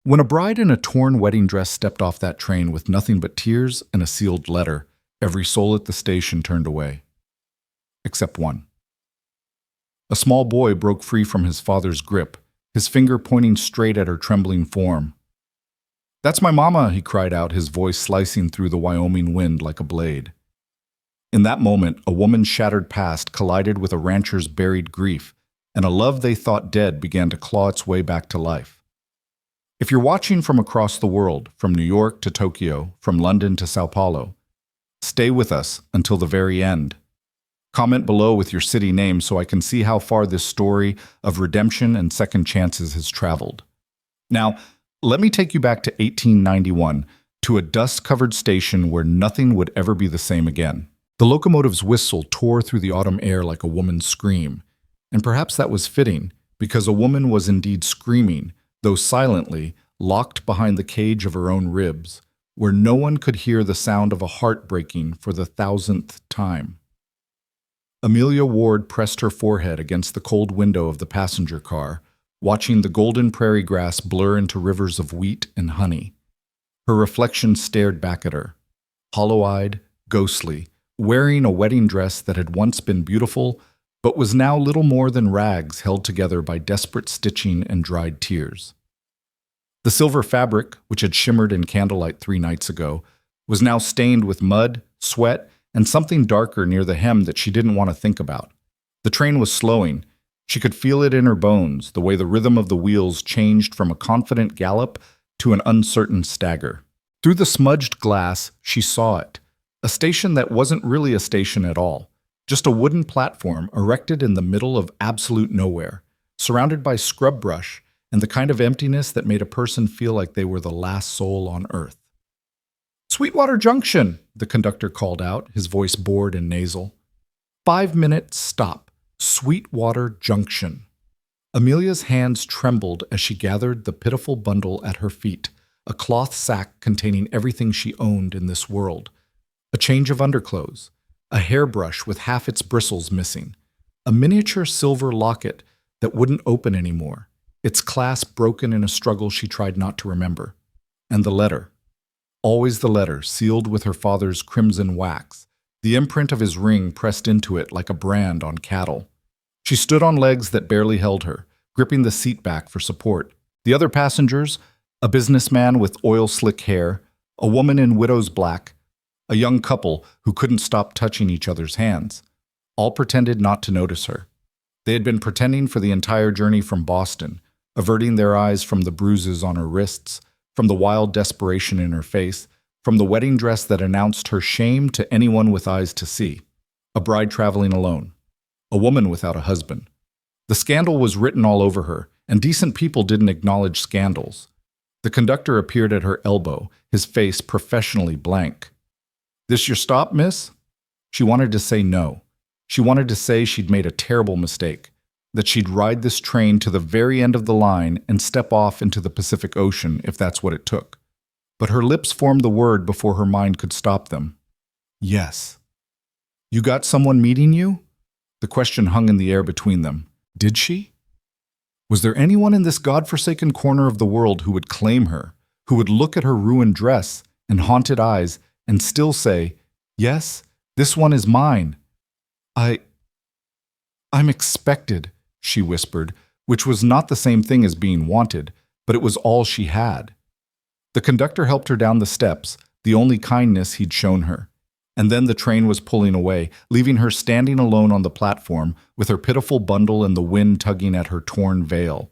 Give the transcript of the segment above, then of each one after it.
When a bride in a torn wedding dress stepped off that train with nothing but tears and a sealed letter, every soul at the station turned away. Except one. A small boy broke free from his father's grip, his finger pointing straight at her trembling form. "That's my mama," he cried out, his voice slicing through the Wyoming wind like a blade. In that moment, a woman's shattered past collided with a rancher's buried grief, and a love they thought dead began to claw its way back to life. If you're watching from across the world, from New York to Tokyo, from London to Sao Paulo, stay with us until the very end. Comment below with your city name so I can see how far this story of redemption and second chances has traveled. Now, let me take you back to 1891, to a dust-covered station where nothing would ever be the same again. The locomotive's whistle tore through the autumn air like a woman's scream, and perhaps that was fitting, because a woman was indeed screaming, though silently, locked behind the cage of her own ribs, where no one could hear the sound of a heart breaking for the 1,000th time. Amelia Ward pressed her forehead against the cold window of the passenger car, watching the golden prairie grass blur into rivers of wheat and honey. Her reflection stared back at her, hollow-eyed, ghostly, wearing a wedding dress that had once been beautiful, but was now little more than rags held together by desperate stitching and dried tears. The silver fabric, which had shimmered in candlelight 3 nights ago, was now stained with mud, sweat, and something darker near the hem that she didn't want to think about. The train was slowing. She could feel it in her bones, the way the rhythm of the wheels changed from a confident gallop to an uncertain stagger. Through the smudged glass, she saw it, a station that wasn't really a station at all, just a wooden platform erected in the middle of absolute nowhere, surrounded by scrub brush and the kind of emptiness that made a person feel like they were the last soul on earth. "Sweetwater Junction," the conductor called out, his voice bored and nasal. 5-minute stop. Sweetwater Junction. Amelia's hands trembled as she gathered the pitiful bundle at her feet, a cloth sack containing everything she owned in this world. A change of underclothes, a hairbrush with half its bristles missing, a miniature silver locket that wouldn't open anymore, its clasp broken in a struggle she tried not to remember, and the letter. Always the letter, sealed with her father's crimson wax, the imprint of his ring pressed into it like a brand on cattle. She stood on legs that barely held her, gripping the seat back for support. The other passengers, a businessman with oil-slick hair, a woman in widow's black, a young couple who couldn't stop touching each other's hands, all pretended not to notice her. They had been pretending for the entire journey from Boston, averting their eyes from the bruises on her wrists, from the wild desperation in her face, from the wedding dress that announced her shame to anyone with eyes to see. A bride traveling alone. A woman without a husband. The scandal was written all over her, and decent people didn't acknowledge scandals. The conductor appeared at her elbow, his face professionally blank. "This your stop, miss?" She wanted to say no. She wanted to say she'd made a terrible mistake, that she'd ride this train to the very end of the line and step off into the Pacific Ocean if that's what it took. But her lips formed the word before her mind could stop them. "Yes." "You got someone meeting you?" The question hung in the air between them. Did she? Was there anyone in this godforsaken corner of the world who would claim her, who would look at her ruined dress and haunted eyes and still say, "Yes, this one is mine. I'm expected," she whispered, which was not the same thing as being wanted, but it was all she had. The conductor helped her down the steps, the only kindness he'd shown her. And then the train was pulling away, leaving her standing alone on the platform with her pitiful bundle and the wind tugging at her torn veil.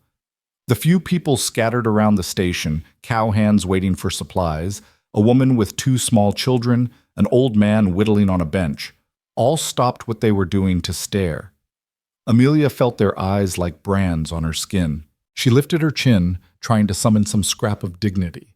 The few people scattered around the station, cowhands waiting for supplies, a woman with 2 small children, an old man whittling on a bench, all stopped what they were doing to stare. Amelia felt their eyes like brands on her skin. She lifted her chin, trying to summon some scrap of dignity.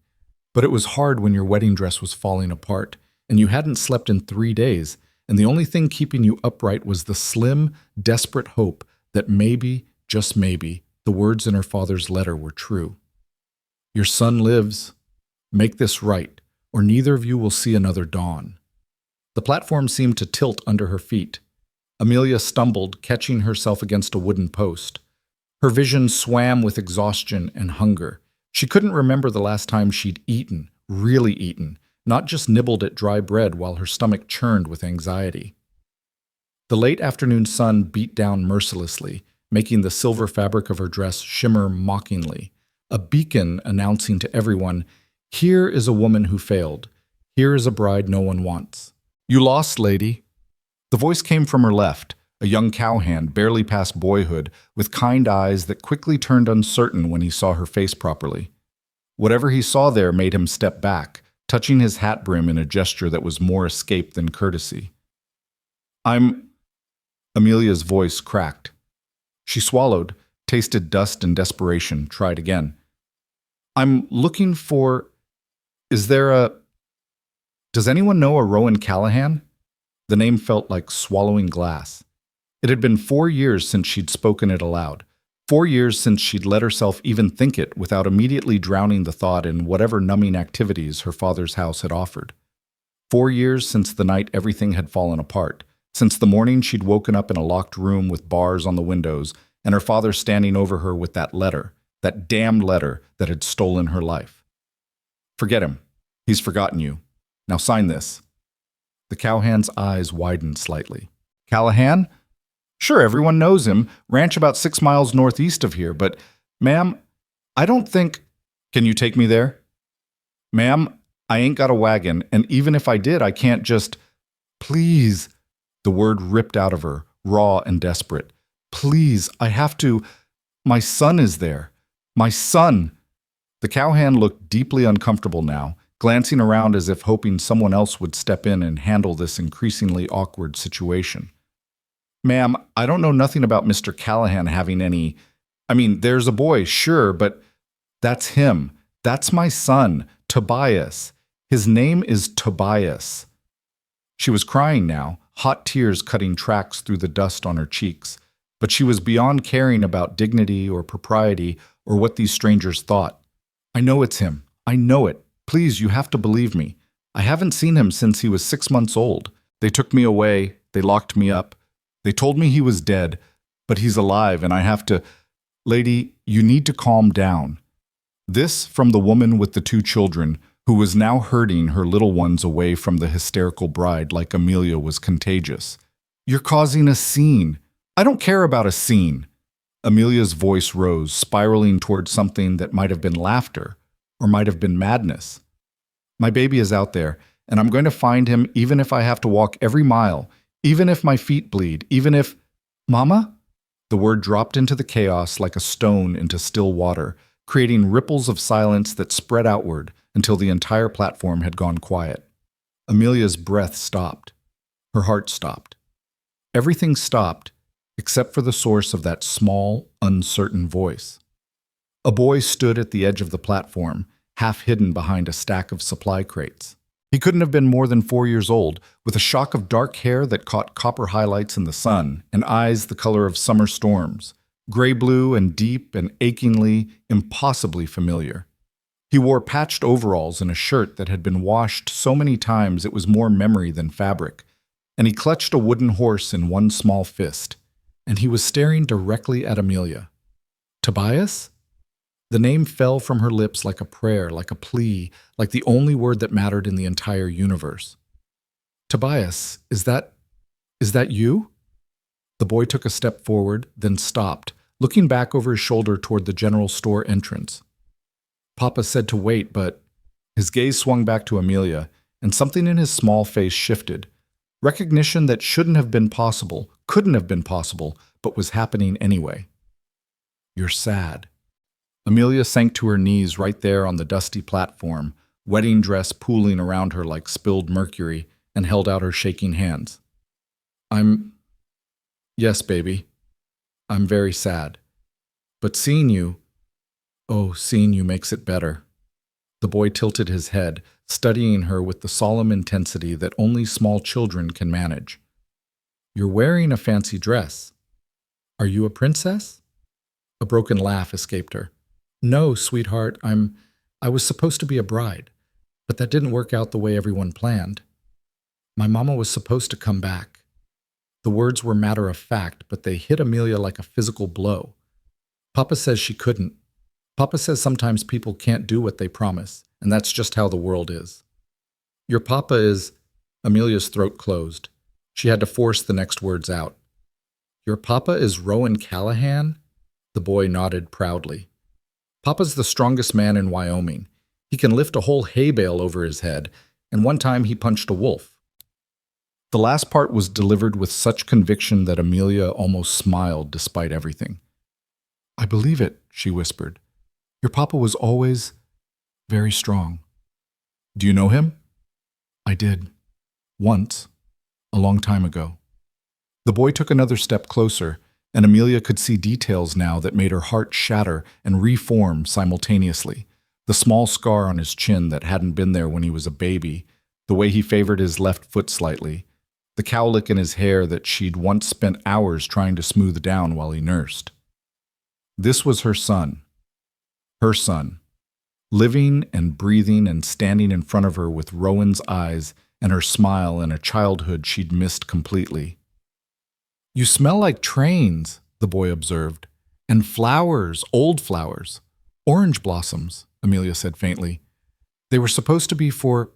But it was hard when your wedding dress was falling apart, and you hadn't slept in 3 days, and the only thing keeping you upright was the slim, desperate hope that maybe, just maybe, the words in her father's letter were true. "Your son lives. Make this right, or neither of you will see another dawn." The platform seemed to tilt under her feet. Amelia stumbled, catching herself against a wooden post. Her vision swam with exhaustion and hunger, She couldn't remember the last time she'd eaten, really eaten, not just nibbled at dry bread while her stomach churned with anxiety. The late afternoon sun beat down mercilessly, making the silver fabric of her dress shimmer mockingly, a beacon announcing to everyone, "Here is a woman who failed. Here is a bride no one wants." "You lost, lady." The voice came from her left, a young cowhand barely past boyhood, with kind eyes that quickly turned uncertain when he saw her face properly. Whatever he saw there made him step back, touching his hat brim in a gesture that was more escape than courtesy. "I'm—" Amelia's voice cracked. She swallowed, tasted dust and desperation, tried again. "I'm looking for— Is there a— Does anyone know a Rowan Callahan?" The name felt like swallowing glass. It had been 4 years since she'd spoken it aloud. 4 years since she'd let herself even think it without immediately drowning the thought in whatever numbing activities her father's house had offered. 4 years since the night everything had fallen apart, since the morning she'd woken up in a locked room with bars on the windows and her father standing over her with that letter, that damned letter that had stolen her life. "Forget him. He's forgotten you. Now sign this." The cowhand's eyes widened slightly. "Callahan? Sure, everyone knows him. Ranch about 6 miles northeast of here, but, ma'am, I don't think— Can you take me there?" "Ma'am, I ain't got a wagon, and even if I did, I can't just— Please." The word ripped out of her, raw and desperate. "Please, I have to— My son is there. My son." The cowhand looked deeply uncomfortable now, glancing around as if hoping someone else would step in and handle this increasingly awkward situation. "Ma'am, I don't know nothing about Mr. Callahan having any— I mean, there's a boy, sure, but that's him. That's my son, Tobias. His name is Tobias." She was crying now, hot tears cutting tracks through the dust on her cheeks, but she was beyond caring about dignity or propriety or what these strangers thought. "I know it's him. I know it. Please, you have to believe me. I haven't seen him since he was 6 months old. They took me away. They locked me up. They told me he was dead, but he's alive and I have to— Lady, you need to calm down." This from the woman with the 2 children, who was now herding her little ones away from the hysterical bride like Amelia was contagious. "You're causing a scene. I don't care about a scene." Amelia's voice rose, spiraling toward something that might have been laughter, or might have been madness. "My baby is out there, and I'm going to find him even if I have to walk every mile, even if my feet bleed, even if— Mama?" The word dropped into the chaos like a stone into still water, creating ripples of silence that spread outward until the entire platform had gone quiet. Amelia's breath stopped. Her heart stopped. Everything stopped, except for the source of that small, uncertain voice. A boy stood at the edge of the platform, half hidden behind a stack of supply crates. He couldn't have been more than 4 years old, with a shock of dark hair that caught copper highlights in the sun, and eyes the color of summer storms, gray-blue and deep and achingly, impossibly familiar. He wore patched overalls and a shirt that had been washed so many times it was more memory than fabric, and he clutched a wooden horse in one small fist, and he was staring directly at Amelia. "Tobias?" The name fell from her lips like a prayer, like a plea, like the only word that mattered in the entire universe. "Tobias, is that you?" The boy took a step forward, then stopped, looking back over his shoulder toward the general store entrance. "Papa said to wait, but—" His gaze swung back to Amelia, and something in his small face shifted. Recognition that shouldn't have been possible, couldn't have been possible, but was happening anyway. "You're sad." Amelia sank to her knees right there on the dusty platform, wedding dress pooling around her like spilled mercury, and held out her shaking hands. Yes, baby. I'm very sad. But seeing you— Oh, seeing you makes it better." The boy tilted his head, studying her with the solemn intensity that only small children can manage. "You're wearing a fancy dress. Are you a princess?" A broken laugh escaped her. "No, sweetheart, I was supposed to be a bride, but that didn't work out the way everyone planned. My mama was supposed to come back." The words were matter of fact, but they hit Amelia like a physical blow. "Papa says she couldn't. Papa says sometimes people can't do what they promise, and that's just how the world is. Your papa is... Amelia's throat closed. She had to force the next words out. Your papa is Rowan Callahan? The boy nodded proudly. Papa's the strongest man in Wyoming. He can lift a whole hay bale over his head, and one time he punched a wolf. The last part was delivered with such conviction that Amelia almost smiled despite everything. I believe it, she whispered. Your papa was always very strong. Do you know him? I did. Once. A long time ago. The boy took another step closer, and Amelia could see details now that made her heart shatter and reform simultaneously. The small scar on his chin that hadn't been there when he was a baby, the way he favored his left foot slightly, the cowlick in his hair that she'd once spent hours trying to smooth down while he nursed. This was her son. Her son. Living and breathing and standing in front of her with Rowan's eyes and her smile and a childhood she'd missed completely. You smell like trains, the boy observed, and flowers, old flowers. Orange blossoms, Amelia said faintly. They were supposed to be for...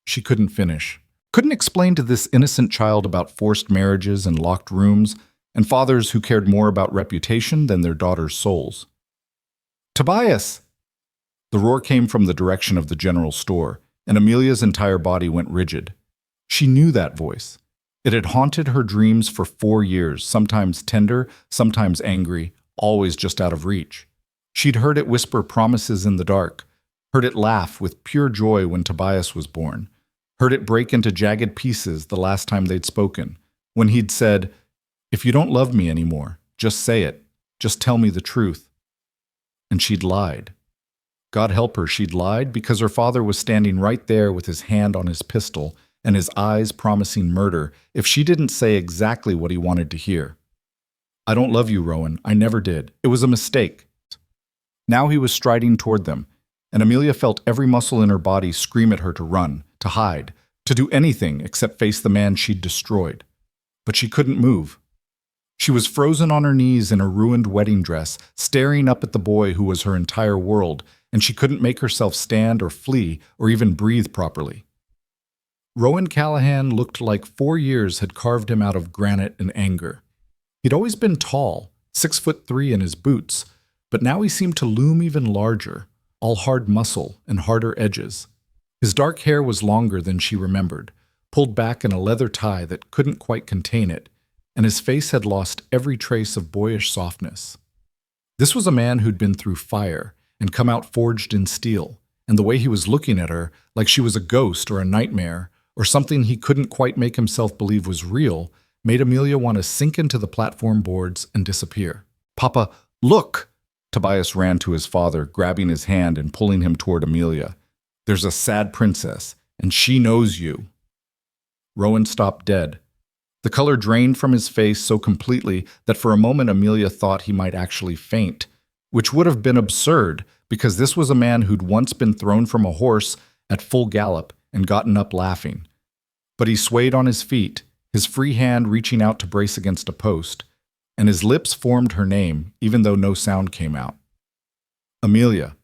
She couldn't finish. Couldn't explain to this innocent child about forced marriages and locked rooms and fathers who cared more about reputation than their daughters' souls. Tobias! The roar came from the direction of the general store, and Amelia's entire body went rigid. She knew that voice. It had haunted her dreams for 4 years, sometimes tender, sometimes angry, always just out of reach. She'd heard it whisper promises in the dark, heard it laugh with pure joy when Tobias was born, heard it break into jagged pieces the last time they'd spoken, when he'd said, If you don't love me anymore, just say it, just tell me the truth. And she'd lied. God help her, she'd lied because her father was standing right there with his hand on his pistol and his eyes promising murder if she didn't say exactly what he wanted to hear. I don't love you, Rowan. I never did. It was a mistake. Now he was striding toward them, and Amelia felt every muscle in her body scream at her to run, to hide, to do anything except face the man she'd destroyed. But she couldn't move. She was frozen on her knees in a ruined wedding dress, staring up at the boy who was her entire world, and she couldn't make herself stand or flee or even breathe properly. Rowan Callahan looked like 4 years had carved him out of granite and anger. He'd always been tall, 6'3" in his boots, but now he seemed to loom even larger, all hard muscle and harder edges. His dark hair was longer than she remembered, pulled back in a leather tie that couldn't quite contain it, and his face had lost every trace of boyish softness. This was a man who'd been through fire and come out forged in steel, and the way he was looking at her, like she was a ghost or a nightmare, or something he couldn't quite make himself believe was real, made Amelia want to sink into the platform boards and disappear. Papa, look! Tobias ran to his father, grabbing his hand and pulling him toward Amelia. There's a sad princess, and she knows you. Rowan stopped dead. The color drained from his face so completely that for a moment Amelia thought he might actually faint, which would have been absurd because this was a man who'd once been thrown from a horse at full gallop and gotten up laughing. But he swayed on his feet, his free hand reaching out to brace against a post, and his lips formed her name, even though no sound came out. Amelia.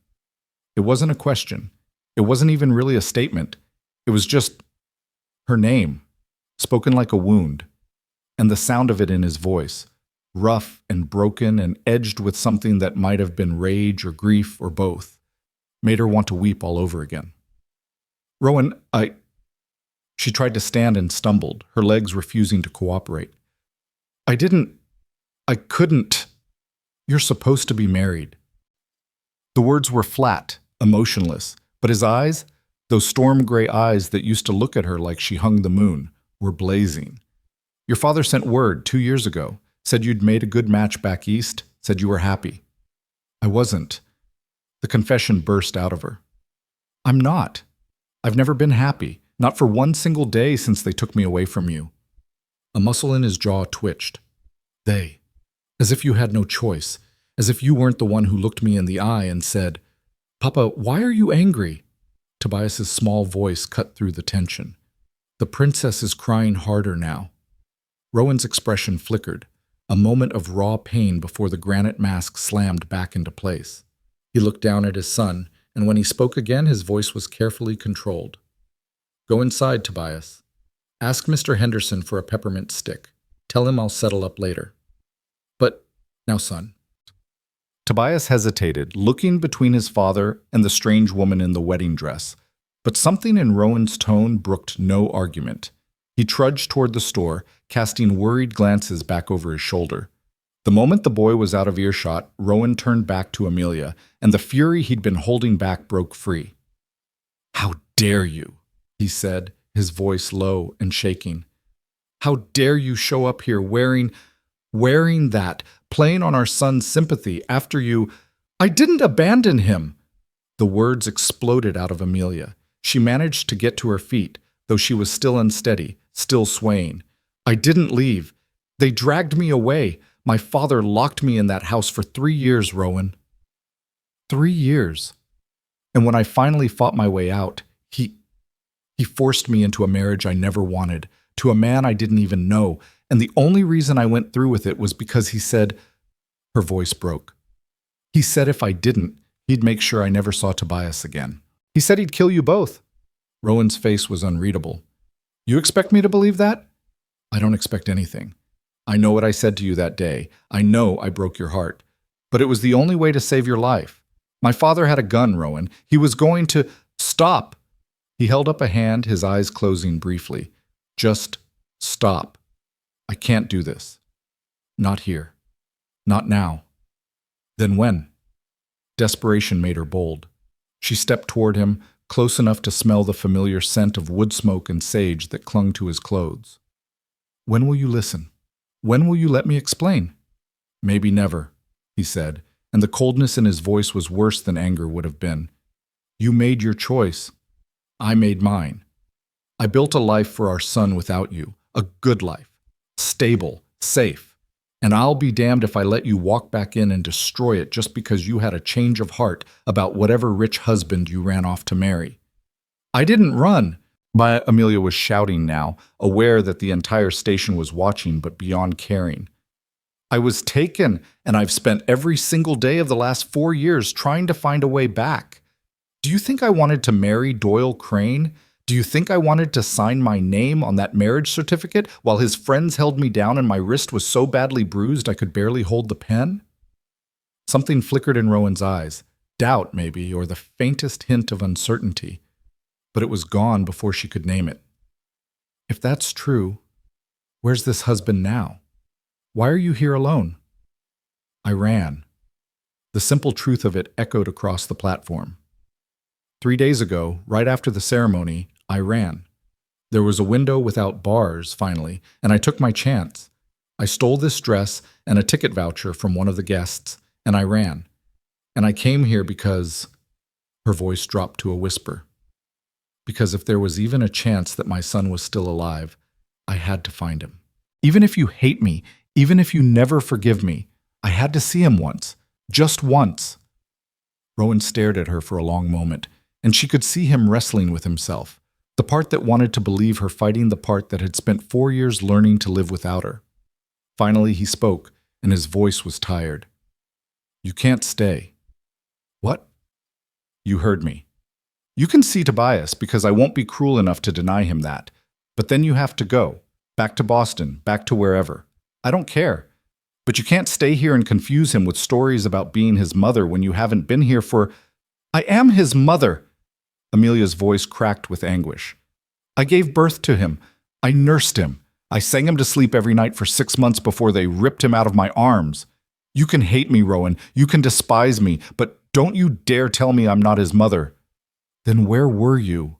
It wasn't a question. It wasn't even really a statement. It was just her name, spoken like a wound, and the sound of it in his voice, rough and broken and edged with something that might have been rage or grief or both, made her want to weep all over again. Rowan, She tried to stand and stumbled, her legs refusing to cooperate. I couldn't. You're supposed to be married. The words were flat, emotionless, but his eyes, those storm gray eyes that used to look at her like she hung the moon, were blazing. Your father sent word 2 years ago, said you'd made a good match back east, said you were happy. I wasn't. The confession burst out of her. I'm not. I've never been happy, not for one single day since they took me away from you. A muscle in his jaw twitched. They. As if you had no choice, as if you weren't the one who looked me in the eye and said, Papa, why are you angry? Tobias's small voice cut through the tension. The princess is crying harder now. Rowan's expression flickered, a moment of raw pain before the granite mask slammed back into place. He looked down at his son, and when he spoke again, his voice was carefully controlled. Go inside, Tobias. Ask Mr. Henderson for a peppermint stick. Tell him I'll settle up later. But now, son. Tobias hesitated, looking between his father and the strange woman in the wedding dress. But something in Rowan's tone brooked no argument. He trudged toward the store, casting worried glances back over his shoulder. The moment the boy was out of earshot, Rowan turned back to Amelia, and the fury he'd been holding back broke free. "How dare you?" he said, his voice low and shaking. "How dare you show up here wearing that, playing on our son's sympathy after you—" "I didn't abandon him!" The words exploded out of Amelia. She managed to get to her feet, though she was still unsteady, still swaying. "I didn't leave. They dragged me away. My father locked me in that house for 3 years, Rowan. 3 years. And when I finally fought my way out, he forced me into a marriage I never wanted, to a man I didn't even know, and the only reason I went through with it was because he said—" Her voice broke. "He said if I didn't, he'd make sure I never saw Tobias again. He said he'd kill you both." Rowan's face was unreadable. "You expect me to believe that?" "I don't expect anything. I know what I said to you that day. I know I broke your heart. But it was the only way to save your life. My father had a gun, Rowan. He was going to—" "Stop!" He held up a hand, his eyes closing briefly. "Just stop. I can't do this. Not here. Not now." "Then when?" Desperation made her bold. She stepped toward him, close enough to smell the familiar scent of wood smoke and sage that clung to his clothes. "When will you listen? When will you let me explain?" "Maybe never," he said, and the coldness in his voice was worse than anger would have been. "You made your choice. I made mine. I built a life for our son without you, a good life, stable, safe, and I'll be damned if I let you walk back in and destroy it just because you had a change of heart about whatever rich husband you ran off to marry." "I didn't run!" Amelia was shouting now, aware that the entire station was watching but beyond caring. "I was taken, and I've spent every single day of the last 4 years trying to find a way back. Do you think I wanted to marry Doyle Crane? Do you think I wanted to sign my name on that marriage certificate while his friends held me down and my wrist was so badly bruised I could barely hold the pen?" Something flickered in Rowan's eyes, doubt maybe, or the faintest hint of uncertainty. But it was gone before she could name it. "If that's true, where's this husband now? Why are you here alone?" "I ran." The simple truth of it echoed across the platform. 3 days ago, right after the ceremony, I ran. There was a window without bars, finally, and I took my chance. I stole this dress and a ticket voucher from one of the guests, and I ran. And I came here because— Her voice dropped to a whisper. "Because if there was even a chance that my son was still alive, I had to find him. Even if you hate me, even if you never forgive me, I had to see him once. Just once." Rowan stared at her for a long moment, and she could see him wrestling with himself, the part that wanted to believe her fighting the part that had spent 4 years learning to live without her. Finally he spoke, and his voice was tired. "You can't stay." "What?" "You heard me. You can see Tobias because I won't be cruel enough to deny him that. But then you have to go. Back to Boston, back to wherever. I don't care. But you can't stay here and confuse him with stories about being his mother when you haven't been here for— "I am his mother!" Amelia's voice cracked with anguish. "I gave birth to him. I nursed him. I sang him to sleep every night for 6 months before they ripped him out of my arms. You can hate me, Rowan. You can despise me, but don't you dare tell me I'm not his mother." "Then where were you?"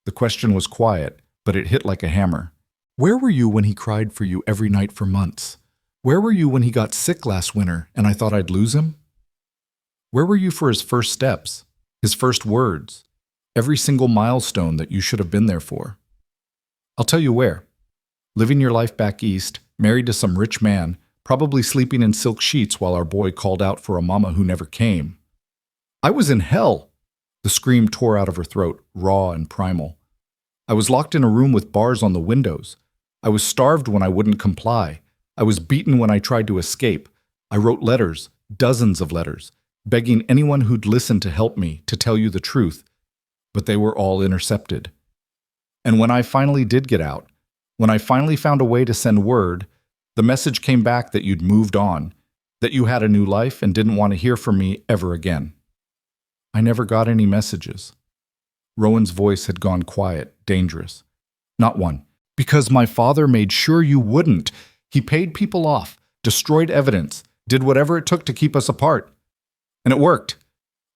The question was quiet, but it hit like a hammer. "Where were you when he cried for you every night for months? Where were you when he got sick last winter and I thought I'd lose him? Where were you for his first steps, his first words, every single milestone that you should have been there for?" "I'll tell you where. Living your life back east, married to some rich man, probably sleeping in silk sheets while our boy called out for a mama who never came." "I was in hell." The scream tore out of her throat, raw and primal. "I was locked in a room with bars on the windows. I was starved when I wouldn't comply. I was beaten when I tried to escape. I wrote letters, dozens of letters. begging anyone who'd listen to help me, to tell you the truth, but they were all intercepted. And when I finally did get out, when I finally found a way to send word, the message came back that you'd moved on, that you had a new life and didn't want to hear from me ever again. I never got any messages. Rowan's voice had gone quiet, dangerous. Not one. Because my father made sure you wouldn't. He paid people off, destroyed evidence, did whatever it took to keep us apart. And it worked.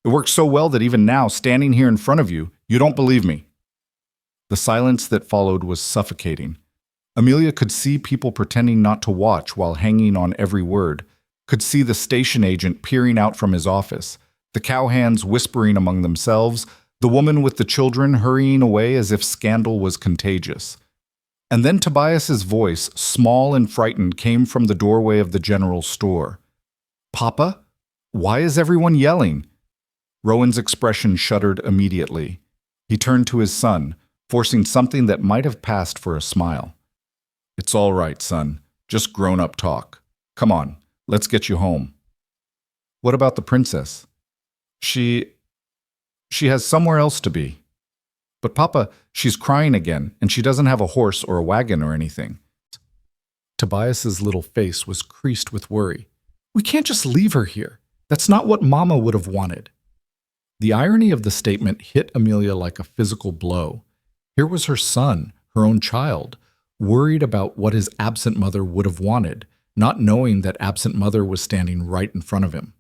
It worked so well that even now, standing here in front of you, you don't believe me. The silence that followed was suffocating. Amelia could see people pretending not to watch while hanging on every word, could see the station agent peering out from his office, the cowhands whispering among themselves, the woman with the children hurrying away as if scandal was contagious. And then Tobias's voice, small and frightened, came from the doorway of the general store. "Papa? Why is everyone yelling?" Rowan's expression shuddered immediately. He turned to his son, forcing something that might have passed for a smile. "It's all right, son. Just grown-up talk. Come on, let's get you home." "What about the princess?" She has somewhere else to be." "But Papa, she's crying again, and she doesn't have a horse or a wagon or anything." Tobias's little face was creased with worry. "We can't just leave her here. That's not what Mama would have wanted." The irony of the statement hit Amelia like a physical blow. Here was her son, her own child, worried about what his absent mother would have wanted, not knowing that absent mother was standing right in front of him.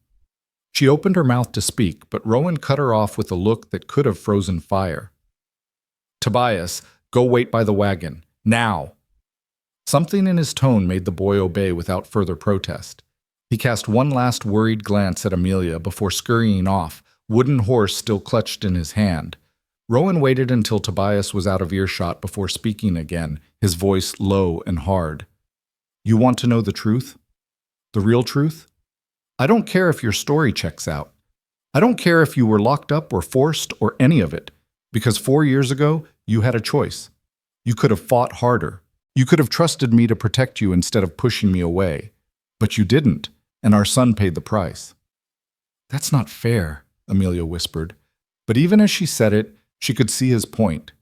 She opened her mouth to speak, but Rowan cut her off with a look that could have frozen fire. "Tobias, go wait by the wagon. Now!" Something in his tone made the boy obey without further protest. He cast one last worried glance at Amelia before scurrying off, wooden horse still clutched in his hand. Rowan waited until Tobias was out of earshot before speaking again, his voice low and hard. "You want to know the truth? The real truth? I don't care if your story checks out. I don't care if you were locked up or forced or any of it, because 4 years ago, you had a choice. You could have fought harder. You could have trusted me to protect you instead of pushing me away. But you didn't, and our son paid the price." "That's not fair," Amelia whispered. But even as she said it, she could see his point,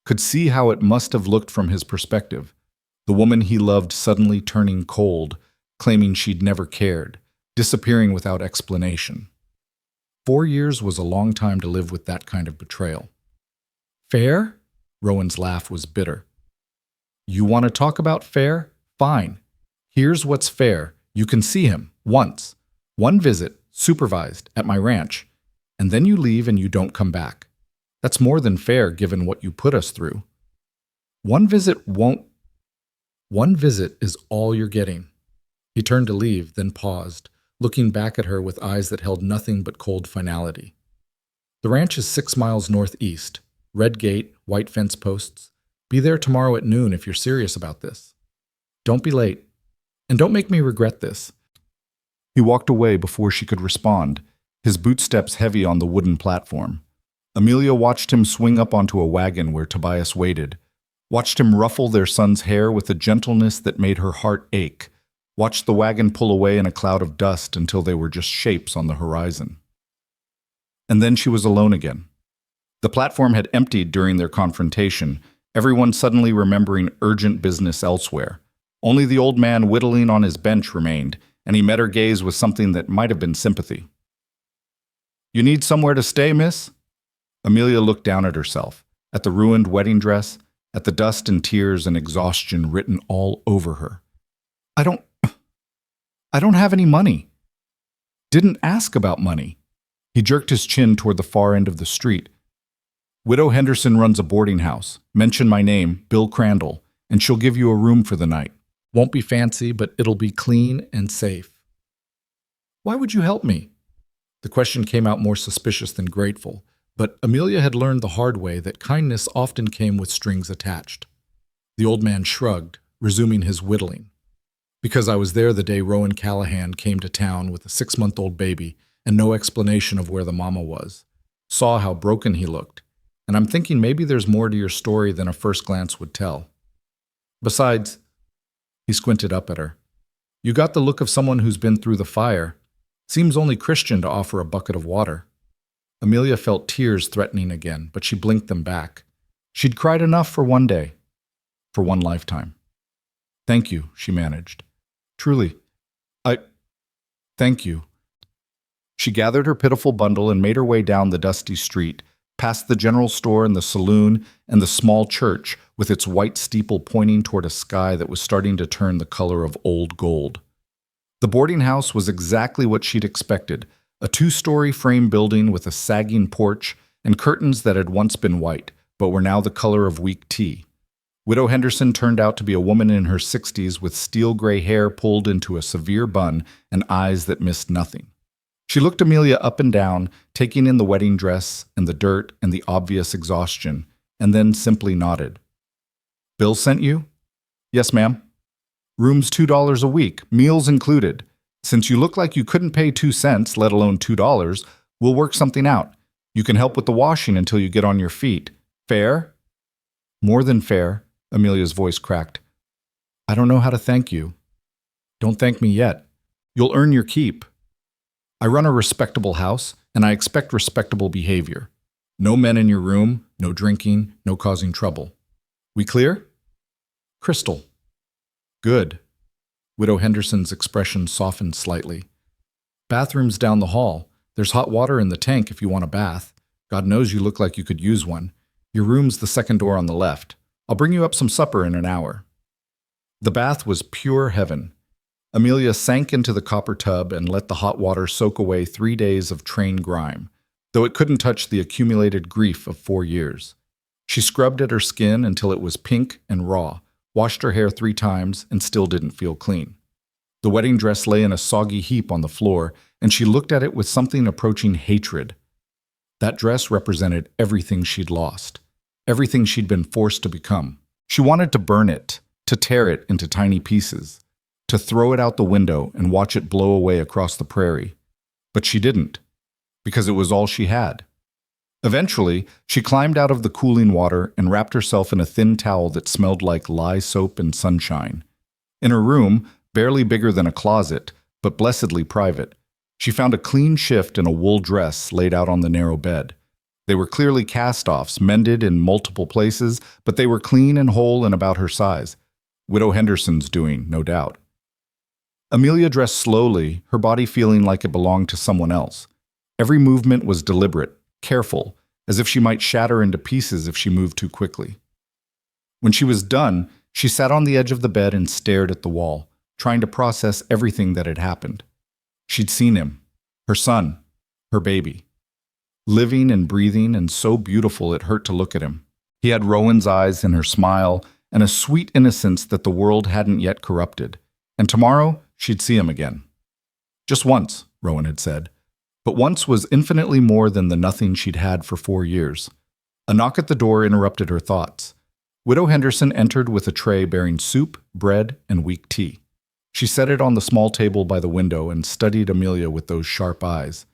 could see how it must have looked from his perspective. The woman he loved suddenly turning cold, claiming she'd never cared, disappearing without explanation. 4 years was a long time to live with that kind of betrayal. "Fair?" Rowan's laugh was bitter. "You want to talk about fair? Fine. Here's what's fair. You can see him, once. One visit, supervised, at my ranch. And then you leave and you don't come back. That's more than fair given what you put us through. One visit is all you're getting." He turned to leave, then paused, looking back at her with eyes that held nothing but cold finality. "The ranch is 6 miles northeast. Red gate, white fence posts. Be there tomorrow at noon if you're serious about this. Don't be late. And don't make me regret this." He walked away before she could respond, his bootsteps heavy on the wooden platform. Amelia watched him swing up onto a wagon where Tobias waited, watched him ruffle their son's hair with a gentleness that made her heart ache, watched the wagon pull away in a cloud of dust until they were just shapes on the horizon. And then she was alone again. The platform had emptied during their confrontation, everyone suddenly remembering urgent business elsewhere. Only the old man whittling on his bench remained, and he met her gaze with something that might have been sympathy. "You need somewhere to stay, miss?" Amelia looked down at herself, at the ruined wedding dress, at the dust and tears and exhaustion written all over her. I don't have any money." "Didn't ask about money." He jerked his chin toward the far end of the street. "Widow Henderson runs a boarding house. Mention my name, Bill Crandall, and she'll give you a room for the night. Won't be fancy, but it'll be clean and safe." "Why would you help me?" The question came out more suspicious than grateful, but Amelia had learned the hard way that kindness often came with strings attached. The old man shrugged, resuming his whittling. "Because I was there the day Rowan Callahan came to town with a 6-month-old baby and no explanation of where the mama was. Saw how broken he looked, and I'm thinking maybe there's more to your story than a first glance would tell. Besides," he squinted up at her, "you got the look of someone who's been through the fire. Seems only Christian to offer a bucket of water. Amelia felt tears threatening again, but she blinked them back. She'd cried enough for one day, for one lifetime. Thank you, she managed. Truly, thank you. She gathered her pitiful bundle and made her way down the dusty street, past the general store and the saloon and the small church with its white steeple pointing toward a sky that was starting to turn the color of old gold. The boarding house was exactly what she'd expected, a 2-story frame building with a sagging porch and curtains that had once been white, but were now the color of weak tea. Widow Henderson turned out to be a woman in her 60s with steel-gray hair pulled into a severe bun and eyes that missed nothing. She looked Amelia up and down, taking in the wedding dress and the dirt and the obvious exhaustion, and then simply nodded. Bill sent you? Yes, ma'am. Room's $2 a week, meals included. Since you look like you couldn't pay 2 cents, let alone $2, we'll work something out. You can help with the washing until you get on your feet. Fair? More than fair, Amelia's voice cracked. I don't know how to thank you. Don't thank me yet. You'll earn your keep. I run a respectable house, and I expect respectable behavior. No men in your room, no drinking, no causing trouble. We clear? Crystal. Good. Widow Henderson's expression softened slightly. Bathroom's down the hall. There's hot water in the tank if you want a bath. God knows you look like you could use one. Your room's the second door on the left. I'll bring you up some supper in an hour. The bath was pure heaven. Amelia sank into the copper tub and let the hot water soak away 3 days of train grime, though it couldn't touch the accumulated grief of 4 years. She scrubbed at her skin until it was pink and raw, washed her hair 3 times, and still didn't feel clean. The wedding dress lay in a soggy heap on the floor, and she looked at it with something approaching hatred. That dress represented everything she'd lost, everything she'd been forced to become. She wanted to burn it, to tear it into tiny pieces, to throw it out the window and watch it blow away across the prairie. But she didn't, because it was all she had. Eventually, she climbed out of the cooling water and wrapped herself in a thin towel that smelled like lye soap and sunshine. In her room, barely bigger than a closet, but blessedly private, she found a clean shift and a wool dress laid out on the narrow bed. They were clearly cast-offs, mended in multiple places, but they were clean and whole and about her size. Widow Henderson's doing, no doubt. Amelia dressed slowly, her body feeling like it belonged to someone else. Every movement was deliberate, careful, as if she might shatter into pieces if she moved too quickly. When she was done, she sat on the edge of the bed and stared at the wall, trying to process everything that had happened. She'd seen him, her son, her baby, living and breathing and so beautiful it hurt to look at him. He had Rowan's eyes and her smile and a sweet innocence that the world hadn't yet corrupted. And tomorrow, she'd see him again. Just once, Rowan had said. But once was infinitely more than the nothing she'd had for 4 years. A knock at the door interrupted her thoughts. Widow Henderson entered with a tray bearing soup, bread, and weak tea. She set it on the small table by the window and studied Amelia with those sharp eyes.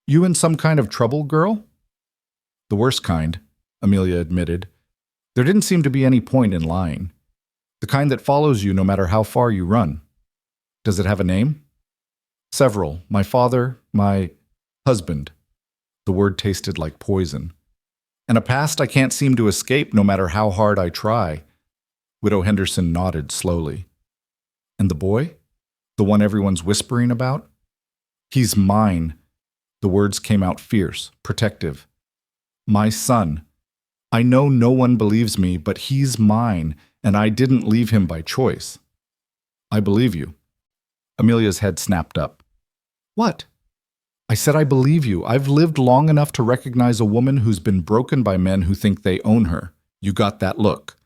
You in some kind of trouble, girl? The worst kind, Amelia admitted. There didn't seem to be any point in lying. The kind that follows you no matter how far you run. Does it have a name? Several. My father, my husband. The word tasted like poison. And a past I can't seem to escape no matter how hard I try. Widow Henderson nodded slowly. And the boy? The one everyone's whispering about? He's mine. The words came out fierce, protective. My son. I know no one believes me, but he's mine, and I didn't leave him by choice. I believe you. Amelia's head snapped up. What? I said I believe you. I've lived long enough to recognize a woman who's been broken by men who think they own her. You got that look.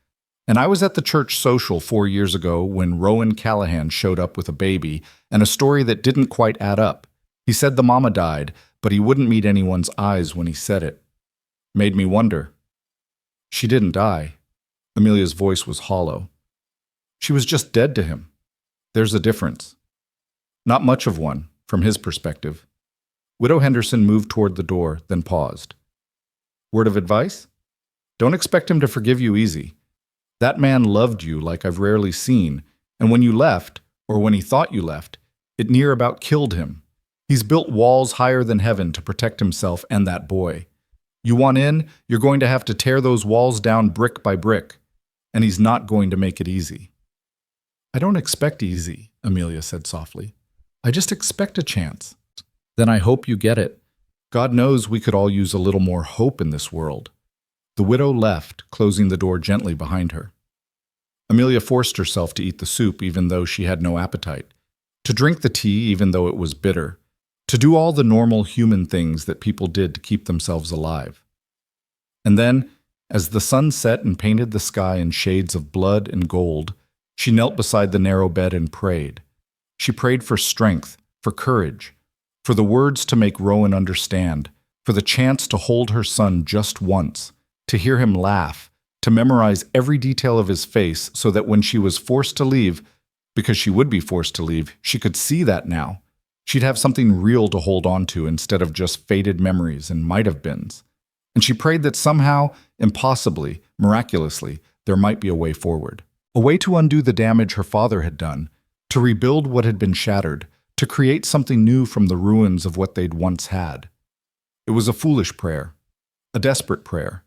And I was at the church social 4 years ago when Rowan Callahan showed up with a baby and a story that didn't quite add up. He said the mama died, but he wouldn't meet anyone's eyes when he said it. Made me wonder. She didn't die. Amelia's voice was hollow. She was just dead to him. There's a difference. Not much of one, from his perspective. Widow Henderson moved toward the door, then paused. Word of advice? Don't expect him to forgive you easy. That man loved you like I've rarely seen, and when you left, or when he thought you left, it near about killed him. He's built walls higher than heaven to protect himself and that boy. You want in, you're going to have to tear those walls down brick by brick, and he's not going to make it easy." "I don't expect easy," Amelia said softly. "I just expect a chance." "Then I hope you get it. God knows we could all use a little more hope in this world." The widow left, closing the door gently behind her. Amelia forced herself to eat the soup even though she had no appetite, to drink the tea even though it was bitter, to do all the normal human things that people did to keep themselves alive. And then, as the sun set and painted the sky in shades of blood and gold, she knelt beside the narrow bed and prayed. She prayed for strength, for courage, for the words to make Rowan understand, for the chance to hold her son just once, to hear him laugh, to memorize every detail of his face so that when she was forced to leave, because she would be forced to leave, she could see that now. She'd have something real to hold on to instead of just faded memories and might-have-beens. And she prayed that somehow, impossibly, miraculously, there might be a way forward. A way to undo the damage her father had done, to rebuild what had been shattered, to create something new from the ruins of what they'd once had. It was a foolish prayer, a desperate prayer,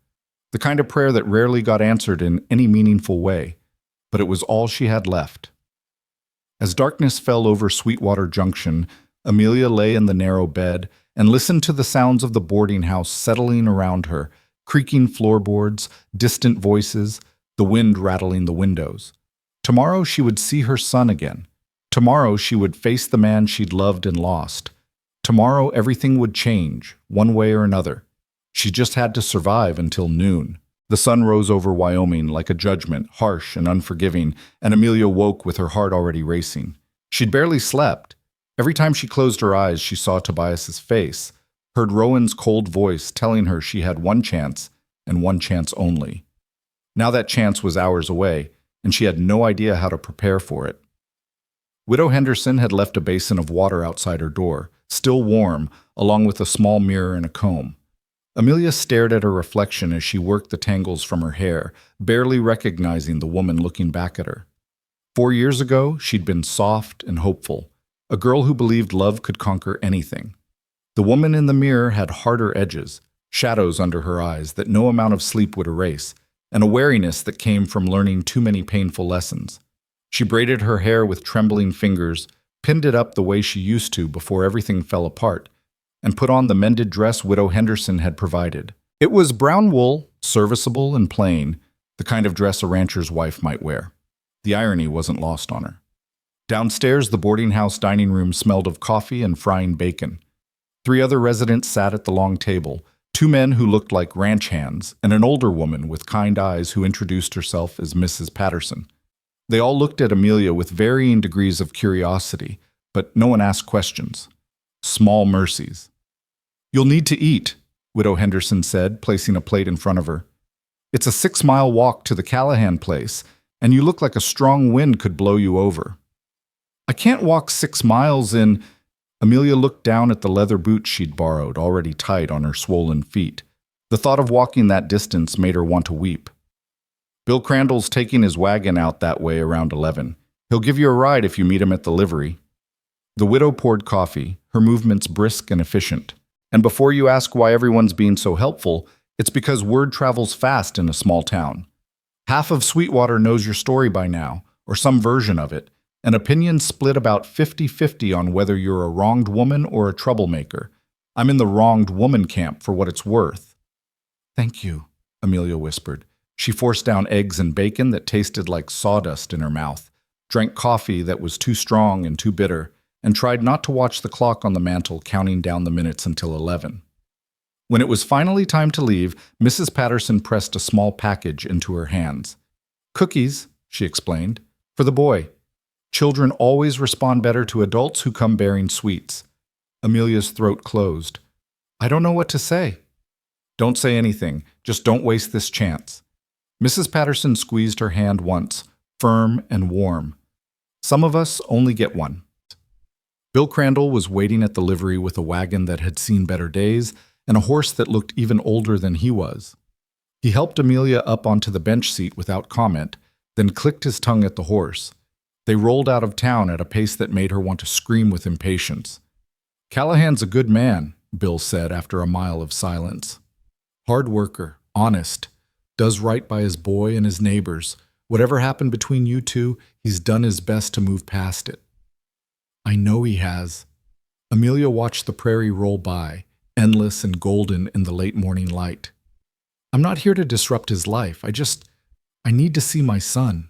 the kind of prayer that rarely got answered in any meaningful way, but it was all she had left. As darkness fell over Sweetwater Junction, Amelia lay in the narrow bed and listened to the sounds of the boarding house settling around her, creaking floorboards, distant voices, the wind rattling the windows. Tomorrow she would see her son again. Tomorrow she would face the man she'd loved and lost. Tomorrow everything would change, one way or another. She just had to survive until noon. The sun rose over Wyoming like a judgment, harsh and unforgiving, and Amelia woke with her heart already racing. She'd barely slept. Every time she closed her eyes, she saw Tobias's face, heard Rowan's cold voice telling her she had one chance, and one chance only. Now that chance was hours away, and she had no idea how to prepare for it. Widow Henderson had left a basin of water outside her door, still warm, along with a small mirror and a comb. Amelia stared at her reflection as she worked the tangles from her hair, barely recognizing the woman looking back at her. 4 years ago, she'd been soft and hopeful, a girl who believed love could conquer anything. The woman in the mirror had harder edges, shadows under her eyes that no amount of sleep would erase, and a wariness that came from learning too many painful lessons. She braided her hair with trembling fingers, pinned it up the way she used to before everything fell apart, and put on the mended dress Widow Henderson had provided. It was brown wool, serviceable and plain, the kind of dress a rancher's wife might wear. The irony wasn't lost on her. Downstairs, the boarding house dining room smelled of coffee and frying bacon. 3 other residents sat at the long table, 2 men who looked like ranch hands, and an older woman with kind eyes who introduced herself as Mrs. Patterson. They all looked at Amelia with varying degrees of curiosity, but no one asked questions. Small mercies. "You'll need to eat," Widow Henderson said, placing a plate in front of her. "It's a 6-mile walk to the Callahan place, and you look like a strong wind could blow you over." "I can't walk 6 miles in—" Amelia looked down at the leather boots she'd borrowed, already tight on her swollen feet. The thought of walking that distance made her want to weep. "Bill Crandall's taking his wagon out that way around 11. He'll give you a ride if you meet him at the livery." The widow poured coffee, her movements brisk and efficient. And before you ask why everyone's being so helpful, it's because word travels fast in a small town. Half of Sweetwater knows your story by now, or some version of it, and opinions split about 50-50 on whether you're a wronged woman or a troublemaker. I'm in the wronged woman camp for what it's worth. "Thank you," Amelia whispered. She forced down eggs and bacon that tasted like sawdust in her mouth, drank coffee that was too strong and too bitter, and tried not to watch the clock on the mantel counting down the minutes until 11. When it was finally time to leave, Mrs. Patterson pressed a small package into her hands. "Cookies," she explained, "for the boy. Children always respond better to adults who come bearing sweets." Amelia's throat closed. "I don't know what to say." "Don't say anything. Just don't waste this chance." Mrs. Patterson squeezed her hand once, firm and warm. "Some of us only get one." Bill Crandall was waiting at the livery with a wagon that had seen better days and a horse that looked even older than he was. He helped Amelia up onto the bench seat without comment, then clicked his tongue at the horse. They rolled out of town at a pace that made her want to scream with impatience. Callahan's a good man, Bill said after a mile of silence. Hard worker, honest, does right by his boy and his neighbors. Whatever happened between you two, he's done his best to move past it. I know he has. Amelia watched the prairie roll by, endless and golden in the late morning light. I'm not here to disrupt his life. I need to see my son.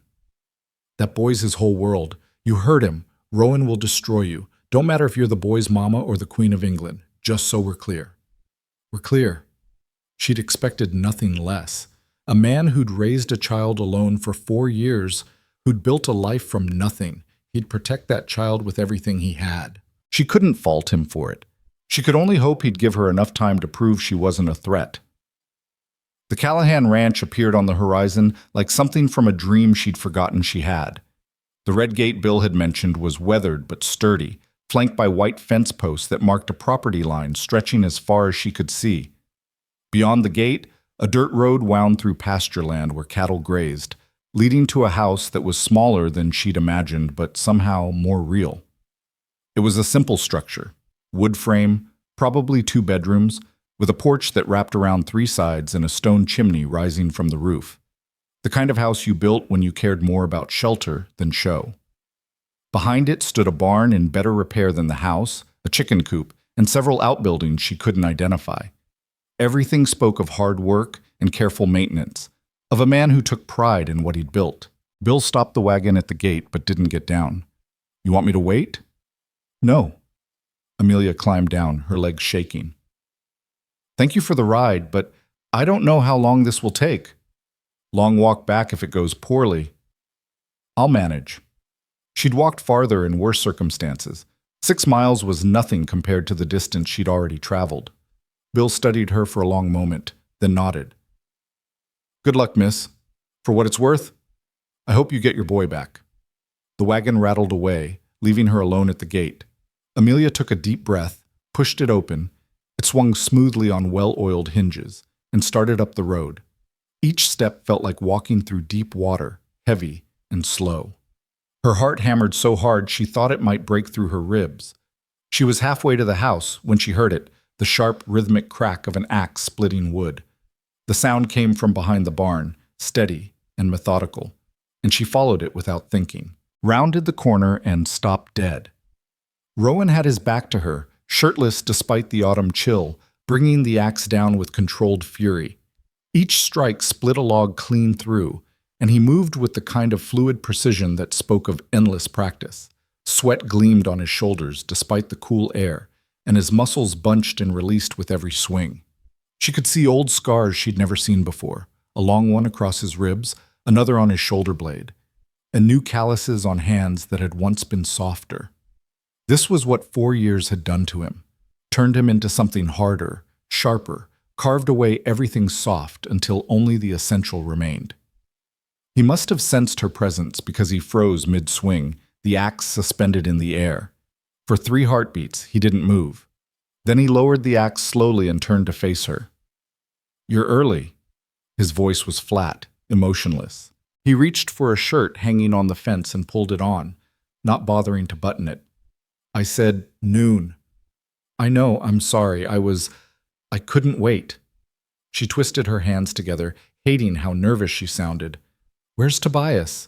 That boy's his whole world. You heard him. Rowan will destroy you. Don't matter if you're the boy's mama or the Queen of England, just so we're clear. We're clear. She'd expected nothing less. A man who'd raised a child alone for 4 years, who'd built a life from nothing. He'd protect that child with everything he had. She couldn't fault him for it. She could only hope he'd give her enough time to prove she wasn't a threat. The Callahan Ranch appeared on the horizon like something from a dream she'd forgotten she had. The red gate Bill had mentioned was weathered but sturdy, flanked by white fence posts that marked a property line stretching as far as she could see. Beyond the gate, a dirt road wound through pasture land where cattle grazed, leading to a house that was smaller than she'd imagined but somehow more real. It was a simple structure, wood frame, probably 2 bedrooms, with a porch that wrapped around 3 sides and a stone chimney rising from the roof. The kind of house you built when you cared more about shelter than show. Behind it stood a barn in better repair than the house, a chicken coop, and several outbuildings she couldn't identify. Everything spoke of hard work and careful maintenance, of a man who took pride in what he'd built. Bill stopped the wagon at the gate but didn't get down. You want me to wait? No. Amelia climbed down, her legs shaking. Thank you for the ride, but I don't know how long this will take. Long walk back if it goes poorly. I'll manage. She'd walked farther in worse circumstances. 6 miles was nothing compared to the distance she'd already traveled. Bill studied her for a long moment, then nodded. Good luck, miss. For what it's worth, I hope you get your boy back. The wagon rattled away, leaving her alone at the gate. Amelia took a deep breath, pushed it open. It swung smoothly on well-oiled hinges, and started up the road. Each step felt like walking through deep water, heavy and slow. Her heart hammered so hard she thought it might break through her ribs. She was halfway to the house when she heard it, the sharp, rhythmic crack of an axe splitting wood. The sound came from behind the barn, steady and methodical, and she followed it without thinking, rounded the corner and stopped dead. Rowan had his back to her, shirtless despite the autumn chill, bringing the axe down with controlled fury. Each strike split a log clean through, and he moved with the kind of fluid precision that spoke of endless practice. Sweat gleamed on his shoulders despite the cool air, and his muscles bunched and released with every swing. She could see old scars she'd never seen before, a long one across his ribs, another on his shoulder blade, and new calluses on hands that had once been softer. This was what 4 years had done to him, turned him into something harder, sharper, carved away everything soft until only the essential remained. He must have sensed her presence because he froze mid-swing, the axe suspended in the air. For 3 heartbeats, he didn't move. Then he lowered the axe slowly and turned to face her. You're early. His voice was flat, emotionless. He reached for a shirt hanging on the fence and pulled it on, not bothering to button it. I said, noon. I know, I'm sorry, I couldn't wait. She twisted her hands together, hating how nervous she sounded. Where's Tobias?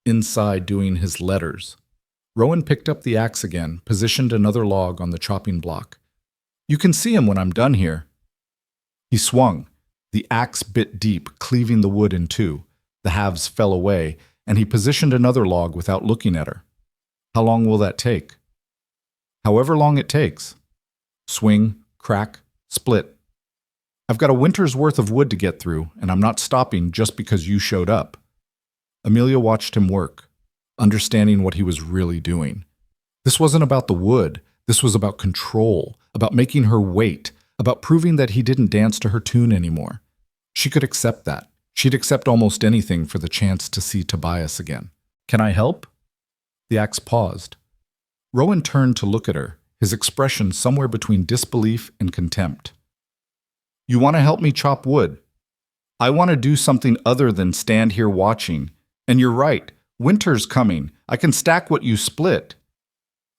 Inside doing his letters. Rowan picked up the axe again, positioned another log on the chopping block. You can see him when I'm done here. He swung. The axe bit deep, cleaving the wood in 2. The halves fell away, and he positioned another log without looking at her. How long will that take? However long it takes. Swing, crack, split. I've got a winter's worth of wood to get through, and I'm not stopping just because you showed up. Amelia watched him work, understanding what he was really doing. This wasn't about the wood. This was about control, about making her wait, about proving that he didn't dance to her tune anymore. She could accept that. She'd accept almost anything for the chance to see Tobias again. Can I help? The axe paused. Rowan turned to look at her, his expression somewhere between disbelief and contempt. You want to help me chop wood? I want to do something other than stand here watching. And you're right, winter's coming. I can stack what you split.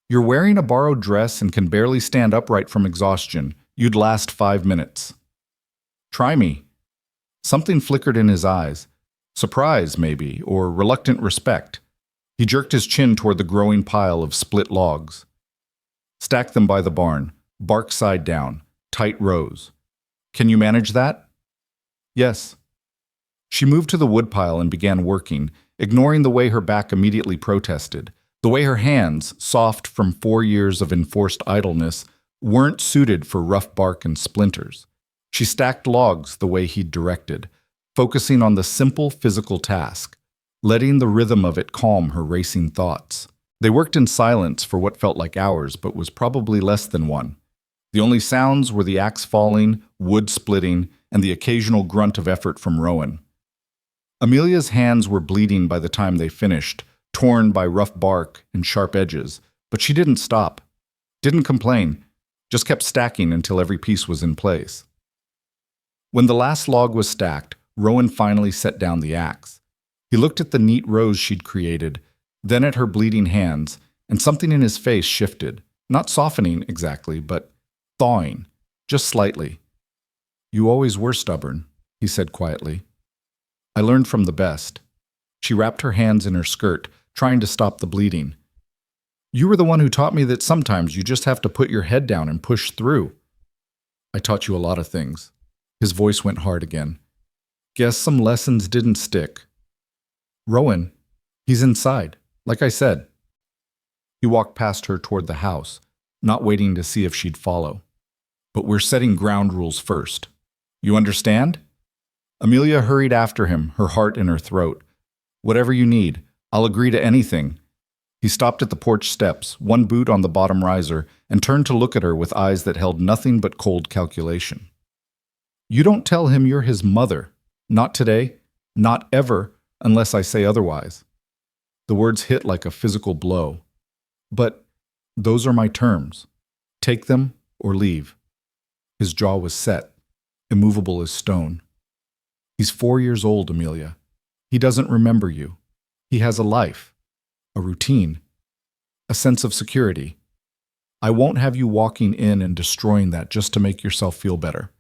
You're wearing a borrowed dress and can barely stand upright from exhaustion. You'd last 5 minutes. Try me. Something flickered in his eyes. Surprise, maybe, or reluctant respect. He jerked his chin toward the growing pile of split logs. Stack them by the barn, bark side down, tight rows. Can you manage that? Yes. She moved to the woodpile and began working, ignoring the way her back immediately protested, the way her hands, soft from 4 years of enforced idleness, weren't suited for rough bark and splinters. She stacked logs the way he'd directed, focusing on the simple physical task, letting the rhythm of it calm her racing thoughts. They worked in silence for what felt like hours, but was probably less than one. The only sounds were the axe falling, wood splitting, and the occasional grunt of effort from Rowan. Amelia's hands were bleeding by the time they finished, torn by rough bark and sharp edges, but she didn't stop, didn't complain, just kept stacking until every piece was in place. When the last log was stacked, Rowan finally set down the axe. He looked at the neat rows she'd created, then at her bleeding hands, and something in his face shifted, not softening exactly, but thawing, just slightly. "You always were stubborn," he said quietly. "I learned from the best." She wrapped her hands in her skirt, trying to stop the bleeding. "You were the one who taught me that sometimes you just have to put your head down and push through." "I taught you a lot of things." His voice went hard again. "Guess some lessons didn't stick." "Rowan, he's inside, like I said." He walked past her toward the house, not waiting to see if she'd follow. "But we're setting ground rules first. You understand?" Amelia hurried after him, her heart in her throat. "Whatever you need, I'll agree to anything." He stopped at the porch steps, one boot on the bottom riser, and turned to look at her with eyes that held nothing but cold calculation. "You don't tell him you're his mother. Not today, not ever, unless I say otherwise." The words hit like a physical blow. "But those are my terms. Take them or leave." His jaw was set, immovable as stone. "He's 4 years old, Amelia. He doesn't remember you. He has a life, a routine, a sense of security. I won't have you walking in and destroying that just to make yourself feel better.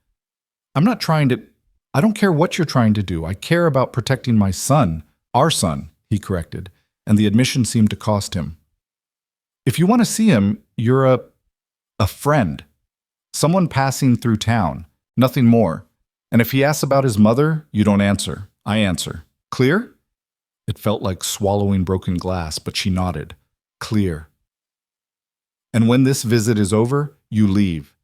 I don't care what you're trying to do. I care about protecting my son, our son," he corrected, and the admission seemed to cost him. "If you want to see him, you're a friend. Someone passing through town, nothing more. And if he asks about his mother, you don't answer. I answer. Clear?" It felt like swallowing broken glass, but she nodded. "Clear." "And when this visit is over, you leave.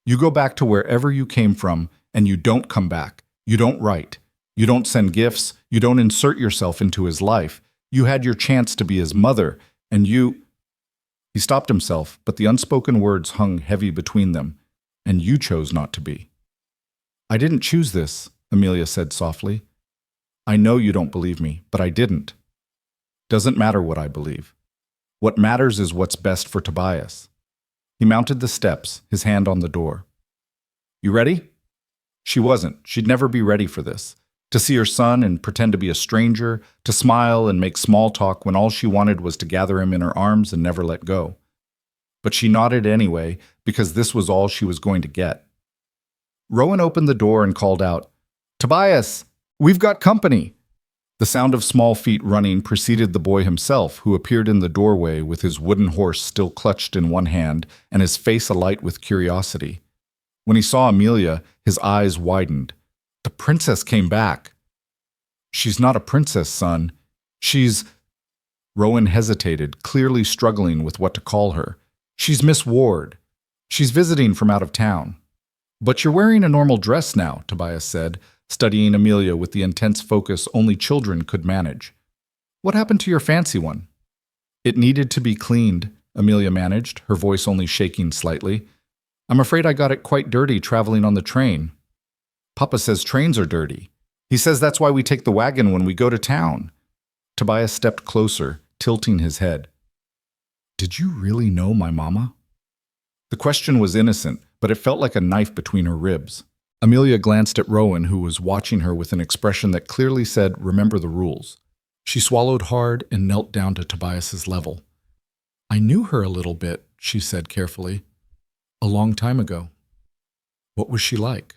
You go back to wherever you came from, and you don't come back. You don't write. You don't send gifts. You don't insert yourself into his life. You had your chance to be his mother, and you—" He stopped himself, but the unspoken words hung heavy between them. "And you chose not to be." "I didn't choose this," Amelia said softly. "I know you don't believe me, but I didn't. Doesn't matter what I believe. What matters is what's best for Tobias." He mounted the steps, his hand on the door. "You ready?" She wasn't. She'd never be ready for this. To see her son and pretend to be a stranger, to smile and make small talk when all she wanted was to gather him in her arms and never let go. But she nodded anyway, because this was all she was going to get. Rowan opened the door and called out, "Tobias, we've got company." The sound of small feet running preceded the boy himself, who appeared in the doorway with his wooden horse still clutched in one hand and his face alight with curiosity. When he saw Amelia, his eyes widened. "The princess came back." "She's not a princess, son. She's—" Rowan hesitated, clearly struggling with what to call her. "She's Miss Ward. She's visiting from out of town." "But you're wearing a normal dress now," Tobias said, studying Amelia with the intense focus only children could manage. "What happened to your fancy one?" "It needed to be cleaned," Amelia managed, her voice only shaking slightly. "I'm afraid I got it quite dirty traveling on the train." "Papa says trains are dirty. He says that's why we take the wagon when we go to town." Tobias stepped closer, tilting his head. "Did you really know my mama?" The question was innocent, but it felt like a knife between her ribs. Amelia glanced at Rowan, who was watching her with an expression that clearly said, "Remember the rules." She swallowed hard and knelt down to Tobias's level. I knew her a little bit, she said carefully. A long time ago. What was she like?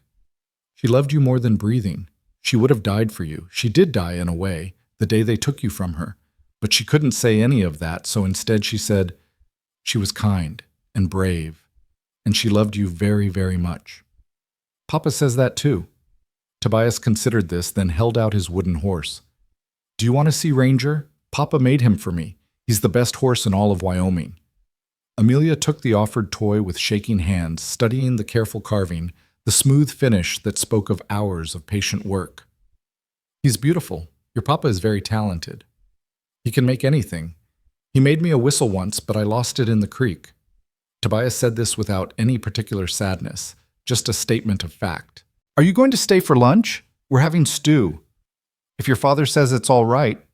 She loved you more than breathing. She would have died for you. She did die in a way, the day they took you from her. But she couldn't say any of that, so instead she said, she was kind and brave, and she loved you very, very much. Papa says that too. Tobias considered this, then held out his wooden horse. Do you want to see Ranger? Papa made him for me. He's the best horse in all of Wyoming. Amelia took the offered toy with shaking hands, studying the careful carving, the smooth finish that spoke of hours of patient work. He's beautiful. Your papa is very talented. He can make anything. He made me a whistle once, but I lost it in the creek. Tobias said this without any particular sadness, just a statement of fact. Are you going to stay for lunch? We're having stew. If your father says it's all right.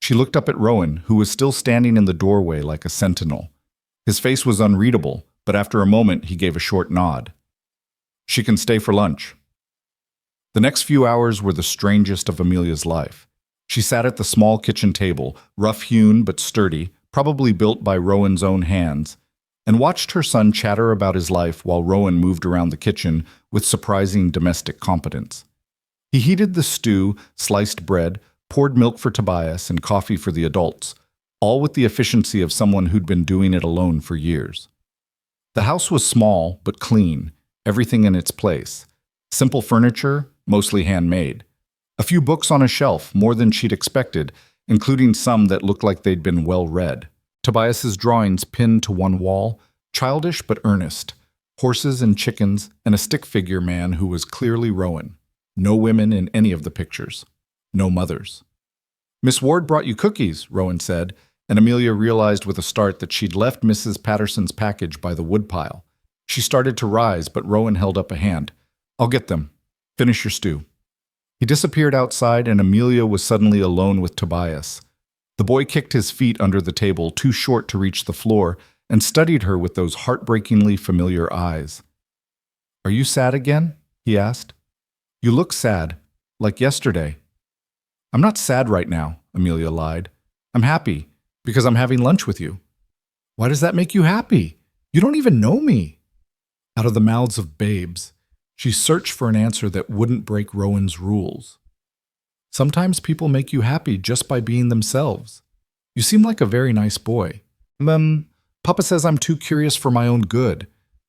She looked up at Rowan, who was still standing in the doorway like a sentinel. His face was unreadable, but after a moment he gave a short nod. She can stay for lunch. The next few hours were the strangest of Amelia's life. She sat at the small kitchen table, rough-hewn but sturdy, probably built by Rowan's own hands, and watched her son chatter about his life while Rowan moved around the kitchen with surprising domestic competence. He heated the stew, sliced bread, poured milk for Tobias and coffee for the adults, all with the efficiency of someone who'd been doing it alone for years. The house was small but clean, everything in its place. Simple furniture, mostly handmade. A few books on a shelf, more than she'd expected, including some that looked like they'd been well read. Tobias's drawings pinned to one wall, childish but earnest. Horses and chickens, and a stick figure man who was clearly Rowan. No women in any of the pictures. No mothers. Miss Ward brought you cookies, Rowan said, and Amelia realized with a start that she'd left Mrs. Patterson's package by the woodpile. She started to rise, but Rowan held up a hand. I'll get them. Finish your stew. He disappeared outside, and Amelia was suddenly alone with Tobias. The boy kicked his feet under the table, too short to reach the floor, and studied her with those heartbreakingly familiar eyes. Are you sad again? He asked. You look sad, like yesterday. I'm not sad right now, Amelia lied. I'm happy, because I'm having lunch with you. Why does that make you happy? You don't even know me. Out of the mouths of babes, she searched for an answer that wouldn't break Rowan's rules. Sometimes people make you happy just by being themselves. You seem like a very nice boy. Papa says I'm too curious for my own good,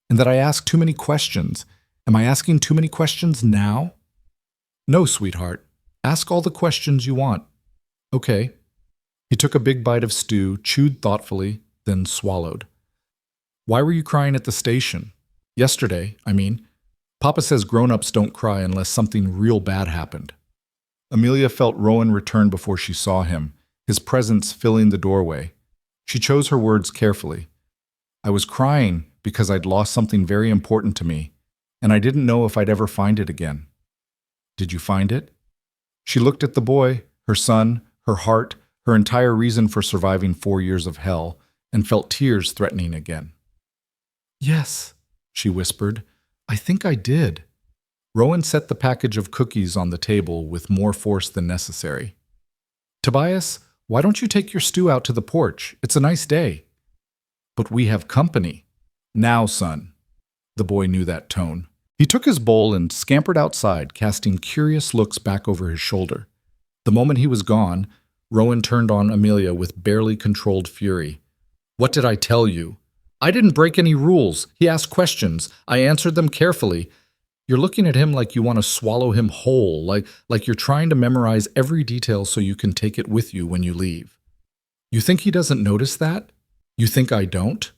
and that I ask too many questions. Am I asking too many questions now? No, sweetheart. Ask all the questions you want. Okay. He took a big bite of stew, chewed thoughtfully, then swallowed. Why were you crying at the station? Yesterday, I mean. Papa says grown-ups don't cry unless something real bad happened. Amelia felt Rowan return before she saw him, his presence filling the doorway. She chose her words carefully. I was crying because I'd lost something very important to me, and I didn't know if I'd ever find it again. Did you find it? She looked at the boy, her son, her heart, her entire reason for surviving 4 years of hell, and felt tears threatening again. Yes, she whispered. I think I did. Rowan set the package of cookies on the table with more force than necessary. Tobias, why don't you take your stew out to the porch? It's a nice day. But we have company. Now, son. The boy knew that tone. He took his bowl and scampered outside, casting curious looks back over his shoulder. The moment he was gone, Rowan turned on Amelia with barely controlled fury. What did I tell you? I didn't break any rules. He asked questions. I answered them carefully. You're looking at him like you want to swallow him whole, like you're trying to memorize every detail so you can take it with you when you leave. You think he doesn't notice that? You think I don't?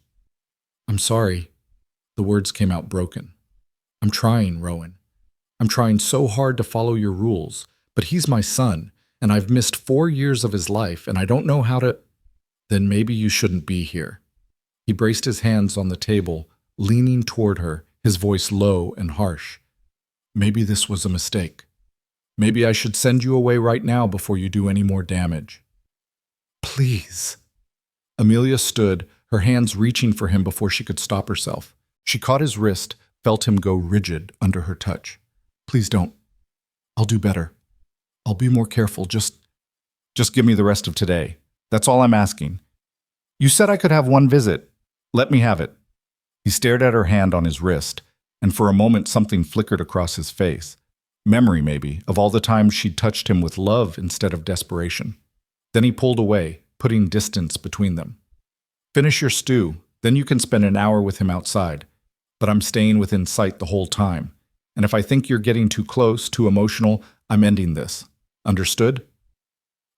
I'm sorry. The words came out broken. I'm trying, Rowan. I'm trying so hard to follow your rules, but he's my son, and I've missed 4 years of his life, and I don't know how to... Then maybe you shouldn't be here. He braced his hands on the table, leaning toward her, his voice low and harsh. Maybe this was a mistake. Maybe I should send you away right now before you do any more damage. Please. Amelia stood, her hands reaching for him before she could stop herself. She caught his wrist, felt him go rigid under her touch. Please don't. I'll do better. I'll be more careful. Just give me the rest of today. That's all I'm asking. You said I could have one visit. Let me have it. He stared at her hand on his wrist, and for a moment something flickered across his face. Memory, maybe, of all the times she'd touched him with love instead of desperation. Then he pulled away, putting distance between them. Finish your stew, then you can spend an hour with him outside. But I'm staying within sight the whole time. And if I think you're getting too close, too emotional, I'm ending this. Understood?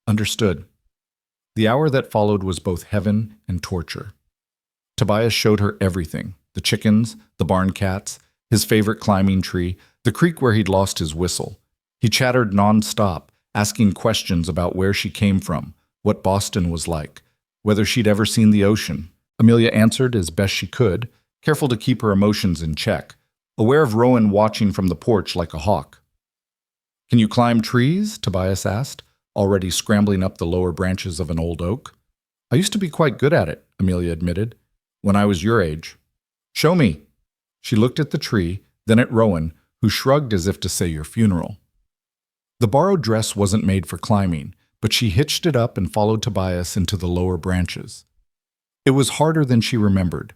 Understood. The hour that followed was both heaven and torture. Tobias showed her everything: the chickens, the barn cats, his favorite climbing tree, the creek where he'd lost his whistle. He chattered non-stop, asking questions about where she came from, what Boston was like, whether she'd ever seen the ocean. Amelia answered as best she could, careful to keep her emotions in check, aware of Rowan watching from the porch like a hawk. Can you climb trees? Tobias asked, already scrambling up the lower branches of an old oak. I used to be quite good at it, Amelia admitted, when I was your age. Show me. She looked at the tree, then at Rowan, who shrugged as if to say your funeral. The borrowed dress wasn't made for climbing, but she hitched it up and followed Tobias into the lower branches. It was harder than she remembered,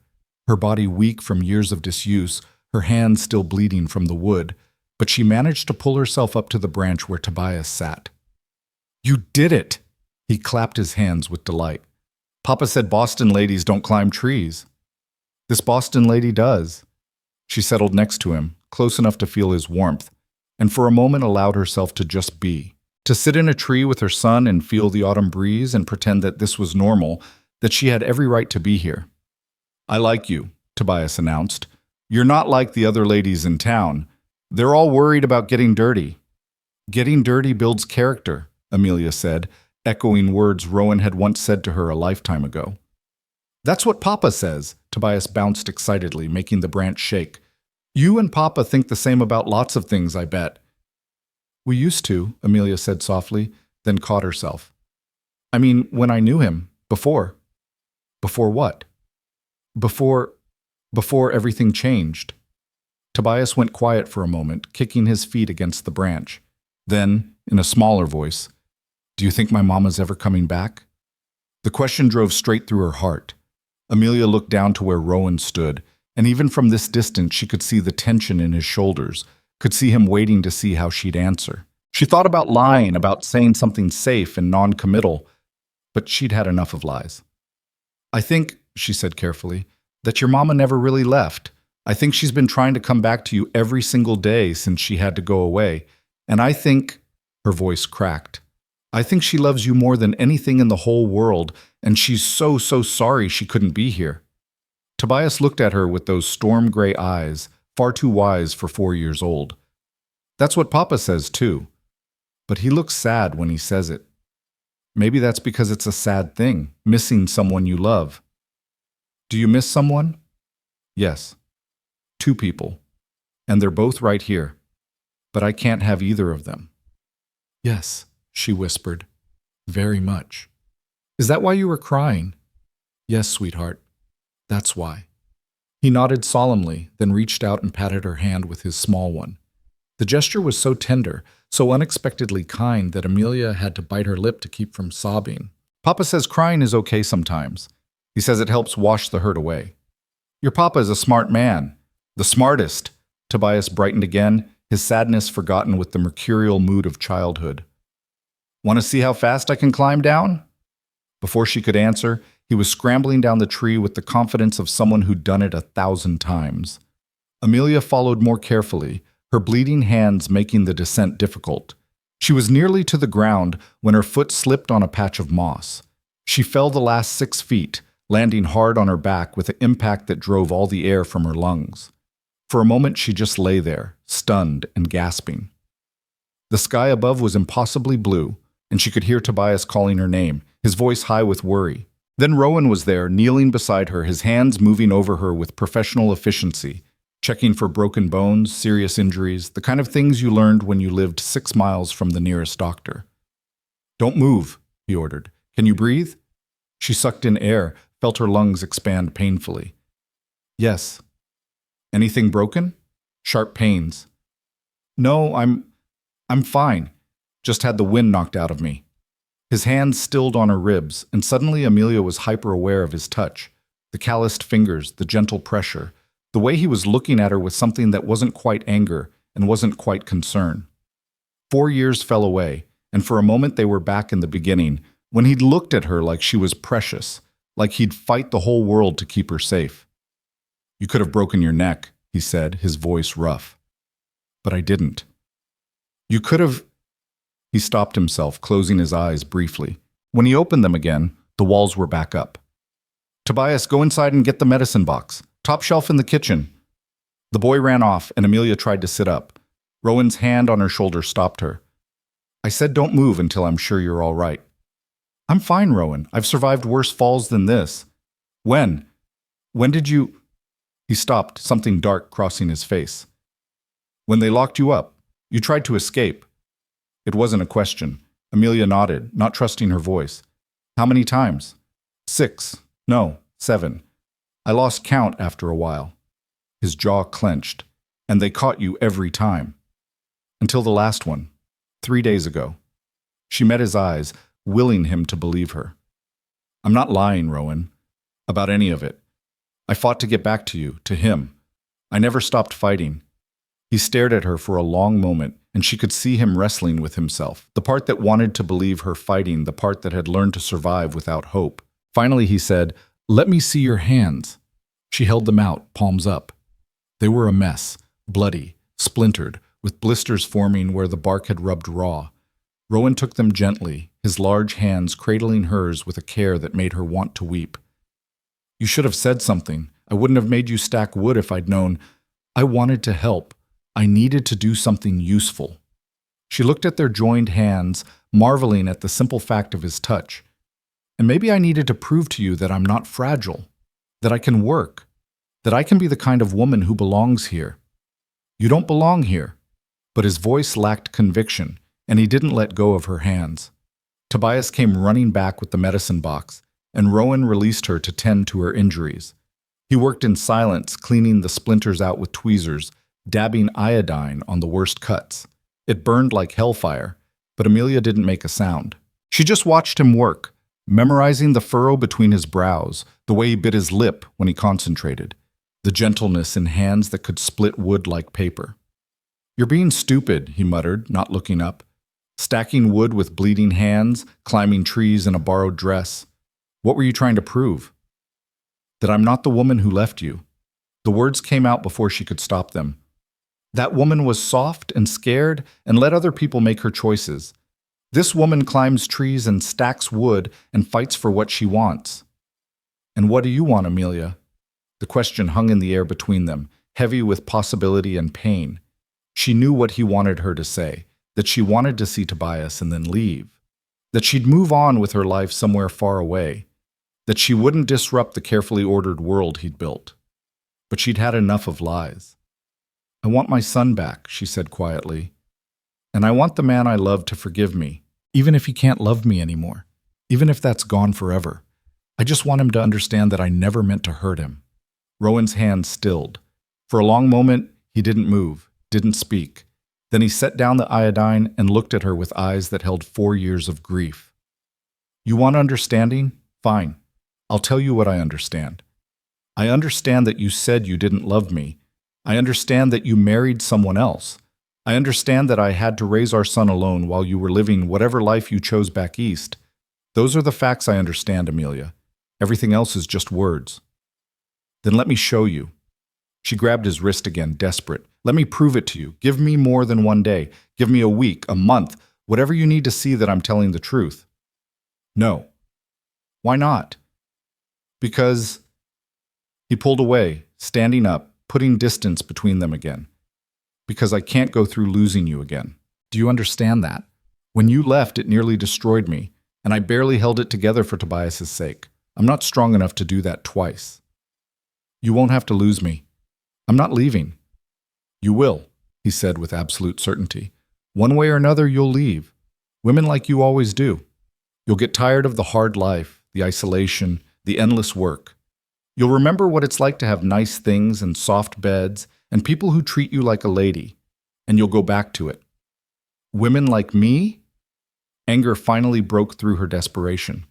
her body weak from years of disuse, her hands still bleeding from the wood, but she managed to pull herself up to the branch where Tobias sat. You did it! He clapped his hands with delight. Papa said Boston ladies don't climb trees. This Boston lady does. She settled next to him, close enough to feel his warmth, and for a moment allowed herself to just be, to sit in a tree with her son and feel the autumn breeze and pretend that this was normal, that she had every right to be here. I like you, Tobias announced. You're not like the other ladies in town. They're all worried about getting dirty. Getting dirty builds character, Amelia said, echoing words Rowan had once said to her a lifetime ago. That's what Papa says, Tobias bounced excitedly, making the branch shake. You and Papa think the same about lots of things, I bet. We used to, Amelia said softly, then caught herself. I mean, when I knew him, before. Before what? Before everything changed. Tobias went quiet for a moment, kicking his feet against the branch. Then, in a smaller voice, do you think my mama's ever coming back? The question drove straight through her heart. Amelia looked down to where Rowan stood, and even from this distance she could see the tension in his shoulders, could see him waiting to see how she'd answer. She thought about lying, about saying something safe and non-committal, but she'd had enough of lies. I think, she said carefully, that your mama never really left. I think she's been trying to come back to you every single day since she had to go away, and I think, her voice cracked, I think she loves you more than anything in the whole world, and she's so sorry she couldn't be here. Tobias looked at her with those storm-gray eyes, far too wise for 4 years old. That's what Papa says, too. But he looks sad when he says it. Maybe that's because it's a sad thing, missing someone you love. Do you miss someone? Yes. 2 people. And they're both right here. But I can't have either of them. Yes, she whispered. Very much. Is that why you were crying? Yes, sweetheart. That's why. He nodded solemnly, then reached out and patted her hand with his small one. The gesture was so tender, so unexpectedly kind that Amelia had to bite her lip to keep from sobbing. Papa says crying is okay sometimes. He says it helps wash the hurt away. Your papa is a smart man. The smartest. Tobias brightened again, his sadness forgotten with the mercurial mood of childhood. Want to see how fast I can climb down? Before she could answer, he was scrambling down the tree with the confidence of someone who'd done it 1,000 times. Amelia followed more carefully, her bleeding hands making the descent difficult. She was nearly to the ground when her foot slipped on a patch of moss. She fell the last 6 feet, landing hard on her back with an impact that drove all the air from her lungs. For a moment she just lay there, stunned and gasping. The sky above was impossibly blue, and she could hear Tobias calling her name, his voice high with worry. Then Rowan was there, kneeling beside her, his hands moving over her with professional efficiency, checking for broken bones, serious injuries, the kind of things you learned when you lived 6 miles from the nearest doctor. Don't move, he ordered. Can you breathe? She sucked in air, felt her lungs expand painfully. Yes. Anything broken? Sharp pains. No, I'm fine. Just had the wind knocked out of me. His hands stilled on her ribs, and suddenly Amelia was hyper-aware of his touch. The calloused fingers, the gentle pressure, the way he was looking at her with something that wasn't quite anger and wasn't quite concern. 4 years fell away, and for a moment they were back in the beginning, when he'd looked at her like she was precious, like he'd fight the whole world to keep her safe. "You could have broken your neck," he said, his voice rough. "But I didn't." "You could have—" He stopped himself, closing his eyes briefly. When he opened them again, the walls were back up. "Tobias, go inside and get the medicine box. Top shelf in the kitchen." The boy ran off, and Amelia tried to sit up. Rowan's hand on her shoulder stopped her. "I said don't move until I'm sure you're all right." "I'm fine, Rowan. I've survived worse falls than this." When did you—" He stopped, something dark crossing his face. "When they locked you up. You tried to escape." It wasn't a question. Amelia nodded, not trusting her voice. "How many times?" 6. No, 7. I lost count after a while." His jaw clenched. "And they caught you every time." "Until the last one. 3 days ago." She met his eyes, willing him to believe her. "I'm not lying, Rowan, about any of it. I fought to get back to you, to him. I never stopped fighting." He stared at her for a long moment, and she could see him wrestling with himself, the part that wanted to believe her fighting, the part that had learned to survive without hope. Finally he said, "Let me see your hands." She held them out, palms up. They were a mess, bloody, splintered, with blisters forming where the bark had rubbed raw. Rowan took them gently, his large hands cradling hers with a care that made her want to weep. "You should have said something. I wouldn't have made you stack wood if I'd known. I wanted to help. I needed to do something useful." She looked at their joined hands, marveling at the simple fact of his touch. "And maybe I needed to prove to you that I'm not fragile, that I can work, that I can be the kind of woman who belongs here. You don't belong here." But his voice lacked conviction, and he didn't let go of her hands. Tobias came running back with the medicine box, and Rowan released her to tend to her injuries. He worked in silence, cleaning the splinters out with tweezers, dabbing iodine on the worst cuts. It burned like hellfire, but Amelia didn't make a sound. She just watched him work, memorizing the furrow between his brows, the way he bit his lip when he concentrated, the gentleness in hands that could split wood like paper. "You're being stupid," he muttered, not looking up. "Stacking wood with bleeding hands, climbing trees in a borrowed dress. What were you trying to prove?" "That I'm not the woman who left you." The words came out before she could stop them. That woman was soft and scared and let other people make her choices. This woman climbs trees and stacks wood and fights for what she wants. "And what do you want, Amelia?" The question hung in the air between them, heavy with possibility and pain. She knew what he wanted her to say, that she wanted to see Tobias and then leave, that she'd move on with her life somewhere far away, that she wouldn't disrupt the carefully ordered world he'd built. But she'd had enough of lies. "I want my son back," she said quietly. "And I want the man I love to forgive me, even if he can't love me anymore, even if that's gone forever. I just want him to understand that I never meant to hurt him." Rowan's hand stilled. For a long moment, he didn't move, didn't speak. Then he set down the iodine and looked at her with eyes that held 4 years of grief. "You want understanding? Fine. I'll tell you what I understand. I understand that you said you didn't love me. I understand that you married someone else. I understand that I had to raise our son alone while you were living whatever life you chose back east. Those are the facts I understand, Amelia. Everything else is just words." "Then let me show you." She grabbed his wrist again, desperate. "Let me prove it to you. Give me more than 1 day. Give me a week, a month, whatever you need to see that I'm telling the truth." "No." "Why not?" "Because—" He pulled away, standing up, putting distance between them again. "Because I can't go through losing you again. Do you understand that? When you left, it nearly destroyed me, and I barely held it together for Tobias's sake. I'm not strong enough to do that twice." "You won't have to lose me. I'm not leaving." "You will," he said with absolute certainty. "One way or another, you'll leave. Women like you always do. You'll get tired of the hard life, the isolation, the endless work. You'll remember what it's like to have nice things and soft beds and people who treat you like a lady, and you'll go back to it. Women like me? Anger finally broke through her desperation.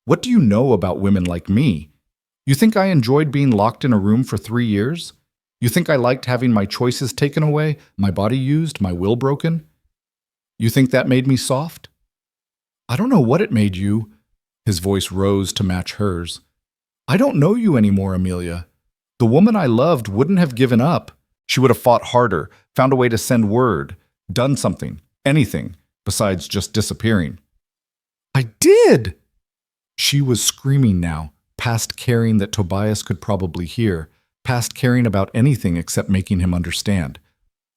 What do you know about women like me? You think I enjoyed being locked in a room for 3 years? You think I liked having my choices taken away, my body used, my will broken? You think that made me soft? I don't know what it made you. His voice rose to match hers. I don't know you anymore, Amelia. The woman I loved wouldn't have given up. She would have fought harder, found a way to send word, done something, anything, besides just disappearing. I did! She was screaming now, past caring that Tobias could probably hear, past caring about anything except making him understand.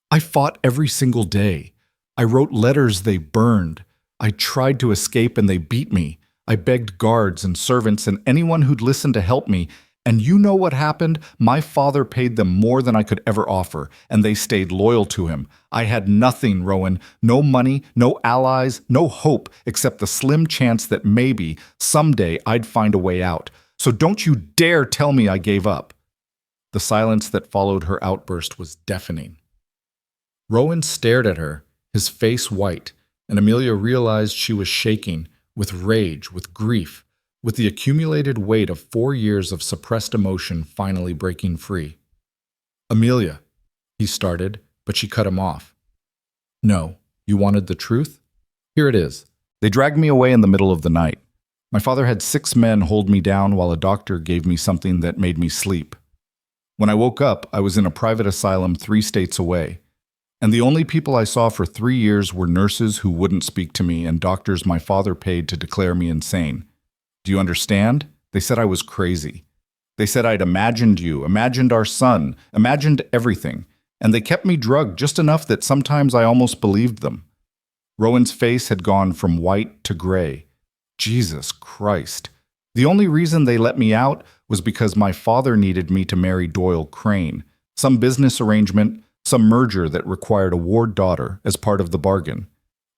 I fought every single day. I wrote letters they burned. I tried to escape and they beat me. I begged guards and servants and anyone who'd listen to help me. And you know what happened? My father paid them more than I could ever offer, and they stayed loyal to him. I had nothing, Rowan. No money, no allies, no hope, except the slim chance that maybe, someday, I'd find a way out. So don't you dare tell me I gave up. The silence that followed her outburst was deafening. Rowan stared at her, his face white, and Amelia realized she was shaking, with rage, with grief, with the accumulated weight of 4 years of suppressed emotion finally breaking free. Amelia, he started, but she cut him off. No, you wanted the truth? Here it is. They dragged me away in the middle of the night. My father had 6 men hold me down while a doctor gave me something that made me sleep. When I woke up, I was in a private asylum 3 states away. And the only people I saw for 3 years were nurses who wouldn't speak to me and doctors my father paid to declare me insane. Do you understand? They said I was crazy. They said I'd imagined you, imagined our son, imagined everything. And they kept me drugged just enough that sometimes I almost believed them. Rowan's face had gone from white to gray. Jesus Christ. The only reason they let me out was because my father needed me to marry Doyle Crane, some business arrangement, some merger that required a ward daughter as part of the bargain.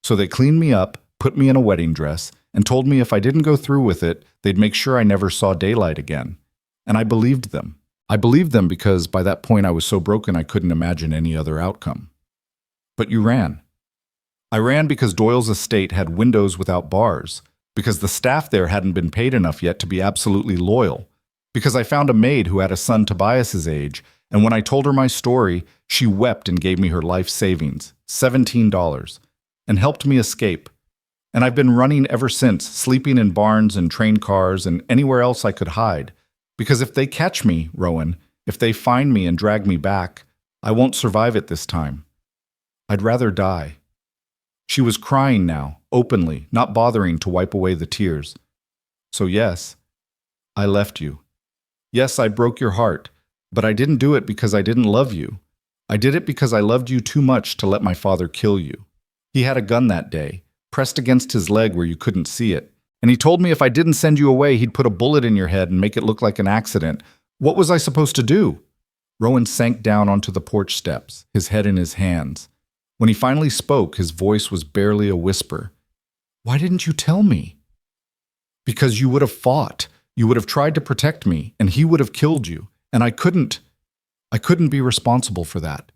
So they cleaned me up, put me in a wedding dress, and told me if I didn't go through with it, they'd make sure I never saw daylight again. And I believed them. I believed them because by that point I was so broken I couldn't imagine any other outcome. But you ran. I ran because Doyle's estate had windows without bars, because the staff there hadn't been paid enough yet to be absolutely loyal, because I found a maid who had a son Tobias's age, and when I told her my story, she wept and gave me her life savings, $17, and helped me escape. And I've been running ever since, sleeping in barns and train cars and anywhere else I could hide. Because if they catch me, Rowan, if they find me and drag me back, I won't survive it this time. I'd rather die. She was crying now, openly, not bothering to wipe away the tears. So yes, I left you. Yes, I broke your heart, but I didn't do it because I didn't love you. I did it because I loved you too much to let my father kill you. He had a gun that day, pressed against his leg where you couldn't see it. And he told me if I didn't send you away, he'd put a bullet in your head and make it look like an accident. What was I supposed to do? Rowan sank down onto the porch steps, his head in his hands. When he finally spoke, his voice was barely a whisper. Why didn't you tell me? Because you would have fought. You would have tried to protect me, and he would have killed you. And I couldn't be responsible for that.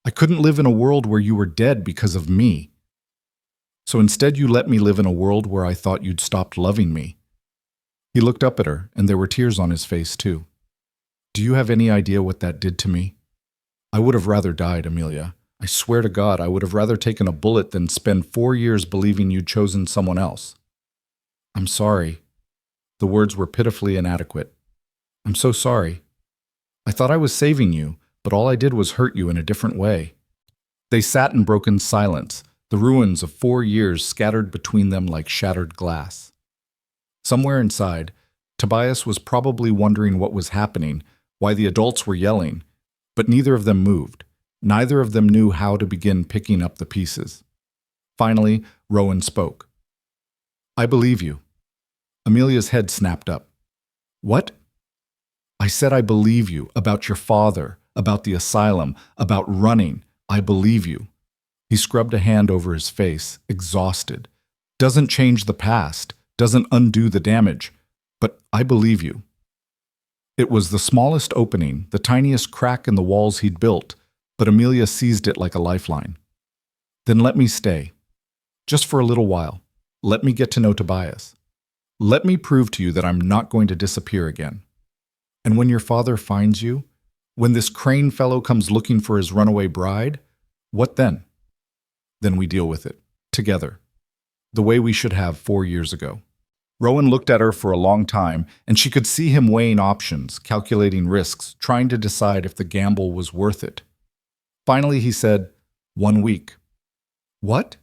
I couldn't live in a world where you were dead because of me. So instead you let me live in a world where I thought you'd stopped loving me. He looked up at her, and there were tears on his face too. Do you have any idea what that did to me? I would have rather died, Amelia. I swear to God, I would have rather taken a bullet than spend 4 years believing you'd chosen someone else. I'm sorry. The words were pitifully inadequate. I'm so sorry. I thought I was saving you, but all I did was hurt you in a different way. They sat in broken silence, the ruins of 4 years scattered between them like shattered glass. Somewhere inside, Tobias was probably wondering what was happening, why the adults were yelling, but neither of them moved. Neither of them knew how to begin picking up the pieces. Finally, Rowan spoke. I believe you. Amelia's head snapped up. What? I said I believe you, about your father, about the asylum, about running. I believe you. He scrubbed a hand over his face, exhausted. Doesn't change the past, doesn't undo the damage, but I believe you. It was the smallest opening, the tiniest crack in the walls he'd built, but Amelia seized it like a lifeline. Then let me stay. Just for a little while. Let me get to know Tobias. Let me prove to you that I'm not going to disappear again. And when your father finds you, when this Crane fellow comes looking for his runaway bride, what then? Then we deal with it, together, the way we should have 4 years ago. Rowan looked at her for a long time, and she could see him weighing options, calculating risks, trying to decide if the gamble was worth it. Finally, he said, 1 week. What?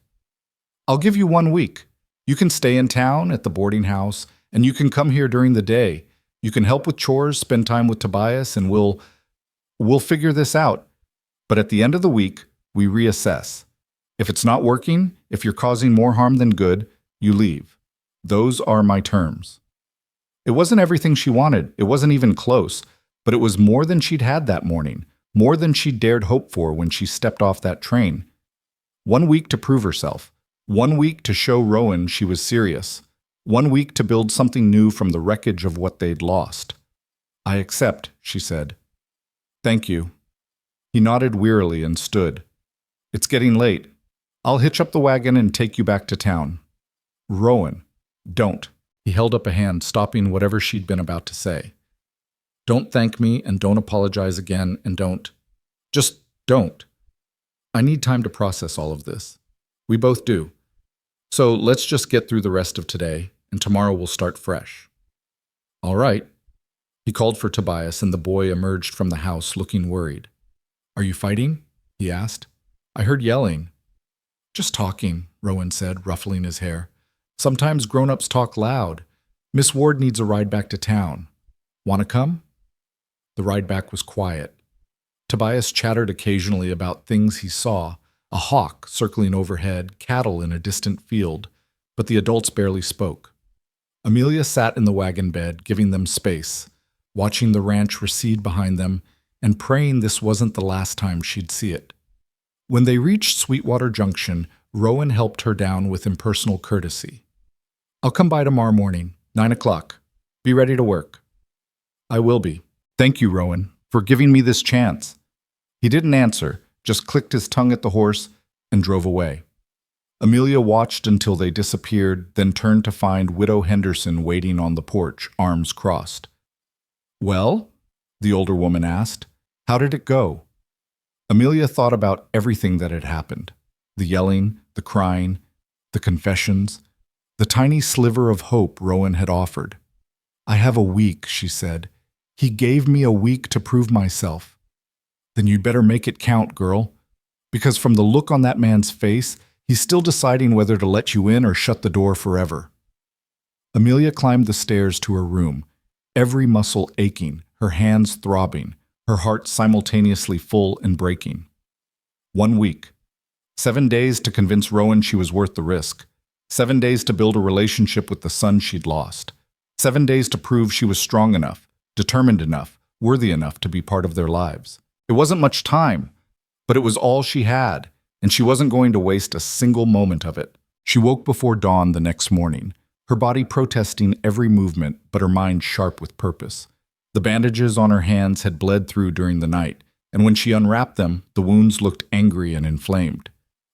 I'll give you 1 week. You can stay in town at the boarding house, and you can come here during the day. You can help with chores, spend time with Tobias, and we'll figure this out. But at the end of the week, we reassess. If it's not working, if you're causing more harm than good, you leave. Those are my terms. It wasn't everything she wanted. It wasn't even close, but it was more than she'd had that morning, more than she dared hope for when she stepped off that train. 1 week to prove herself. 1 week to show Rowan she was serious. 1 week to build something new from the wreckage of what they'd lost. I accept, she said. Thank you. He nodded wearily and stood. It's getting late. I'll hitch up the wagon and take you back to town. Rowan, don't. He held up a hand, stopping whatever she'd been about to say. Don't thank me and don't apologize again and don't. Just don't. I need time to process all of this. We both do. So let's just get through the rest of today, and tomorrow we'll start fresh. All right. He called for Tobias, and the boy emerged from the house looking worried. Are you fighting? He asked. I heard yelling. Just talking, Rowan said, ruffling his hair. Sometimes grown-ups talk loud. Miss Ward needs a ride back to town. Want to come? The ride back was quiet. Tobias chattered occasionally about things he saw, a hawk circling overhead, cattle in a distant field, but the adults barely spoke. Amelia sat in the wagon bed, giving them space, watching the ranch recede behind them and praying this wasn't the last time she'd see it. When they reached Sweetwater Junction, Rowan helped her down with impersonal courtesy. I'll come by tomorrow morning, 9 o'clock. Be ready to work. I will be. Thank you, Rowan, for giving me this chance. He didn't answer, just clicked his tongue at the horse and drove away. Amelia watched until they disappeared, then turned to find Widow Henderson waiting on the porch, arms crossed. Well? The older woman asked. How did it go? Amelia thought about everything that had happened. The yelling, the crying, the confessions, the tiny sliver of hope Rowan had offered. I have a week, she said. He gave me a week to prove myself. Then you'd better make it count, girl. Because from the look on that man's face, he's still deciding whether to let you in or shut the door forever. Amelia climbed the stairs to her room, every muscle aching, her hands throbbing, her heart simultaneously full and breaking. 1 week. 7 days to convince Rowan she was worth the risk. 7 days to build a relationship with the son she'd lost. 7 days to prove she was strong enough, determined enough, worthy enough to be part of their lives. It wasn't much time, but it was all she had, and she wasn't going to waste a single moment of it. She woke before dawn the next morning, her body protesting every movement, but her mind sharp with purpose. The bandages on her hands had bled through during the night, and when she unwrapped them, the wounds looked angry and inflamed.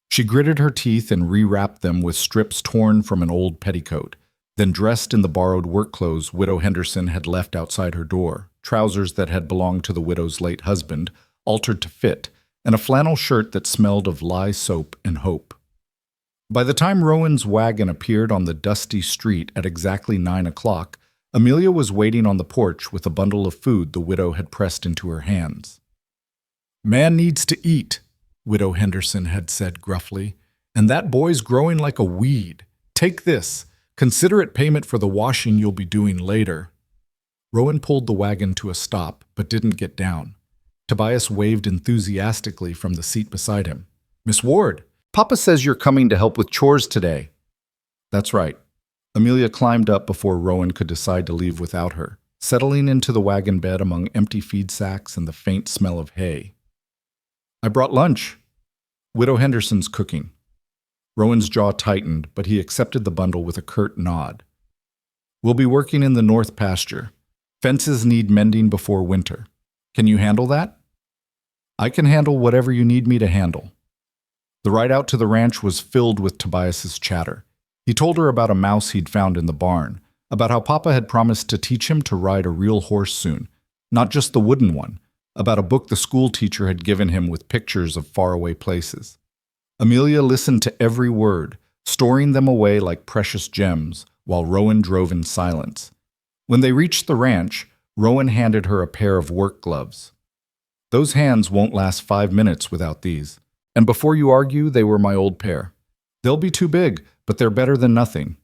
She gritted her teeth and rewrapped them with strips torn from an old petticoat, then dressed in the borrowed work clothes Widow Henderson had left outside her door, trousers that had belonged to the widow's late husband, altered to fit, and a flannel shirt that smelled of lye soap and hope. By the time Rowan's wagon appeared on the dusty street at exactly 9 o'clock, Amelia was waiting on the porch with a bundle of food the widow had pressed into her hands. Man needs to eat, Widow Henderson had said gruffly, and that boy's growing like a weed. Take this. Consider it payment for the washing you'll be doing later. Rowan pulled the wagon to a stop, but didn't get down. Tobias waved enthusiastically from the seat beside him. Miss Ward, Papa says you're coming to help with chores today. That's right. Amelia climbed up before Rowan could decide to leave without her, settling into the wagon bed among empty feed sacks and the faint smell of hay. I brought lunch. Widow Henderson's cooking. Rowan's jaw tightened, but he accepted the bundle with a curt nod. We'll be working in the north pasture. Fences need mending before winter. Can you handle that? I can handle whatever you need me to handle. The ride out to the ranch was filled with Tobias's chatter. He told her about a mouse he'd found in the barn, about how Papa had promised to teach him to ride a real horse soon, not just the wooden one, about a book the school teacher had given him with pictures of faraway places. Amelia listened to every word, storing them away like precious gems, while Rowan drove in silence. When they reached the ranch, Rowan handed her a pair of work gloves. "Those hands won't last 5 minutes without these. And before you argue, they were my old pair. They'll be too big, but they're better than nothing."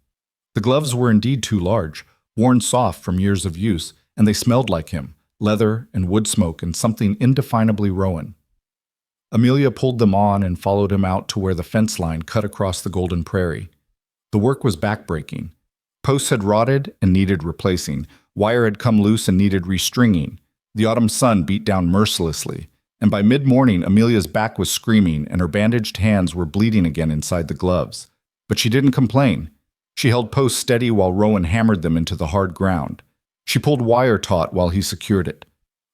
The gloves were indeed too large, worn soft from years of use, and they smelled like him, leather and wood smoke and something indefinably Rowan. Amelia pulled them on and followed him out to where the fence line cut across the golden prairie. The work was backbreaking. Posts had rotted and needed replacing. Wire had come loose and needed restringing. The autumn sun beat down mercilessly, and by mid-morning Amelia's back was screaming and her bandaged hands were bleeding again inside the gloves. But she didn't complain. She held posts steady while Rowan hammered them into the hard ground. She pulled wire taut while he secured it.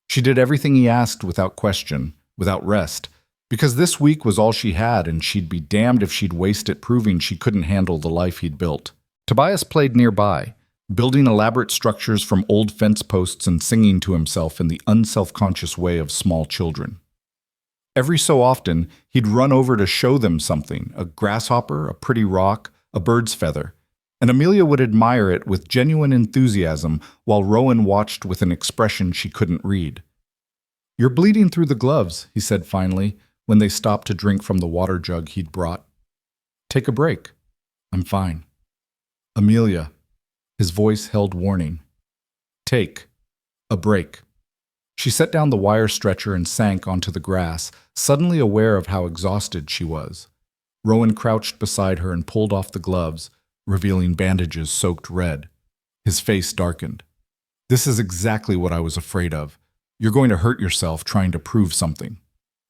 She did everything he asked without question, without rest, because this week was all she had and she'd be damned if she'd waste it proving she couldn't handle the life he'd built. Tobias played nearby, building elaborate structures from old fence posts and singing to himself in the unselfconscious way of small children. Every so often, he'd run over to show them something, a grasshopper, a pretty rock, a bird's feather, and Amelia would admire it with genuine enthusiasm while Rowan watched with an expression she couldn't read. "You're bleeding through the gloves," he said finally, when they stopped to drink from the water jug he'd brought. "Take a break." "I'm fine." "Amelia," his voice held warning. "Take a break." She set down the wire stretcher and sank onto the grass, suddenly aware of how exhausted she was. Rowan crouched beside her and pulled off the gloves, revealing bandages soaked red. His face darkened. "This is exactly what I was afraid of. You're going to hurt yourself trying to prove something."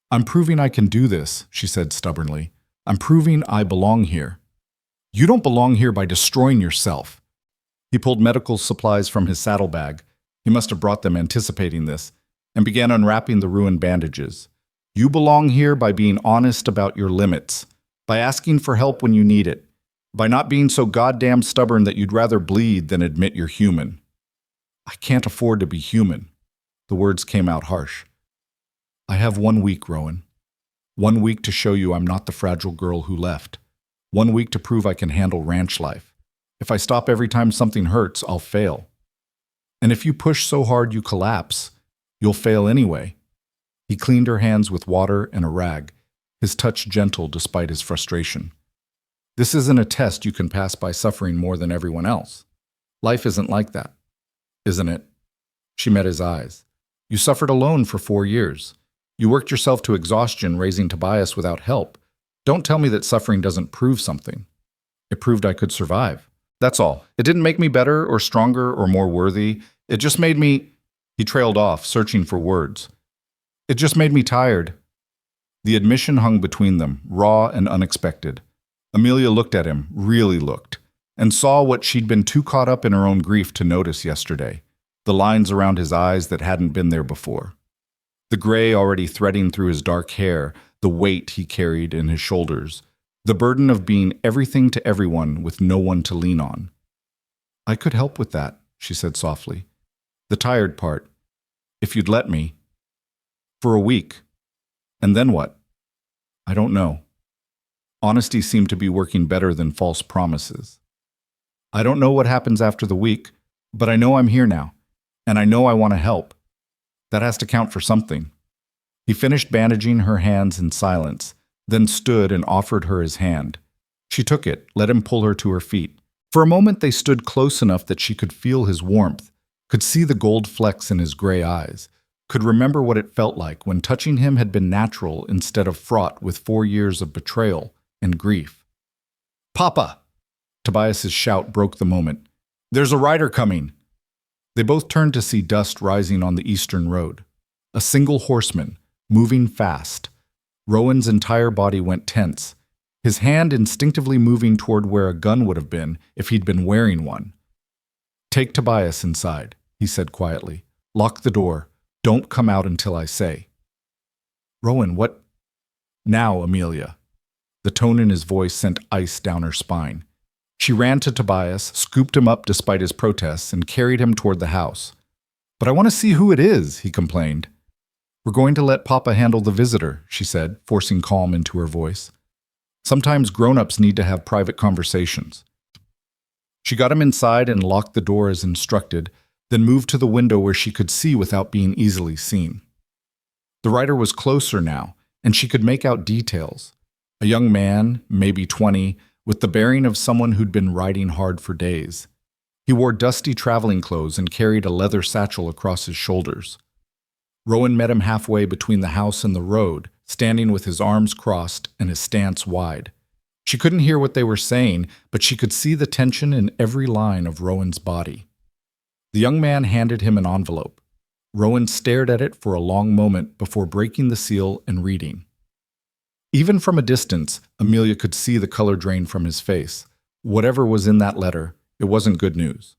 "I'm proving I can do this," she said stubbornly. "I'm proving I belong here." "You don't belong here by destroying yourself." He pulled medical supplies from his saddlebag. He must have brought them anticipating this, and began unwrapping the ruined bandages. "You belong here by being honest about your limits, by asking for help when you need it, by not being so goddamn stubborn that you'd rather bleed than admit you're human." "I can't afford to be human." The words came out harsh. "I have 1 week, Rowan. 1 week to show you I'm not the fragile girl who left. 1 week to prove I can handle ranch life. If I stop every time something hurts, I'll fail. And if you push so hard you collapse, you'll fail anyway." He cleaned her hands with water and a rag, his touch gentle despite his frustration. "This isn't a test you can pass by suffering more than everyone else. Life isn't like that, isn't it?" She met his eyes. "You suffered alone for 4 years. You worked yourself to exhaustion raising Tobias without help. Don't tell me that suffering doesn't prove something." "It proved I could survive. That's all. It didn't make me better or stronger or more worthy. It just made me—" He trailed off, searching for words. "It just made me tired." The admission hung between them, raw and unexpected. Amelia looked at him, really looked, and saw what she'd been too caught up in her own grief to notice yesterday, the lines around his eyes that hadn't been there before. The gray already threading through his dark hair, the weight he carried in his shoulders, the burden of being everything to everyone with no one to lean on. "I could help with that," she said softly. "The tired part, if you'd let me. For a week. And then what? I don't know." Honesty seemed to be working better than false promises. "I don't know what happens after the week, but I know I'm here now, and I know I want to help. That has to count for something." He finished bandaging her hands in silence, then stood and offered her his hand. She took it, let him pull her to her feet. For a moment they stood close enough that she could feel his warmth, could see the gold flecks in his gray eyes, could remember what it felt like when touching him had been natural instead of fraught with 4 years of betrayal and grief. "Papa!" Tobias's shout broke the moment. "There's a rider coming!" They both turned to see dust rising on the eastern road. A single horseman, moving fast. Rowan's entire body went tense, his hand instinctively moving toward where a gun would have been if he'd been wearing one. "Take Tobias inside," he said quietly. "Lock the door. Don't come out until I say." "Rowan, what—" "Now, Amelia." The tone in his voice sent ice down her spine. She ran to Tobias, scooped him up despite his protests, and carried him toward the house. "But I want to see who it is," he complained. "We're going to let Papa handle the visitor," she said, forcing calm into her voice. "Sometimes grown-ups need to have private conversations." She got him inside and locked the door as instructed, then moved to the window where she could see without being easily seen. The writer was closer now, and she could make out details. A young man, maybe 20, with the bearing of someone who'd been riding hard for days. He wore dusty traveling clothes and carried a leather satchel across his shoulders. Rowan met him halfway between the house and the road, standing with his arms crossed and his stance wide. She couldn't hear what they were saying, but she could see the tension in every line of Rowan's body. The young man handed him an envelope. Rowan stared at it for a long moment before breaking the seal and reading. Even from a distance, Amelia could see the color drain from his face. Whatever was in that letter, it wasn't good news.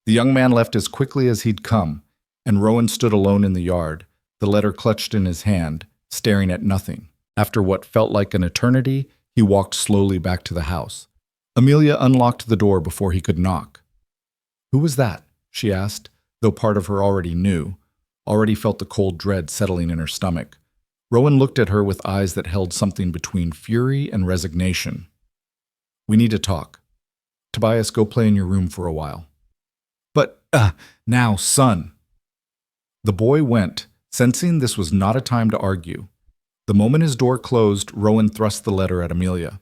The young man left as quickly as he'd come, and Rowan stood alone in the yard, the letter clutched in his hand, staring at nothing. After what felt like an eternity, he walked slowly back to the house. Amelia unlocked the door before he could knock. "Who was that?" she asked, though part of her already knew, already felt the cold dread settling in her stomach. Rowan looked at her with eyes that held something between fury and resignation. "We need to talk. Tobias, go play in your room for a while." "But, now, son." The boy went, sensing this was not a time to argue. The moment his door closed, Rowan thrust the letter at Amelia.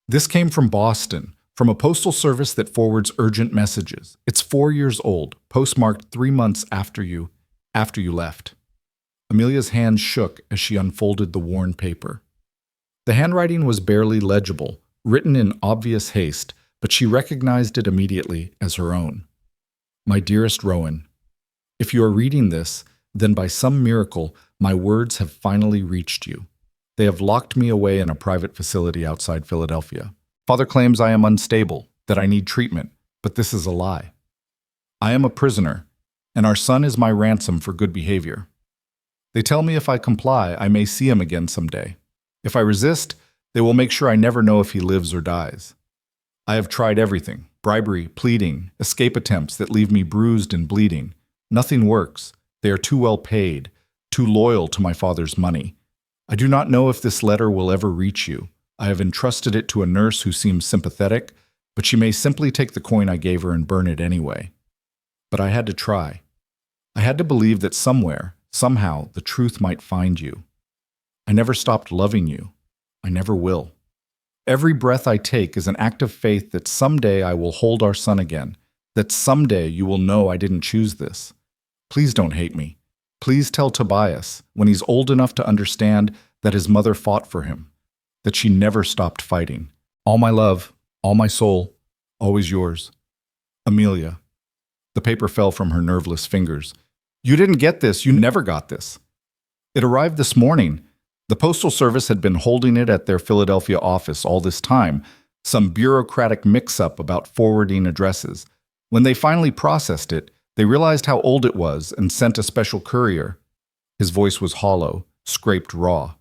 "This came from Boston, from a postal service that forwards urgent messages. It's 4 years old, postmarked 3 months after you left." Amelia's hands shook as she unfolded the worn paper. The handwriting was barely legible, written in obvious haste, but she recognized it immediately as her own. "My dearest Rowan, if you are reading this, then by some miracle, my words have finally reached you. They have locked me away in a private facility outside Philadelphia. Father claims I am unstable, that I need treatment, but this is a lie. I am a prisoner, and our son is my ransom for good behavior. They tell me if I comply, I may see him again someday. If I resist, they will make sure I never know if he lives or dies. I have tried everything, bribery, pleading, escape attempts that leave me bruised and bleeding. Nothing works. They are too well paid, too loyal to my father's money. I do not know if this letter will ever reach you. I have entrusted it to a nurse who seems sympathetic, but she may simply take the coin I gave her and burn it anyway. But I had to try. I had to believe that somewhere, somehow, the truth might find you. I never stopped loving you. I never will. Every breath I take is an act of faith that someday I will hold our son again, that someday you will know I didn't choose this. Please don't hate me. Please tell Tobias, when he's old enough to understand, that his mother fought for him, that she never stopped fighting. All my love, all my soul, always yours. Amelia." The paper fell from her nerveless fingers. "You didn't get this. You never got this. It arrived this morning. The Postal Service had been holding it at their Philadelphia office all this time, some bureaucratic mix-up about forwarding addresses. When they finally processed it, they realized how old it was and sent a special courier." His voice was hollow, scraped raw.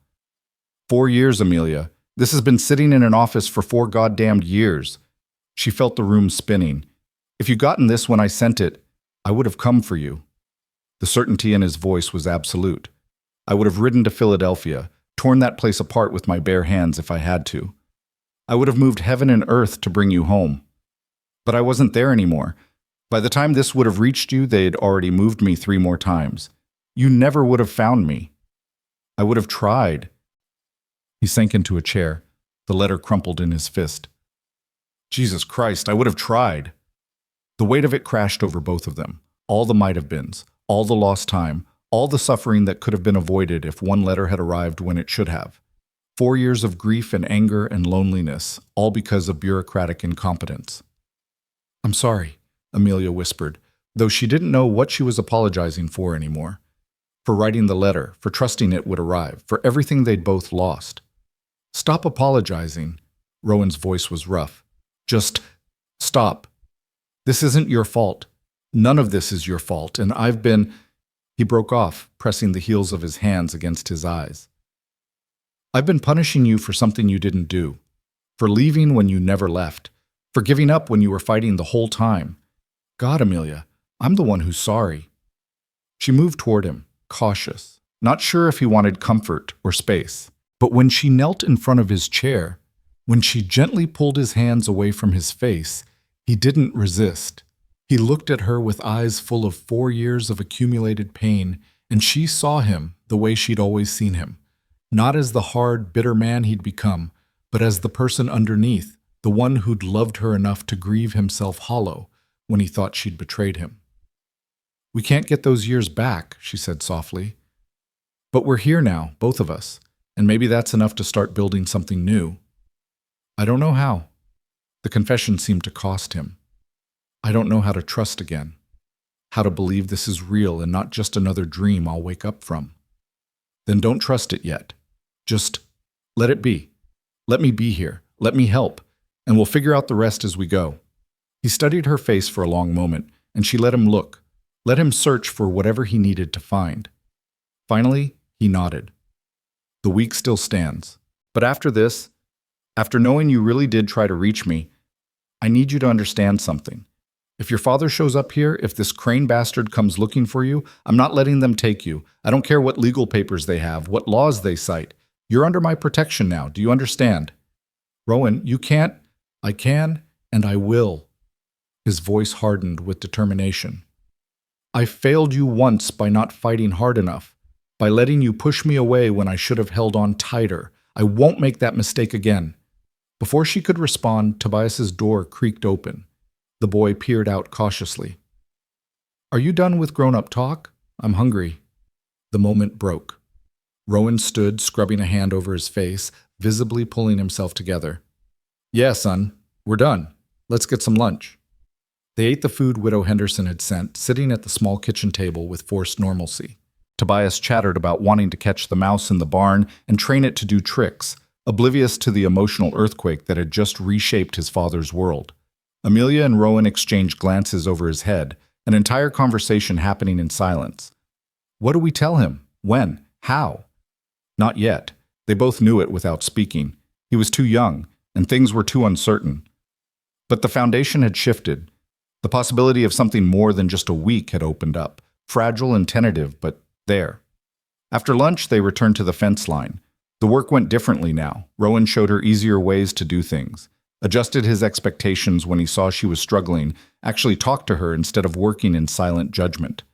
4 years, Amelia. This has been sitting in an office for 4 goddamned years." She felt the room spinning. "If you'd gotten this when I sent it, I would have come for you." The certainty in his voice was absolute. "I would have ridden to Philadelphia, torn that place apart with my bare hands if I had to. I would have moved heaven and earth to bring you home. But I wasn't there anymore. By the time this would have reached you, they'd already moved me 3 more times. You never would have found me. I would have tried." He sank into a chair, the letter crumpled in his fist. "Jesus Christ, I would have tried." The weight of it crashed over both of them. All the might-have-beens, all the lost time, all the suffering that could have been avoided if one letter had arrived when it should have. 4 years of grief and anger and loneliness, all because of bureaucratic incompetence. "I'm sorry," Amelia whispered, though she didn't know what she was apologizing for anymore. For writing the letter, for trusting it would arrive, for everything they'd both lost. "Stop apologizing." Rowan's voice was rough. "Just stop. This isn't your fault. None of this is your fault, and I've been—" He broke off, pressing the heels of his hands against his eyes. "I've been punishing you for something you didn't do, for leaving when you never left, For giving up when you were fighting the whole time. God, Amelia, I'm the one who's sorry. She moved toward him, cautious, not sure if he wanted comfort or space. But when she knelt in front of his chair, when she gently pulled his hands away from his face, he didn't resist. He looked at her with eyes full of 4 years of accumulated pain, and she saw him the way she'd always seen him. Not as the hard, bitter man he'd become, but as the person underneath, the one who'd loved her enough to grieve himself hollow when he thought she'd betrayed him. We can't get those years back, she said softly. But we're here now, both of us, and maybe that's enough to start building something new. I don't know how. The confession seemed to cost him. I don't know how to trust again, how to believe this is real and not just another dream I'll wake up from. Then don't trust it yet. Just let it be. Let me be here. Let me help. And we'll figure out the rest as we go. He studied her face for a long moment, and she let him look, let him search for whatever he needed to find. Finally, he nodded. The week still stands. But after this, after knowing you really did try to reach me, I need you to understand something. If your father shows up here, if this Crane bastard comes looking for you, I'm not letting them take you. I don't care what legal papers they have, what laws they cite. You're under my protection now. Do you understand? Rowan, you can't. I can, and I will. His voice hardened with determination. I failed you once by not fighting hard enough, by letting you push me away when I should have held on tighter. I won't make that mistake again. Before she could respond, Tobias's door creaked open. The boy peered out cautiously. Are you done with grown-up talk? I'm hungry. The moment broke. Rowan stood, scrubbing a hand over his face, visibly pulling himself together. Yeah, son, we're done. Let's get some lunch. They ate the food Widow Henderson had sent, sitting at the small kitchen table with forced normalcy. Tobias chattered about wanting to catch the mouse in the barn and train it to do tricks, oblivious to the emotional earthquake that had just reshaped his father's world. Amelia and Rowan exchanged glances over his head, an entire conversation happening in silence. What do we tell him? When? How? Not yet. They both knew it without speaking. He was too young, and things were too uncertain. But the foundation had shifted. The possibility of something more than just a week had opened up, fragile and tentative, but there. After lunch, they returned to the fence line. The work went differently now. Rowan showed her easier ways to do things, adjusted his expectations when he saw she was struggling, actually talked to her instead of working in silent judgment.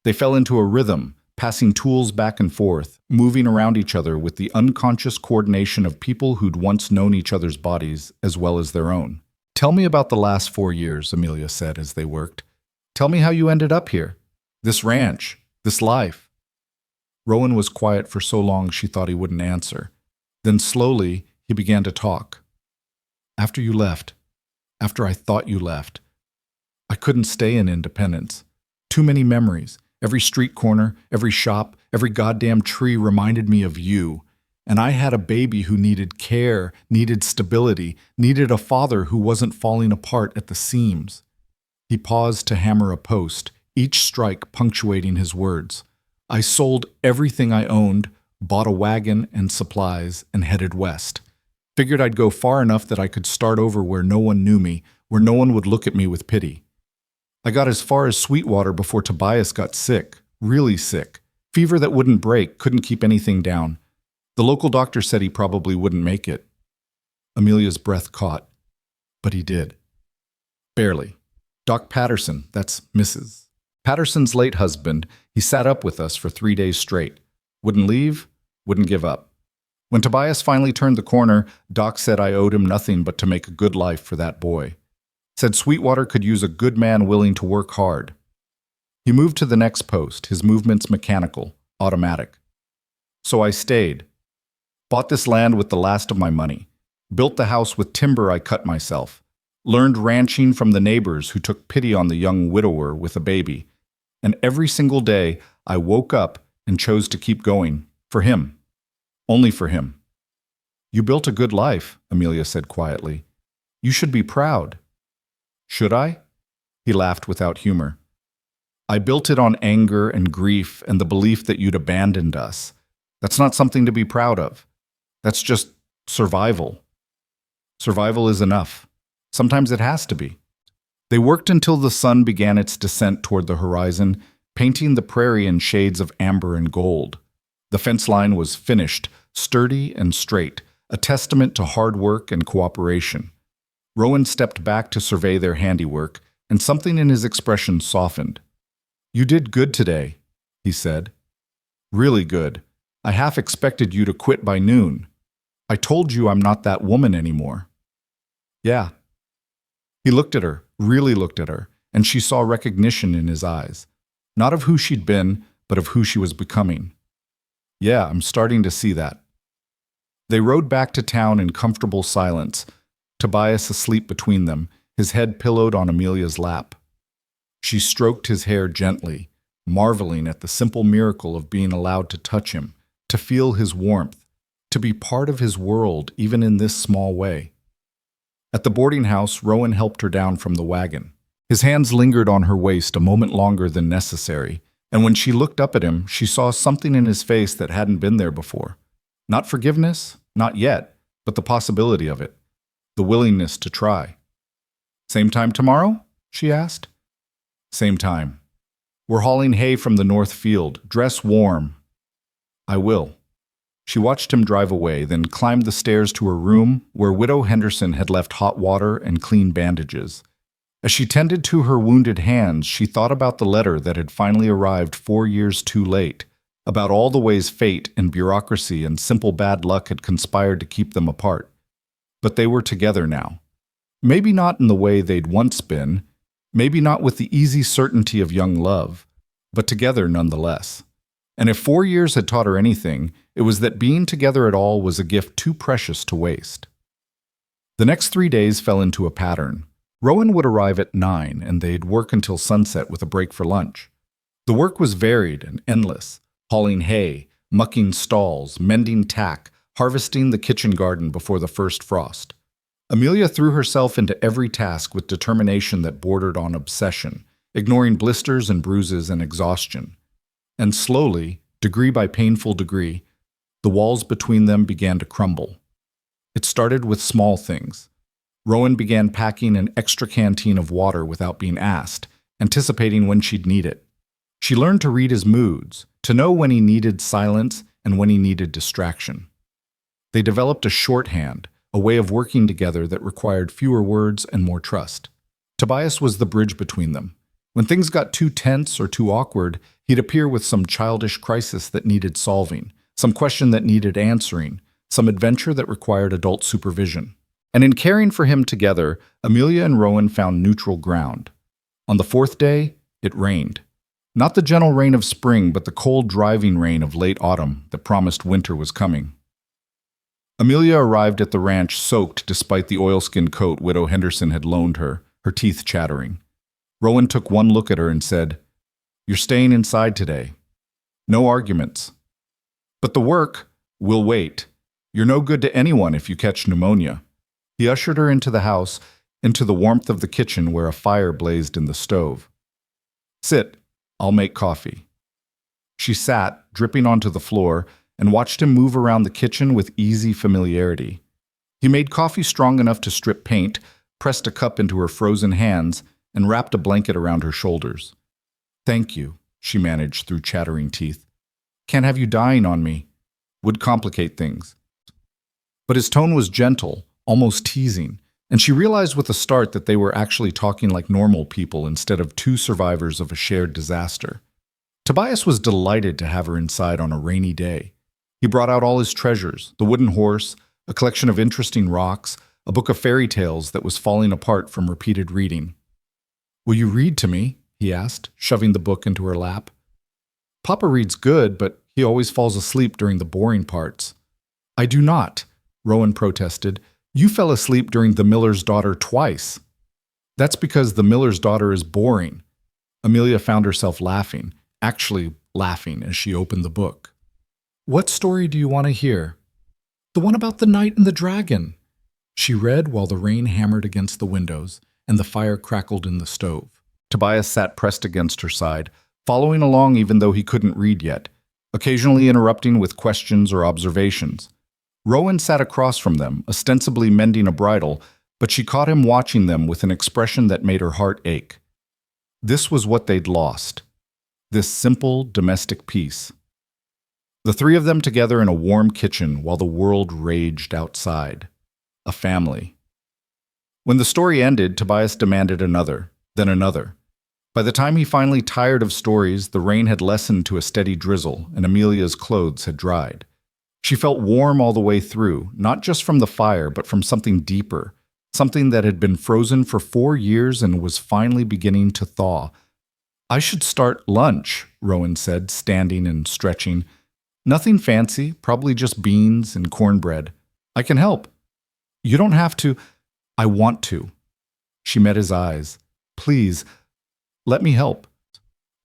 They fell into a rhythm, passing tools back and forth, moving around each other with the unconscious coordination of people who'd once known each other's bodies as well as their own. Tell me about the last 4 years, Amelia said as they worked. Tell me how you ended up here. This ranch, this life. Rowan was quiet for so long she thought he wouldn't answer. Then slowly, he began to talk. After you left, after I thought you left, I couldn't stay in Independence. Too many memories. Every street corner, every shop, every goddamn tree reminded me of you. And I had a baby who needed care, needed stability, needed a father who wasn't falling apart at the seams. He paused to hammer a post, each strike punctuating his words. I sold everything I owned, bought a wagon and supplies, and headed west. Figured I'd go far enough that I could start over where no one knew me, where no one would look at me with pity. I got as far as Sweetwater before Tobias got sick, really sick. Fever that wouldn't break, couldn't keep anything down. The local doctor said he probably wouldn't make it. Amelia's breath caught, but he did. Barely. Doc Patterson, that's Mrs. Patterson's late husband, he sat up with us for 3 days straight. Wouldn't leave, wouldn't give up. When Tobias finally turned the corner, Doc said I owed him nothing but to make a good life for that boy. Said Sweetwater could use a good man willing to work hard. He moved to the next post, his movements mechanical, automatic. So I stayed. Bought this land with the last of my money. Built the house with timber I cut myself. Learned ranching from the neighbors who took pity on the young widower with a baby. And every single day, I woke up and chose to keep going. For him. Only for him. You built a good life, Amelia said quietly. You should be proud. Should I? He laughed without humor. I built it on anger and grief and the belief that you'd abandoned us. That's not something to be proud of. That's just survival. Survival is enough. Sometimes it has to be. They worked until the sun began its descent toward the horizon, painting the prairie in shades of amber and gold. The fence line was finished, sturdy and straight, a testament to hard work and cooperation. Rowan stepped back to survey their handiwork, and something in his expression softened. "You did good today," he said. "Really good. I half expected you to quit by noon. I told you I'm not that woman anymore." "Yeah." He looked at her, really looked at her, and she saw recognition in his eyes. Not of who she'd been, but of who she was becoming. "Yeah, I'm starting to see that." They rode back to town in comfortable silence, Tobias asleep between them, his head pillowed on Amelia's lap. She stroked his hair gently, marveling at the simple miracle of being allowed to touch him, to feel his warmth, to be part of his world even in this small way. At the boarding house, Rowan helped her down from the wagon. His hands lingered on her waist a moment longer than necessary, and when she looked up at him, she saw something in his face that hadn't been there before. Not forgiveness, not yet, but the possibility of it, the willingness to try. "Same time tomorrow?" she asked. "Same time. We're hauling hay from the north field. Dress warm." "I will." She watched him drive away, then climbed the stairs to her room, where Widow Henderson had left hot water and clean bandages. As she tended to her wounded hands, she thought about the letter that had finally arrived 4 years too late, about all the ways fate and bureaucracy and simple bad luck had conspired to keep them apart. But they were together now. Maybe not in the way they'd once been, maybe not with the easy certainty of young love, but together nonetheless. And if 4 years had taught her anything, it was that being together at all was a gift too precious to waste. The next 3 days fell into a pattern. Rowan would arrive at 9, and they'd work until sunset with a break for lunch. The work was varied and endless, hauling hay, mucking stalls, mending tack, harvesting the kitchen garden before the first frost. Amelia threw herself into every task with determination that bordered on obsession, ignoring blisters and bruises and exhaustion. And slowly, degree by painful degree, the walls between them began to crumble. It started with small things. Rowan began packing an extra canteen of water without being asked, anticipating when she'd need it. She learned to read his moods, to know when he needed silence and when he needed distraction. They developed a shorthand, a way of working together that required fewer words and more trust. Tobias was the bridge between them. When things got too tense or too awkward, he'd appear with some childish crisis that needed solving, some question that needed answering, some adventure that required adult supervision. And in caring for him together, Amelia and Rowan found neutral ground. On the 4th day, it rained. Not the gentle rain of spring, but the cold, driving rain of late autumn that promised winter was coming. Amelia arrived at the ranch soaked despite the oilskin coat Widow Henderson had loaned her, her teeth chattering. Rowan took one look at her and said, "You're staying inside today. No arguments. But the work will wait. You're no good to anyone if you catch pneumonia." He ushered her into the house, into the warmth of the kitchen where a fire blazed in the stove. "Sit. I'll make coffee." She sat, dripping onto the floor, and watched him move around the kitchen with easy familiarity. He made coffee strong enough to strip paint, pressed a cup into her frozen hands, and wrapped a blanket around her shoulders. "Thank you," she managed through chattering teeth. "Can't have you dying on me. Would complicate things." But his tone was gentle, almost teasing, and she realized with a start that they were actually talking like normal people instead of two survivors of a shared disaster. Tobias was delighted to have her inside on a rainy day. He brought out all his treasures, the wooden horse, a collection of interesting rocks, a book of fairy tales that was falling apart from repeated reading. "Will you read to me?" he asked, shoving the book into her lap. "Papa reads good, but he always falls asleep during the boring parts." "I do not," Rowan protested. "You fell asleep during The Miller's Daughter twice." "That's because The Miller's Daughter is boring." Amelia found herself laughing, actually laughing as she opened the book. "What story do you want to hear?" "The one about the knight and the dragon." She read while the rain hammered against the windows and the fire crackled in the stove. Tobias sat pressed against her side, following along even though he couldn't read yet, occasionally interrupting with questions or observations. Rowan sat across from them, ostensibly mending a bridle, but she caught him watching them with an expression that made her heart ache. This was what they'd lost, this simple domestic peace. The three of them together in a warm kitchen while the world raged outside. A family. When the story ended, Tobias demanded another, then another. By the time he finally tired of stories, the rain had lessened to a steady drizzle, and Amelia's clothes had dried. She felt warm all the way through, not just from the fire, but from something deeper, something that had been frozen for 4 years and was finally beginning to thaw. "I should start lunch," Rowan said, standing and stretching. "Nothing fancy, probably just beans and cornbread. I can help." "You don't have to." "I want to." She met his eyes. "Please, let me help."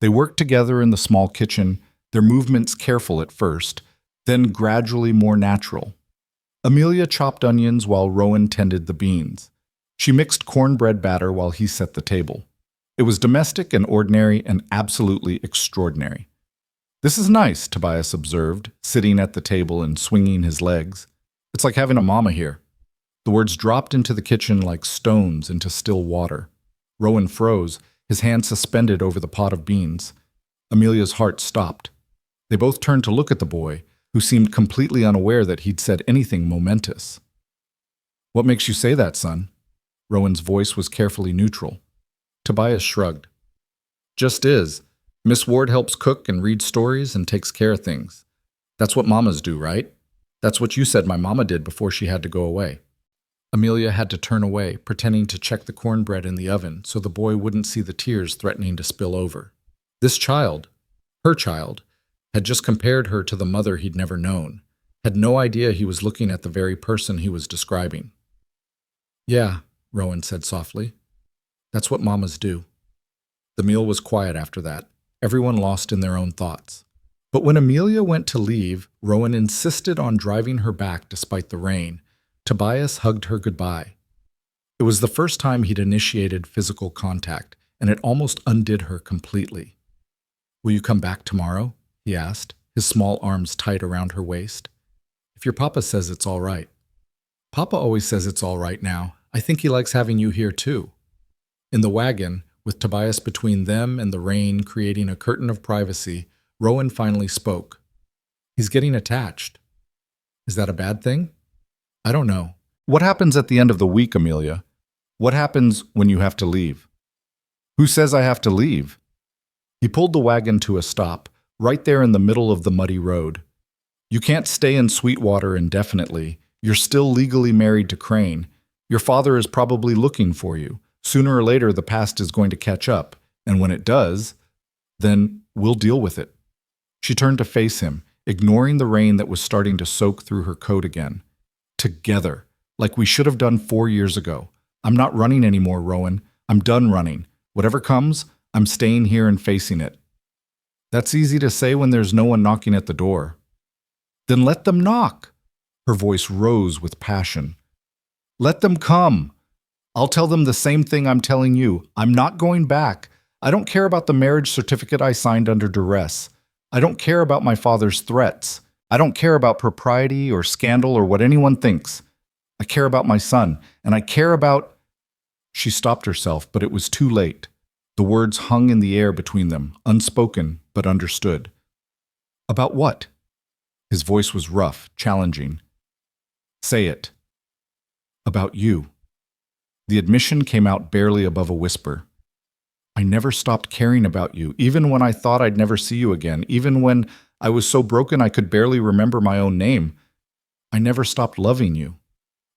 They worked together in the small kitchen, their movements careful at first, then gradually more natural. Amelia chopped onions while Rowan tended the beans. She mixed cornbread batter while he set the table. It was domestic and ordinary and absolutely extraordinary. "This is nice," Tobias observed, sitting at the table and swinging his legs. "It's like having a mama here." The words dropped into the kitchen like stones into still water. Rowan froze, his hand suspended over the pot of beans. Amelia's heart stopped. They both turned to look at the boy, who seemed completely unaware that he'd said anything momentous. "What makes you say that, son?" Rowan's voice was carefully neutral. Tobias shrugged. "Just is. Miss Ward helps cook and read stories and takes care of things. That's what mamas do, right? That's what you said my mama did before she had to go away." Amelia had to turn away, pretending to check the cornbread in the oven so the boy wouldn't see the tears threatening to spill over. This child, her child, had just compared her to the mother he'd never known, had no idea he was looking at the very person he was describing. "Yeah," Rowan said softly. "That's what mamas do." The meal was quiet after that, everyone lost in their own thoughts. But when Amelia went to leave, Rowan insisted on driving her back despite the rain. Tobias hugged her goodbye. It was the first time he'd initiated physical contact, and it almost undid her completely. "Will you come back tomorrow?" he asked, his small arms tight around her waist. "If your papa says it's all right." "Papa always says it's all right now. I think he likes having you here too." In the wagon, with Tobias between them and the rain creating a curtain of privacy, Rowan finally spoke. "He's getting attached. Is that a bad thing?" "I don't know." "What happens at the end of the week, Amelia? What happens when you have to leave?" "Who says I have to leave?" He pulled the wagon to a stop, right there in the middle of the muddy road. "You can't stay in Sweetwater indefinitely. You're still legally married to Crane. Your father is probably looking for you. Sooner or later, the past is going to catch up, and when it does, then we'll deal with it." She turned to face him, ignoring the rain that was starting to soak through her coat again. "Together, like we should have done 4 years ago. I'm not running anymore, Rowan. I'm done running. Whatever comes, I'm staying here and facing it." "That's easy to say when there's no one knocking at the door." "Then let them knock." Her voice rose with passion. "Let them come. I'll tell them the same thing I'm telling you. I'm not going back. I don't care about the marriage certificate I signed under duress. I don't care about my father's threats. I don't care about propriety or scandal or what anyone thinks. I care about my son, and I care about—" She stopped herself, but it was too late. The words hung in the air between them, unspoken but understood. "About what?" His voice was rough, challenging. "Say it." "About you." The admission came out barely above a whisper. "I never stopped caring about you, even when I thought I'd never see you again, even when I was so broken I could barely remember my own name. I never stopped loving you."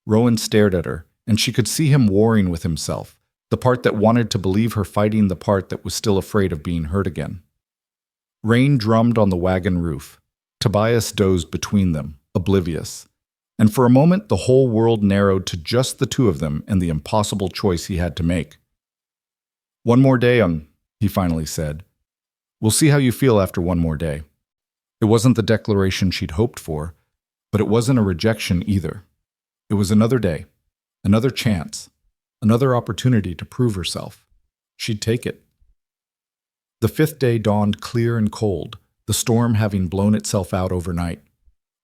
Rowan stared at her, and she could see him warring with himself, the part that wanted to believe her fighting the part that was still afraid of being hurt again. Rain drummed on the wagon roof. Tobias dozed between them, oblivious. And for a moment, the whole world narrowed to just the two of them and the impossible choice he had to make. "One more day, he finally said. "We'll see how you feel after one more day." It wasn't the declaration she'd hoped for, but it wasn't a rejection either. It was another day, another chance, another opportunity to prove herself. She'd take it. The 5th day dawned clear and cold, the storm having blown itself out overnight.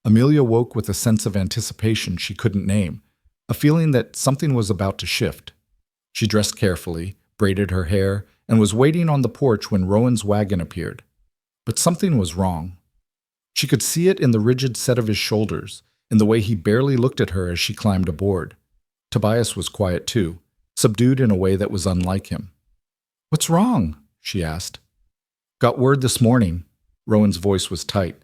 Amelia woke with a sense of anticipation she couldn't name. a feeling that something was about to shift. She dressed carefully, braided her hair, and was waiting on the porch when Rowan's wagon appeared. But something was wrong. She could see it in the rigid set of his shoulders, in the way he barely looked at her as she climbed aboard. Tobias was quiet too, subdued in a way that was unlike him. "What's wrong?" she asked. "Got word this morning." Rowan's voice was tight.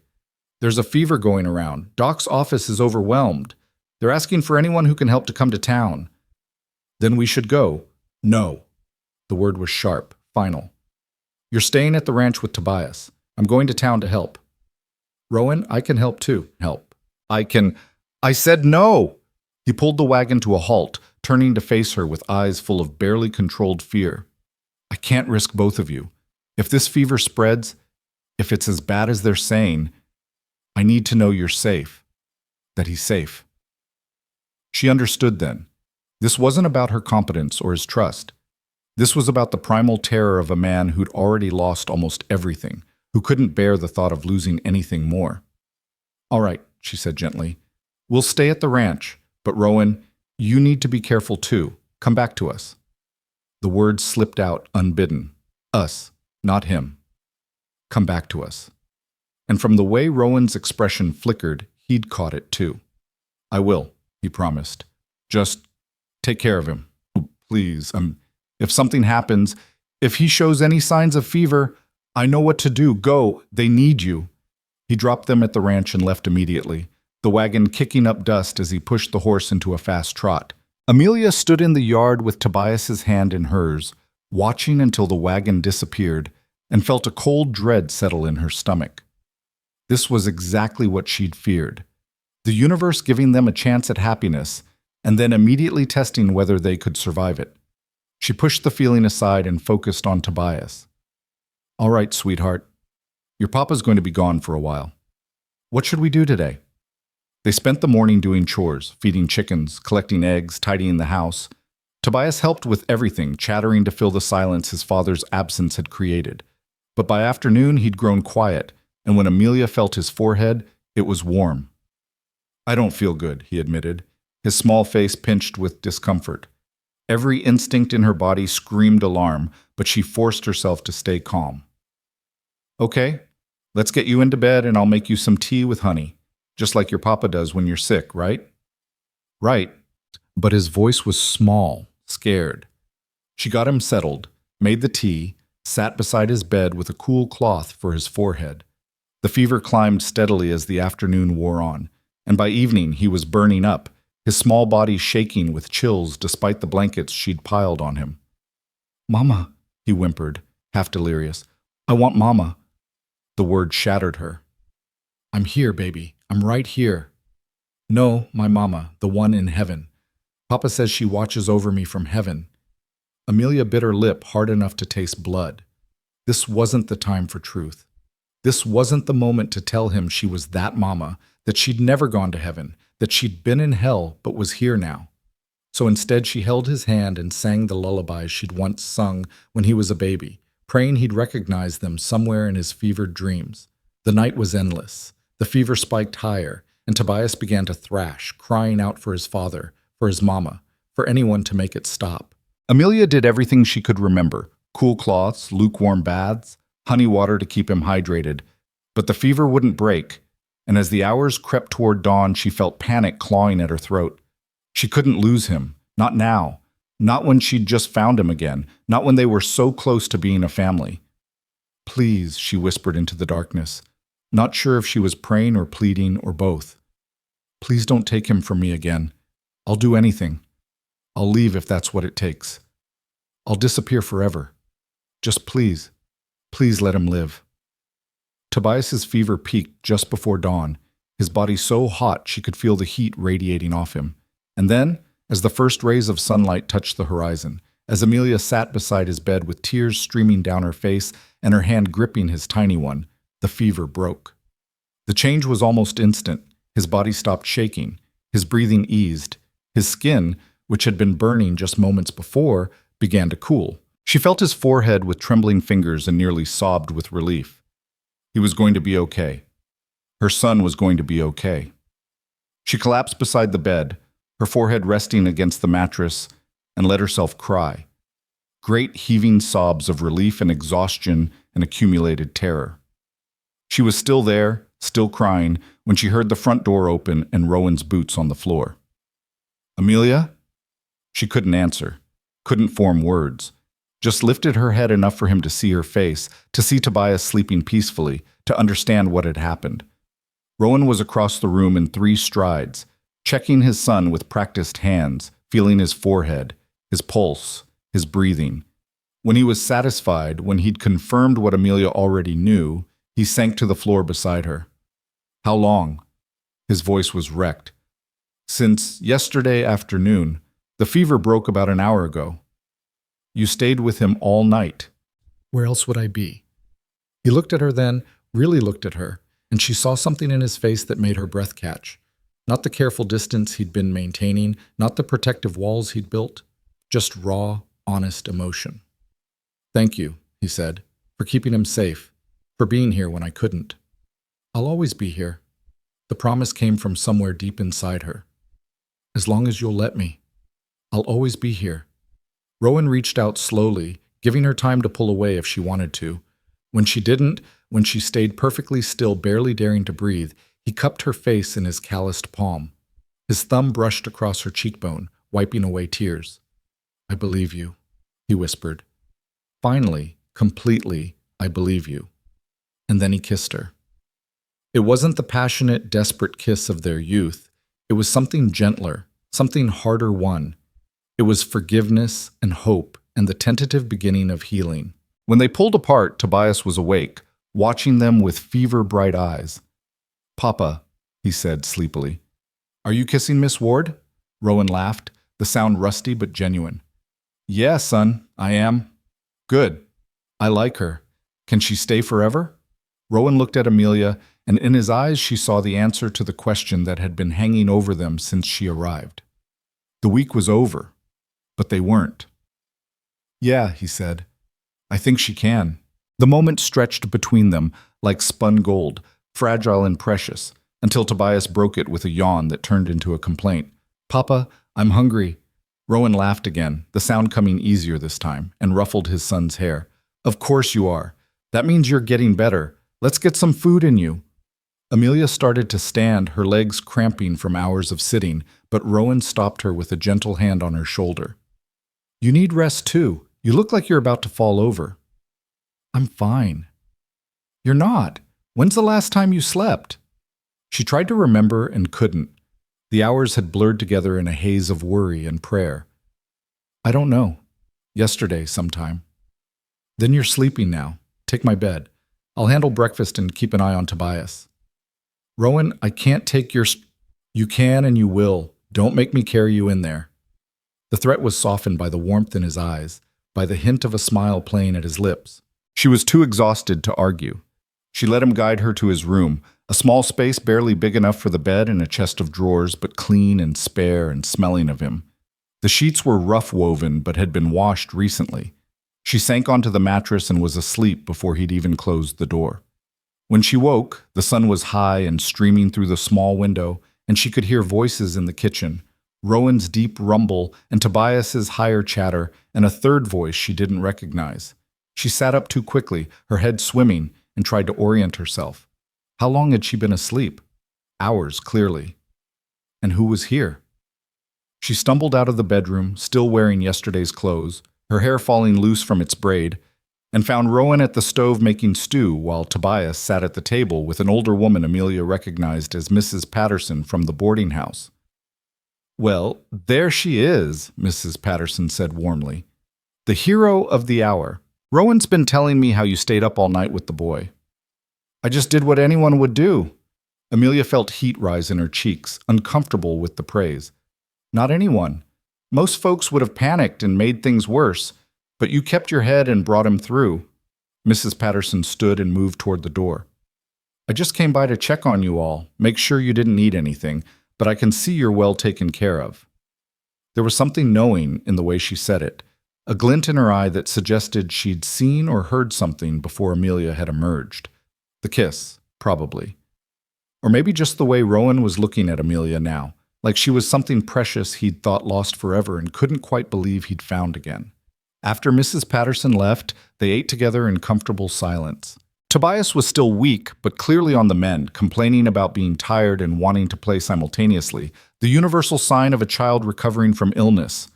"There's a fever going around. Doc's office is overwhelmed. They're asking for anyone who can help to come to town." "Then we should go." "No." The word was sharp, final. "You're staying at the ranch with Tobias. I'm going to town to help." "Rowan, I can help too." "Help. I said no!" He pulled the wagon to a halt, turning to face her with eyes full of barely controlled fear. "I can't risk both of you. If this fever spreads, if it's as bad as they're saying, I need to know you're safe, that he's safe." She understood then. This wasn't about her competence or his trust. This was about the primal terror of a man who'd already lost almost everything, who couldn't bear the thought of losing anything more. "All right," she said gently. "We'll stay at the ranch, but Rowan, you need to be careful too. Come back to us." The words slipped out unbidden. Us, not him. Come back to us. And from the way Rowan's expression flickered, he'd caught it too. "I will," he promised. "Just take care of him. Please, if something happens, if he shows any signs of fever, I know what to do. Go, they need you." He dropped them at the ranch and left immediately, the wagon kicking up dust as he pushed the horse into a fast trot. Amelia stood in the yard with Tobias's hand in hers, watching until the wagon disappeared, and felt a cold dread settle in her stomach. This was exactly what she'd feared. The universe giving them a chance at happiness, and then immediately testing whether they could survive it. She pushed the feeling aside and focused on Tobias. "All right, sweetheart. Your papa's going to be gone for a while. What should we do today?" They spent the morning doing chores, feeding chickens, collecting eggs, tidying the house. Tobias helped with everything, chattering to fill the silence his father's absence had created. But by afternoon, he'd grown quiet, and when Amelia felt his forehead, it was warm. "I don't feel good," he admitted, his small face pinched with discomfort. Every instinct in her body screamed alarm, but she forced herself to stay calm. "Okay, let's get you into bed and I'll make you some tea with honey, just like your papa does when you're sick, right?" "Right." But his voice was small, scared. She got him settled, made the tea, sat beside his bed with a cool cloth for his forehead. The fever climbed steadily as the afternoon wore on, and by evening he was burning up, his small body shaking with chills despite the blankets she'd piled on him. "Mama," he whimpered, half delirious. "I want Mama." The word shattered her. "I'm here, baby. I'm right here." "No, my Mama, the one in heaven. Papa says she watches over me from heaven." Amelia bit her lip hard enough to taste blood. This wasn't the time for truth. This wasn't the moment to tell him she was that Mama, that she'd never gone to heaven, that she'd been in hell but was here now. So instead she held his hand and sang the lullabies she'd once sung when he was a baby, praying he'd recognize them somewhere in his fevered dreams. The night was endless. The fever spiked higher, and Tobias began to thrash, crying out for his father, for his Mama, for anyone to make it stop. Amelia did everything she could remember: cool cloths, lukewarm baths, honey water to keep him hydrated. But the fever wouldn't break, and as the hours crept toward dawn, she felt panic clawing at her throat. She couldn't lose him, not now, not when she'd just found him again, not when they were so close to being a family. "Please," she whispered into the darkness, not sure if she was praying or pleading or both. "Please don't take him from me again. I'll do anything. I'll leave if that's what it takes. I'll disappear forever. Just please, please let him live." Tobias's fever peaked just before dawn, his body so hot she could feel the heat radiating off him. And then, as the first rays of sunlight touched the horizon, as Amelia sat beside his bed with tears streaming down her face and her hand gripping his tiny one, the fever broke. The change was almost instant. His body stopped shaking, his breathing eased, his skin, which had been burning just moments before, began to cool. She felt his forehead with trembling fingers and nearly sobbed with relief. He was going to be okay. Her son was going to be okay. She collapsed beside the bed, her forehead resting against the mattress, and let herself cry. Great heaving sobs of relief and exhaustion and accumulated terror. She was still there, still crying, when she heard the front door open and Rowan's boots on the floor. "Amelia?" She couldn't answer, couldn't form words, just lifted her head enough for him to see her face, to see Tobias sleeping peacefully, to understand what had happened. Rowan was across the room in 3 strides, checking his son with practiced hands, feeling his forehead, his pulse, his breathing. When he was satisfied, when he'd confirmed what Amelia already knew, he sank to the floor beside her. "How long?" His voice was wrecked. "Since yesterday afternoon. The fever broke about an hour ago." "You stayed with him all night." "Where else would I be?" He looked at her then, really looked at her, and she saw something in his face that made her breath catch. Not the careful distance he'd been maintaining, not the protective walls he'd built, just raw, honest emotion. "Thank you," he said, "for keeping him safe, for being here when I couldn't. I'll always be here." The promise came from somewhere deep inside her. "As long as you'll let me, I'll always be here." Rowan reached out slowly, giving her time to pull away if she wanted to. When she didn't, when she stayed perfectly still, barely daring to breathe, he cupped her face in his calloused palm. His thumb brushed across her cheekbone, wiping away tears. "I believe you," he whispered. "Finally, completely, I believe you." And then he kissed her. It wasn't the passionate, desperate kiss of their youth. It was something gentler, something harder won. It was forgiveness and hope and the tentative beginning of healing. When they pulled apart, Tobias was awake, watching them with fever-bright eyes. "Papa," he said sleepily. "Are you kissing Miss Ward?" Rowan laughed, the sound rusty but genuine. "Yeah, son, I am." "Good. I like her. Can she stay forever?" Rowan looked at Amelia, and in his eyes she saw the answer to the question that had been hanging over them since she arrived. The week was over, but they weren't. "Yeah," he said. "I think she can." The moment stretched between them like spun gold, fragile and precious, until Tobias broke it with a yawn that turned into a complaint. "Papa, I'm hungry." Rowan laughed again, the sound coming easier this time, and ruffled his son's hair. "Of course you are. That means you're getting better. Let's get some food in you." Amelia started to stand, her legs cramping from hours of sitting, but Rowan stopped her with a gentle hand on her shoulder. "You need rest too. You look like you're about to fall over." "I'm fine." "You're not. When's the last time you slept?" She tried to remember and couldn't. The hours had blurred together in a haze of worry and prayer. "I don't know. Yesterday sometime." "Then you're sleeping now. Take my bed. I'll handle breakfast and keep an eye on Tobias." "Rowan, I can't take your... You can and you will. Don't make me carry you in there." The threat was softened by the warmth in his eyes, by the hint of a smile playing at his lips. She was too exhausted to argue. She let him guide her to his room, a small space barely big enough for the bed and a chest of drawers, but clean and spare and smelling of him. The sheets were rough-woven but had been washed recently. She sank onto the mattress and was asleep before he'd even closed the door. When she woke, the sun was high and streaming through the small window, and she could hear voices in the kitchen, Rowan's deep rumble and Tobias's higher chatter, and a third voice she didn't recognize. She sat up too quickly, her head swimming, and tried to orient herself. How long had she been asleep? Hours, clearly. And who was here? She stumbled out of the bedroom, still wearing yesterday's clothes, her hair falling loose from its braid, and found Rowan at the stove making stew while Tobias sat at the table with an older woman Amelia recognized as Mrs. Patterson from the boarding house. "Well, there she is," Mrs. Patterson said warmly. "The hero of the hour. Rowan's been telling me how you stayed up all night with the boy." "I just did what anyone would do." Amelia felt heat rise in her cheeks, uncomfortable with the praise. "Not anyone. Most folks would have panicked and made things worse, but you kept your head and brought him through." Mrs. Patterson stood and moved toward the door. "I just came by to check on you all, make sure you didn't need anything, but I can see you're well taken care of." There was something knowing in the way she said it, a glint in her eye that suggested she'd seen or heard something before Amelia had emerged. The kiss, probably. Or maybe just the way Rowan was looking at Amelia now, like she was something precious he'd thought lost forever and couldn't quite believe he'd found again. After Mrs. Patterson left, they ate together in comfortable silence. Tobias was still weak, but clearly on the mend, complaining about being tired and wanting to play simultaneously, the universal sign of a child recovering from illness.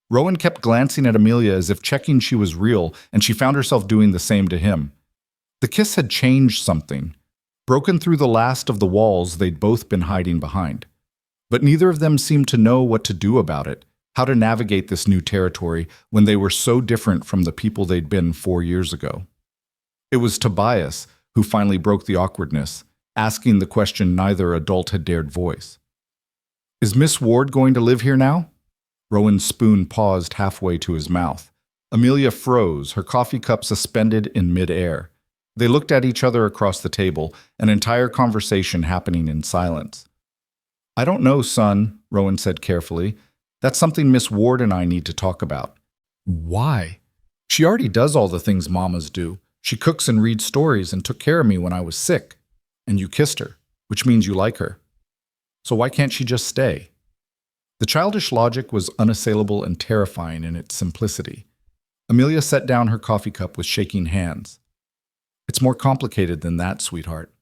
Rowan kept glancing at Amelia as if checking she was real, and she found herself doing the same to him. The kiss had changed something, broken through the last of the walls they'd both been hiding behind. But neither of them seemed to know what to do about it, how to navigate this new territory when they were so different from the people they'd been 4 years ago. It was Tobias who finally broke the awkwardness, asking the question neither adult had dared voice. "Is Miss Ward going to live here now?" Rowan's spoon paused halfway to his mouth. Amelia froze, her coffee cup suspended in mid-air. They looked at each other across the table, an entire conversation happening in silence. "I don't know, son," Rowan said carefully. "That's something Miss Ward and I need to talk about." "Why?" "She already does all the things mamas do. She cooks and reads stories and took care of me when I was sick. And you kissed her, which means you like her. So why can't she just stay?" The childish logic was unassailable and terrifying in its simplicity. Amelia set down her coffee cup with shaking hands. "It's more complicated than that, sweetheart."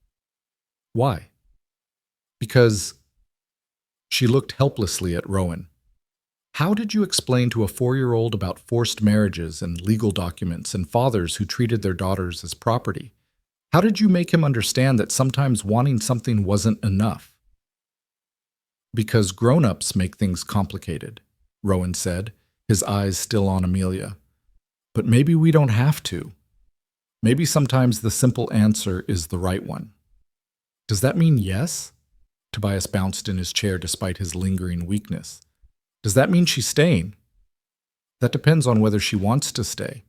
"Why?" "Because—" She looked helplessly at Rowan. "How did you explain to a 4-year-old about forced marriages and legal documents and fathers who treated their daughters as property? How did you make him understand that sometimes wanting something wasn't enough?" "Because grown-ups make things complicated," Rowan said, his eyes still on Amelia. "But maybe we don't have to. Maybe sometimes the simple answer is the right one." "Does that mean yes?" Tobias bounced in his chair despite his lingering weakness. "Does that mean she's staying?" "That depends on whether she wants to stay."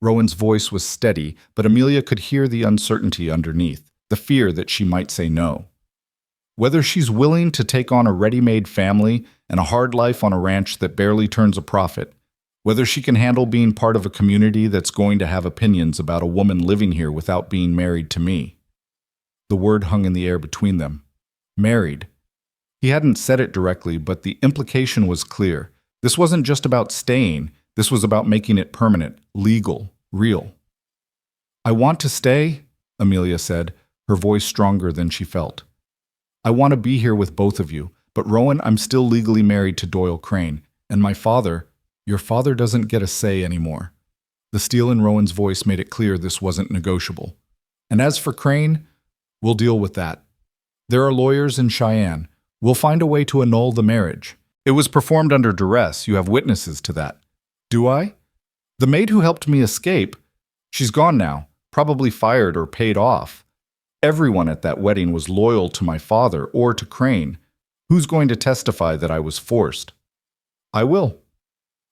Rowan's voice was steady, but Amelia could hear the uncertainty underneath, the fear that she might say no. "Whether she's willing to take on a ready-made family and a hard life on a ranch that barely turns a profit, whether she can handle being part of a community that's going to have opinions about a woman living here without being married to me." The word hung in the air between them. Married. He hadn't said it directly, but the implication was clear. This wasn't just about staying, this was about making it permanent, legal, real. "I want to stay," Amelia said, her voice stronger than she felt. "I want to be here with both of you, but Rowan, I'm still legally married to Doyle Crane, and my father, your father doesn't get a say anymore." The steel in Rowan's voice made it clear this wasn't negotiable. "And as for Crane, we'll deal with that. There are lawyers in Cheyenne. We'll find a way to annul the marriage. It was performed under duress. You have witnesses to that." "Do I?" "The maid who helped me escape, she's gone now, probably fired or paid off. Everyone at that wedding was loyal to my father or to Crane. Who's going to testify that I was forced?" "I will."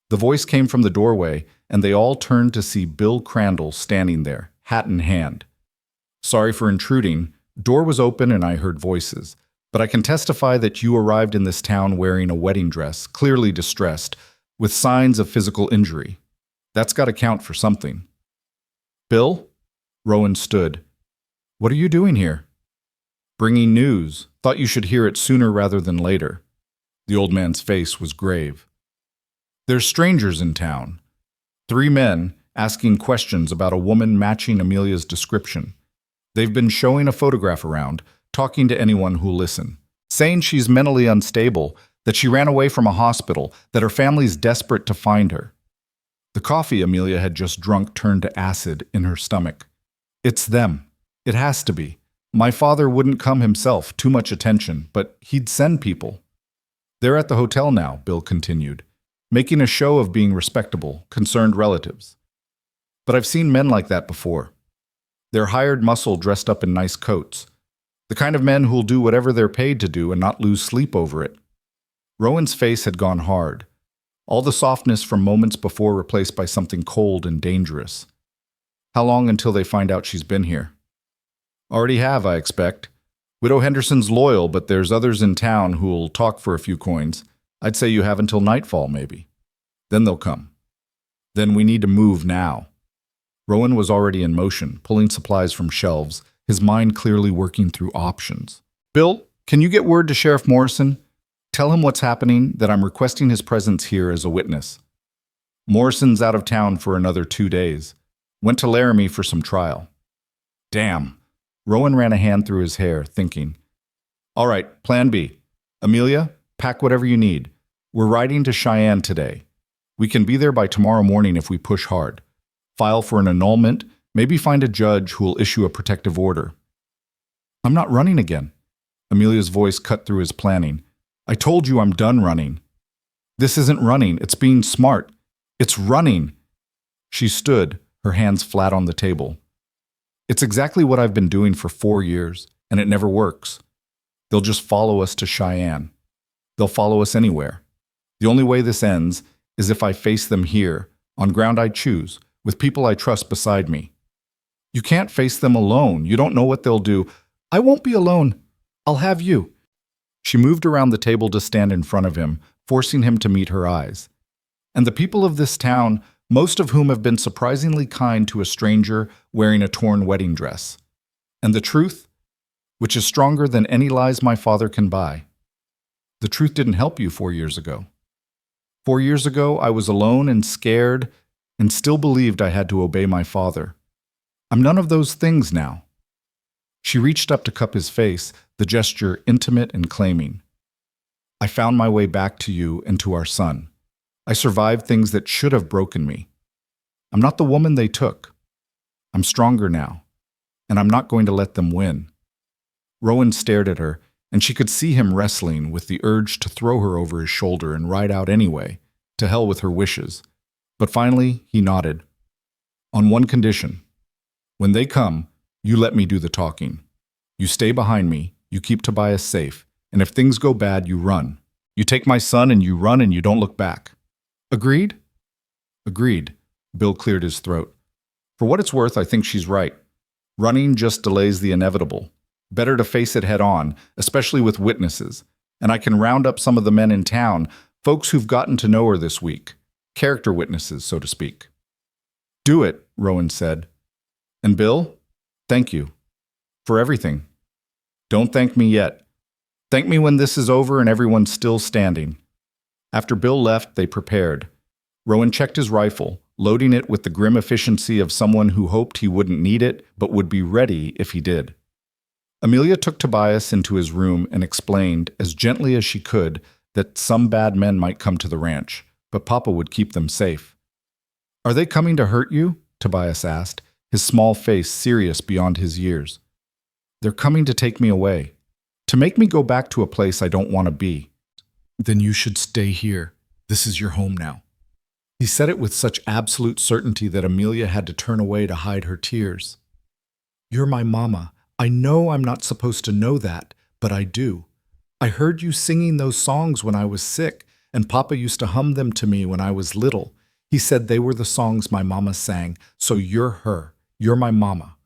The voice came from the doorway, and they all turned to see Bill Crandall standing there, hat in hand. "Sorry for intruding. Door was open and I heard voices. But I can testify that you arrived in this town wearing a wedding dress, clearly distressed, with signs of physical injury. That's got to count for something." "Bill?" Rowan stood. "What are you doing here?" "Bringing news. Thought you should hear it sooner rather than later." The old man's face was grave. "There's strangers in town. 3 men asking questions about a woman matching Amelia's description. They've been showing a photograph around, talking to anyone who'll listen, saying she's mentally unstable, that she ran away from a hospital, that her family's desperate to find her." The coffee Amelia had just drunk turned to acid in her stomach. "It's them. It has to be. My father wouldn't come himself, too much attention, but he'd send people." "They're at the hotel now," Bill continued, making a show of being respectable, concerned relatives. "But I've seen men like that before. They're hired muscle dressed up in nice coats. The kind of men who'll do whatever they're paid to do and not lose sleep over it." Rowan's face had gone hard, all the softness from moments before replaced by something cold and dangerous. "How long until they find out she's been here?" "Already have, I expect. Widow Henderson's loyal, but there's others in town who'll talk for a few coins. I'd say you have until nightfall, maybe. Then they'll come. Then we need to move now." Rowan was already in motion, pulling supplies from shelves, his mind clearly working through options. "Bill, can you get word to Sheriff Morrison? Tell him what's happening, that I'm requesting his presence here as a witness. Morrison's out of town for another 2 days. Went to Laramie for some trial. Damn. Rowan ran a hand through his hair, thinking. All right, plan B. Amelia, pack whatever you need. We're riding to Cheyenne today. We can be there by tomorrow morning if we push hard. File for an annulment, maybe find a judge who will issue a protective order. I'm not running again. Amelia's voice cut through his planning. I told you I'm done running. This isn't running, it's being smart. It's running. She stood, her hands flat on the table. It's exactly what I've been doing for 4 years, and it never works. They'll just follow us to Cheyenne. They'll follow us anywhere. The only way this ends is if I face them here, on ground I choose, with people I trust beside me. You can't face them alone. You don't know what they'll do. I won't be alone. I'll have you. She moved around the table to stand in front of him, forcing him to meet her eyes. And the people of this town, most of whom have been surprisingly kind to a stranger wearing a torn wedding dress. And the truth, which is stronger than any lies my father can buy. The truth didn't help you 4 years ago. 4 years ago, I was alone and scared and still believed I had to obey my father. I'm none of those things now. She reached up to cup his face, the gesture intimate and claiming. I found my way back to you and to our son. I survived things that should have broken me. I'm not the woman they took. I'm stronger now, and I'm not going to let them win. Rowan stared at her, and she could see him wrestling with the urge to throw her over his shoulder and ride out anyway, to hell with her wishes. But finally, he nodded. On one condition. When they come, you let me do the talking. You stay behind me, you keep Tobias safe, and if things go bad, you run. You take my son and you run and you don't look back. Agreed? Agreed. Bill cleared his throat. For what it's worth, I think she's right. Running just delays the inevitable. Better to face it head on, especially with witnesses. And I can round up some of the men in town, folks who've gotten to know her this week. Character witnesses, so to speak. Do it, Rowan said. And Bill, thank you. For everything. Don't thank me yet. Thank me when this is over and everyone's still standing. After Bill left, they prepared. Rowan checked his rifle, loading it with the grim efficiency of someone who hoped he wouldn't need it, but would be ready if he did. Amelia took Tobias into his room and explained, as gently as she could, that some bad men might come to the ranch, but Papa would keep them safe. Are they coming to hurt you? Tobias asked, his small face serious beyond his years. They're coming to take me away, to make me go back to a place I don't want to be. Then you should stay here. This is your home now. He said it with such absolute certainty that Amelia had to turn away to hide her tears. You're my mama. I know I'm not supposed to know that, but I do. I heard you singing those songs when I was sick, and Papa used to hum them to me when I was little. He said they were the songs my mama sang, so you're her. You're my mama.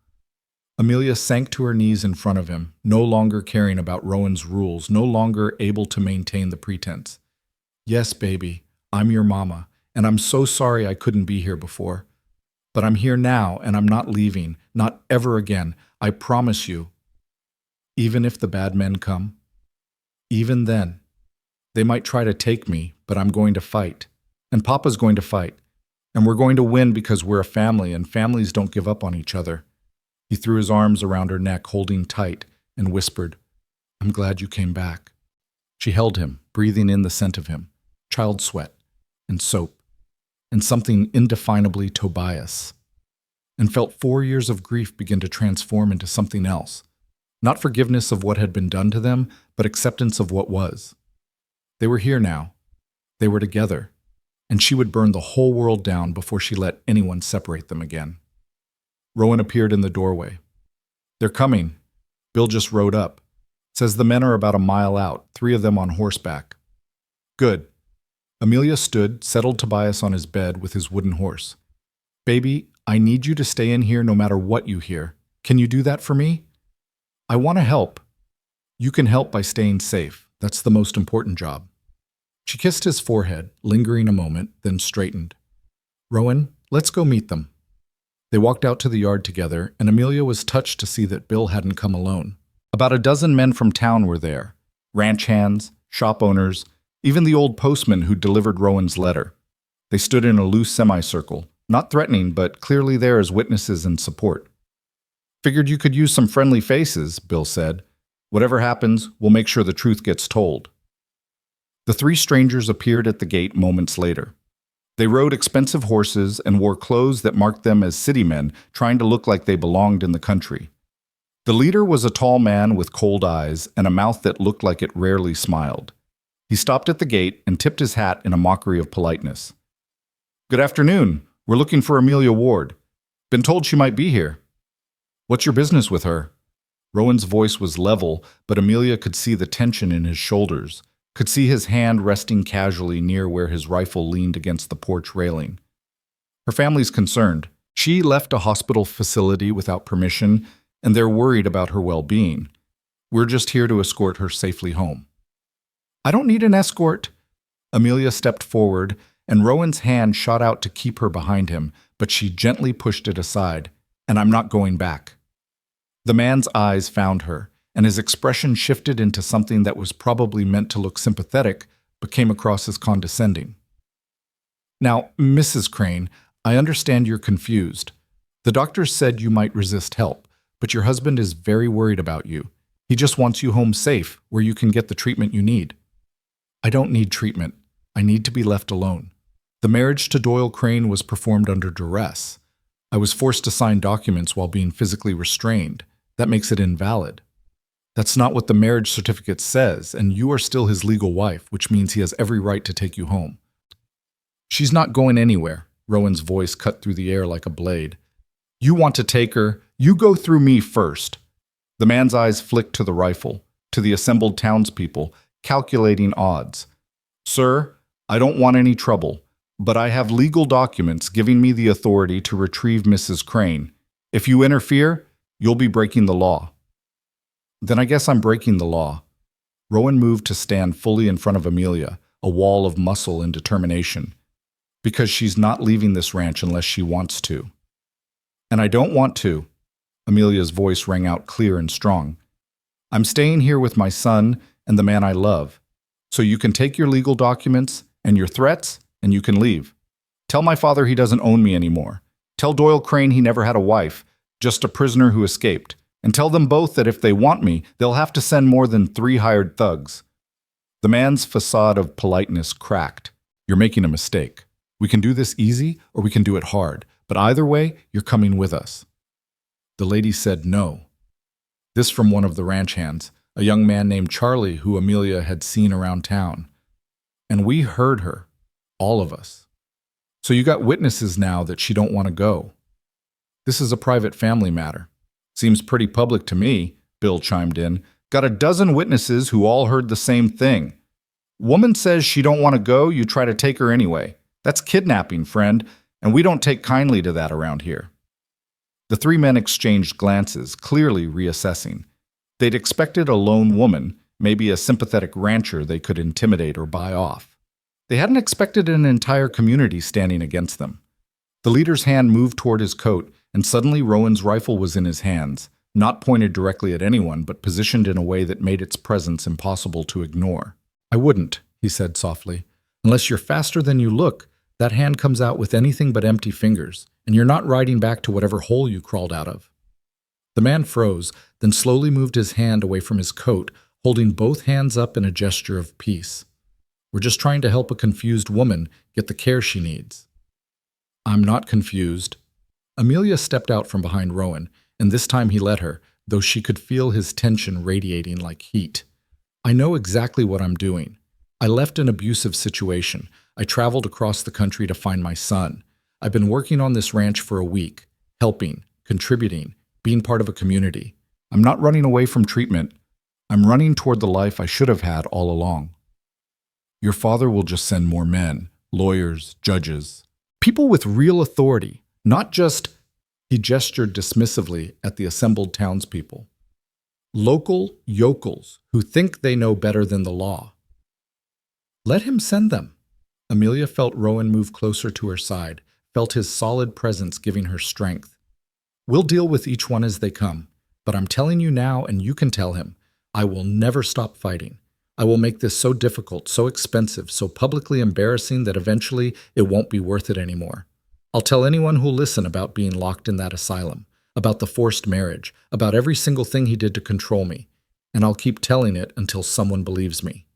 Amelia sank to her knees in front of him, no longer caring about Rowan's rules, no longer able to maintain the pretense. Yes, baby, I'm your mama, and I'm so sorry I couldn't be here before. But I'm here now, and I'm not leaving, not ever again, I promise you. Even if the bad men come? Even then. They might try to take me, but I'm going to fight. And Papa's going to fight. And we're going to win because we're a family, and families don't give up on each other. He threw his arms around her neck, holding tight, and whispered, I'm glad you came back. She held him, breathing in the scent of him, child sweat, and soap, and something indefinably Tobias, and felt 4 years of grief begin to transform into something else. Not forgiveness of what had been done to them, but acceptance of what was. They were here now. They were together, and she would burn the whole world down before she let anyone separate them again. Rowan appeared in the doorway. They're coming. Bill just rode up. Says the men are about a mile out, 3 of them on horseback. Good. Amelia stood, settled Tobias on his bed with his wooden horse. Baby, I need you to stay in here no matter what you hear. Can you do that for me? I want to help. You can help by staying safe. That's the most important job. She kissed his forehead, lingering a moment, then straightened. Rowan, let's go meet them. They walked out to the yard together, and Amelia was touched to see that Bill hadn't come alone. About a dozen men from town were there, ranch hands, shop owners, even the old postman who delivered Rowan's letter. They stood in a loose semicircle, not threatening, but clearly there as witnesses and support. Figured you could use some friendly faces, Bill said. Whatever happens, we'll make sure the truth gets told. The three strangers appeared at the gate moments later. They rode expensive horses and wore clothes that marked them as city men, trying to look like they belonged in the country. The leader was a tall man with cold eyes and a mouth that looked like it rarely smiled. He stopped at the gate and tipped his hat in a mockery of politeness. "Good afternoon. We're looking for Amelia Ward. Been told she might be here. What's your business with her?" Rowan's voice was level, but Amelia could see the tension in his shoulders, could see his hand resting casually near where his rifle leaned against the porch railing. Her family's concerned. She left a hospital facility without permission, and they're worried about her well-being. We're just here to escort her safely home. "I don't need an escort." Amelia stepped forward, and Rowan's hand shot out to keep her behind him, but she gently pushed it aside. "And I'm not going back." The man's eyes found her, and his expression shifted into something that was probably meant to look sympathetic, but came across as condescending. "Now, Mrs. Crane, I understand you're confused. The doctors said you might resist help, but your husband is very worried about you. He just wants you home safe, where you can get the treatment you need." "I don't need treatment. I need to be left alone. The marriage to Doyle Crane was performed under duress. I was forced to sign documents while being physically restrained. That makes it invalid. That's not what the marriage certificate says, and you are still his legal wife, which means he has every right to take you home." "She's not going anywhere," Rowan's voice cut through the air like a blade. "You want to take her? You go through me first." The man's eyes flicked to the rifle, to the assembled townspeople, calculating odds. "Sir, I don't want any trouble, but I have legal documents giving me the authority to retrieve Mrs. Crane. If you interfere, you'll be breaking the law." "Then I guess I'm breaking the law." Rowan moved to stand fully in front of Amelia, a wall of muscle and determination. "Because she's not leaving this ranch unless she wants to." "And I don't want to." Amelia's voice rang out clear and strong. "I'm staying here with my son and the man I love. So you can take your legal documents and your threats, and you can leave. Tell my father he doesn't own me anymore. Tell Doyle Crane he never had a wife, just a prisoner who escaped. And tell them both that if they want me, they'll have to send more than 3 hired thugs." The man's facade of politeness cracked. "You're making a mistake. We can do this easy, or we can do it hard. But either way, you're coming with us." The lady said no. This from one of the ranch hands, a young man named Charlie who Amelia had seen around town. "And we heard her. All of us. So you got witnesses now that she don't want to go." "This is a private family matter." "Seems pretty public to me," Bill chimed in. "Got a dozen witnesses who all heard the same thing. Woman says she don't want to go, you try to take her anyway. That's kidnapping, friend, and we don't take kindly to that around here." The three men exchanged glances, clearly reassessing. They'd expected a lone woman, maybe a sympathetic rancher they could intimidate or buy off. They hadn't expected an entire community standing against them. The leader's hand moved toward his coat, and suddenly Rowan's rifle was in his hands, not pointed directly at anyone, but positioned in a way that made its presence impossible to ignore. "I wouldn't," he said softly. "Unless you're faster than you look, that hand comes out with anything but empty fingers, and you're not riding back to whatever hole you crawled out of." The man froze, then slowly moved his hand away from his coat, holding both hands up in a gesture of peace. "We're just trying to help a confused woman get the care she needs." "I'm not confused." Amelia stepped out from behind Rowan, and this time he let her, though she could feel his tension radiating like heat. "I know exactly what I'm doing. I left an abusive situation. I traveled across the country to find my son. I've been working on this ranch for a week, helping, contributing, being part of a community. I'm not running away from treatment. I'm running toward the life I should have had all along. Your father will just send more men, lawyers, judges, people with real authority, not just," he gestured dismissively at the assembled townspeople, "local yokels who think they know better than the law." "Let him send them." Amelia felt Rowan move closer to her side, felt his solid presence giving her strength. "We'll deal with each one as they come, but I'm telling you now, and you can tell him, I will never stop fighting. I will make this so difficult, so expensive, so publicly embarrassing that eventually it won't be worth it anymore. I'll tell anyone who'll listen about being locked in that asylum, about the forced marriage, about every single thing he did to control me, and I'll keep telling it until someone believes me.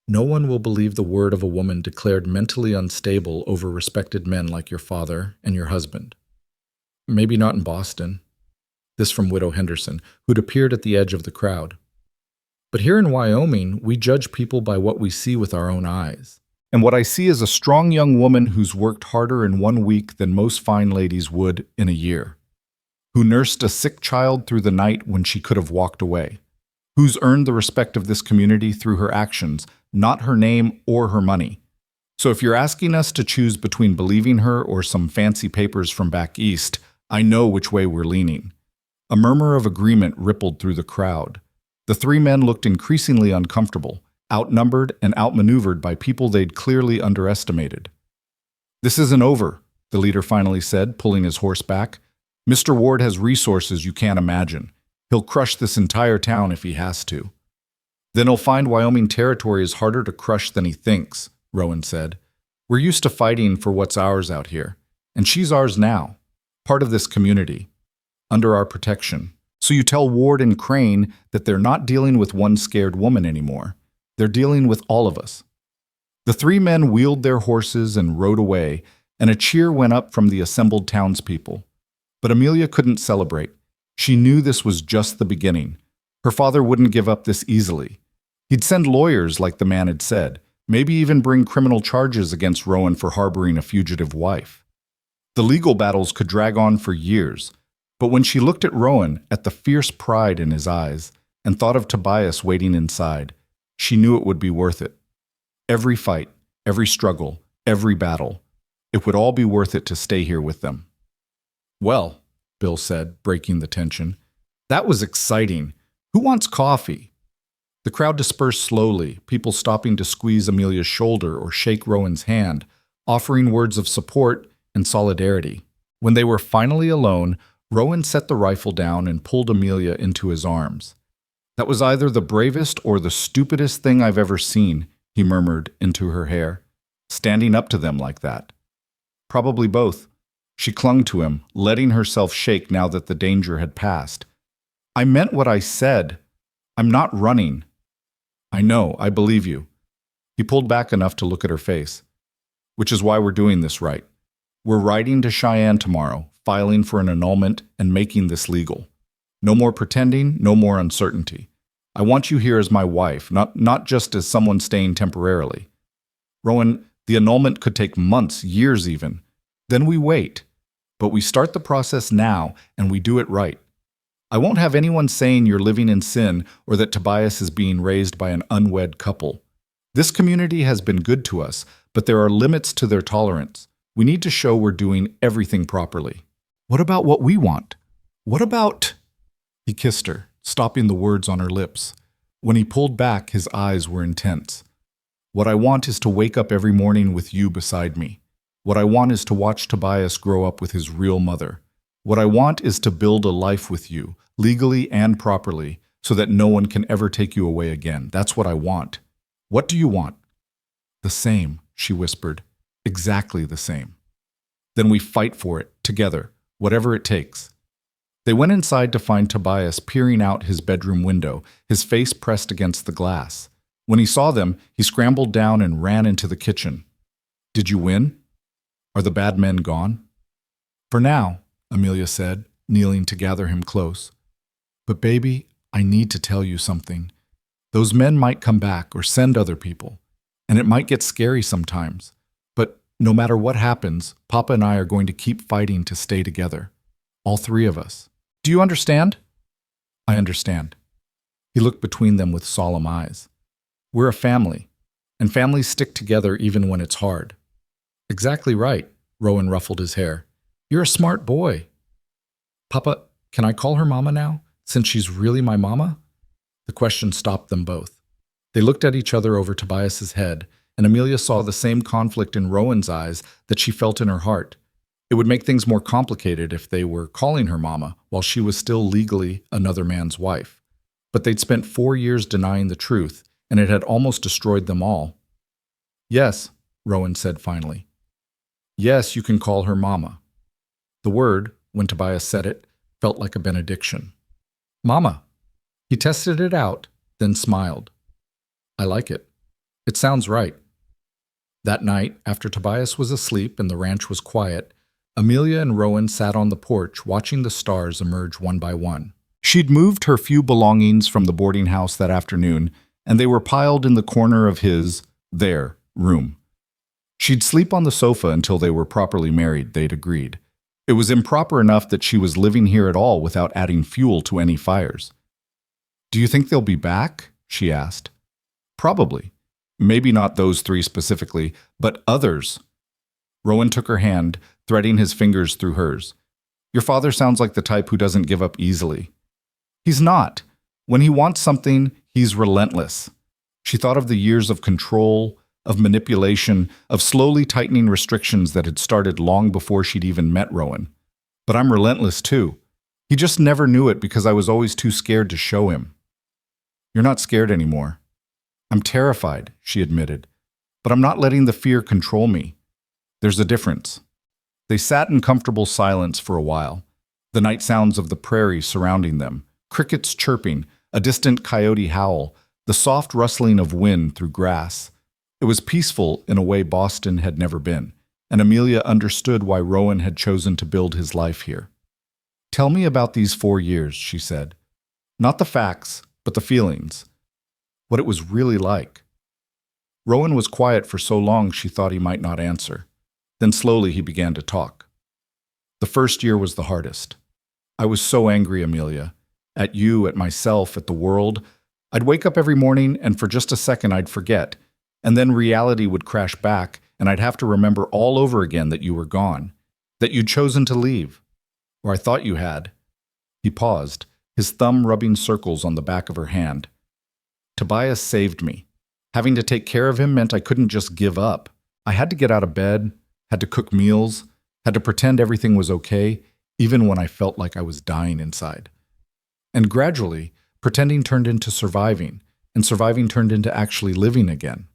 No one will believe the word of a woman declared mentally unstable over respected men like your father and your husband. Maybe not in Boston. This from Widow Henderson, who'd appeared at the edge of the crowd. But here in Wyoming, we judge people by what we see with our own eyes. And what I see is a strong young woman who's worked harder in 1 week than most fine ladies would in a year, who nursed a sick child through the night when she could have walked away, who's earned the respect of this community through her actions, not her name or her money. So if you're asking us to choose between believing her or some fancy papers from back east, I know which way we're leaning. A murmur of agreement rippled through the crowd. The three men looked increasingly uncomfortable, outnumbered and outmaneuvered by people they'd clearly underestimated. "This isn't over," the leader finally said, pulling his horse back. "Mr. Ward has resources you can't imagine. He'll crush this entire town if he has to." "Then he'll find Wyoming territory is harder to crush than he thinks," Rowan said. "We're used to fighting for what's ours out here, and she's ours now, part of this community, under our protection. So you tell Ward and Crane that they're not dealing with one scared woman anymore. They're dealing with all of us." The three men wheeled their horses and rode away, and a cheer went up from the assembled townspeople. But Amelia couldn't celebrate. She knew this was just the beginning. Her father wouldn't give up this easily. He'd send lawyers like the man had said, maybe even bring criminal charges against Rowan for harboring a fugitive wife. The legal battles could drag on for years, but when she looked at Rowan, at the fierce pride in his eyes, and thought of Tobias waiting inside, she knew it would be worth it. Every fight, every struggle, every battle, it would all be worth it to stay here with them. "Well," Bill said, breaking the tension, "that was exciting. Who wants coffee?" The crowd dispersed slowly, people stopping to squeeze Amelia's shoulder or shake Rowan's hand, offering words of support and solidarity. When they were finally alone, Rowan set the rifle down and pulled Amelia into his arms. "That was either the bravest or the stupidest thing I've ever seen," he murmured into her hair, "standing up to them like that." "Probably both." She clung to him, letting herself shake now that the danger had passed. "I meant what I said. I'm not running." "I know, I believe you." He pulled back enough to look at her face. "Which is why we're doing this right. We're riding to Cheyenne tomorrow, filing for an annulment and making this legal. No more pretending, no more uncertainty. I want you here as my wife, not just as someone staying temporarily. Rowan, the annulment could take months, years even. Then we wait. But we start the process now, and we do it right. I won't have anyone saying you're living in sin or that Tobias is being raised by an unwed couple. This community has been good to us, but there are limits to their tolerance. We need to show we're doing everything properly." "What about what we want? What about—" He kissed her, stopping the words on her lips. When he pulled back, his eyes were intense. "What I want is to wake up every morning with you beside me. What I want is to watch Tobias grow up with his real mother. What I want is to build a life with you, legally and properly, so that no one can ever take you away again. That's what I want. What do you want?" "The same," she whispered. "Exactly the same." "Then we fight for it, together, whatever it takes." They went inside to find Tobias peering out his bedroom window, his face pressed against the glass. When he saw them, he scrambled down and ran into the kitchen. "Did you win? Are the bad men gone?" "For now," Amelia said, kneeling to gather him close. "But baby, I need to tell you something. Those men might come back or send other people, and it might get scary sometimes. But no matter what happens, Papa and I are going to keep fighting to stay together. All three of us. Do you understand?" "I understand." He looked between them with solemn eyes. "We're a family, and families stick together even when it's hard." "Exactly right," Rowan ruffled his hair. "You're a smart boy." "Papa, can I call her Mama now, since she's really my Mama?" The question stopped them both. They looked at each other over Tobias's head, and Amelia saw the same conflict in Rowan's eyes that she felt in her heart. It would make things more complicated if they were calling her Mama while she was still legally another man's wife. But they'd spent 4 years denying the truth, and it had almost destroyed them all. Yes, Rowan said finally. Yes, you can call her Mama. The word, when Tobias said it, felt like a benediction. Mama. He tested it out, then smiled. I like it. It sounds right. That night, after Tobias was asleep and the ranch was quiet, Amelia and Rowan sat on the porch watching the stars emerge one by one. She'd moved her few belongings from the boarding house that afternoon, and they were piled in the corner of their room. She'd sleep on the sofa until they were properly married, they'd agreed. It was improper enough that she was living here at all without adding fuel to any fires. Do you think they'll be back? She asked. Probably. Maybe not those three specifically, but others. Rowan took her hand, threading his fingers through hers. Your father sounds like the type who doesn't give up easily. He's not. When he wants something, he's relentless. She thought of the years of control, of manipulation, of slowly tightening restrictions that had started long before she'd even met Rowan. But I'm relentless too. He just never knew it because I was always too scared to show him. You're not scared anymore. I'm terrified, she admitted, but I'm not letting the fear control me. There's a difference. They sat in comfortable silence for a while, the night sounds of the prairie surrounding them, crickets chirping, a distant coyote howl, the soft rustling of wind through grass. It was peaceful in a way Boston had never been, and Amelia understood why Rowan had chosen to build his life here. Tell me about these 4 years, she said. Not the facts, but the feelings. What it was really like. Rowan was quiet for so long she thought he might not answer. Then slowly he began to talk. The first year was the hardest. I was so angry, Amelia. At you, at myself, at the world. I'd wake up every morning and for just a second I'd forget. And then reality would crash back and I'd have to remember all over again that you were gone. That you'd chosen to leave. Or I thought you had. He paused, his thumb rubbing circles on the back of her hand. Tobias saved me. Having to take care of him meant I couldn't just give up. I had to get out of bed, had to cook meals, had to pretend everything was okay, even when I felt like I was dying inside. And gradually, pretending turned into surviving, and surviving turned into actually living again.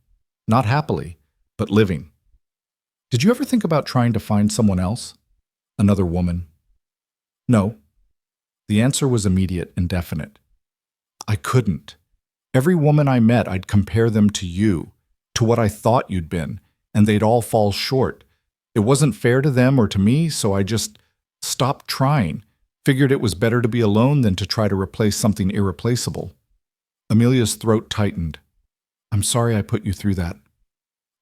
Not happily, but living. Did you ever think about trying to find someone else? Another woman? No. The answer was immediate and definite. I couldn't. Every woman I met, I'd compare them to you, to what I thought you'd been, and they'd all fall short. It wasn't fair to them or to me, so I just stopped trying, figured it was better to be alone than to try to replace something irreplaceable. Amelia's throat tightened. I'm sorry I put you through that.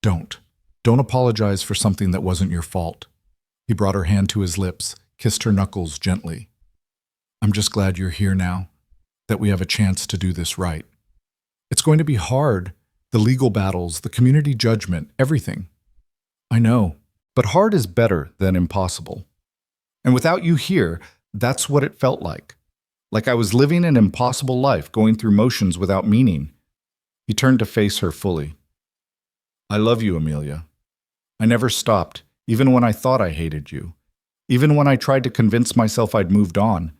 Don't. Don't apologize for something that wasn't your fault. He brought her hand to his lips, kissed her knuckles gently. I'm just glad you're here now, that we have a chance to do this right. It's going to be hard, the legal battles, the community judgment, everything. I know, but hard is better than impossible. And without you here, that's what it felt like I was living an impossible life, going through motions without meaning. He turned to face her fully. I love you, Amelia. I never stopped, even when I thought I hated you. Even when I tried to convince myself I'd moved on,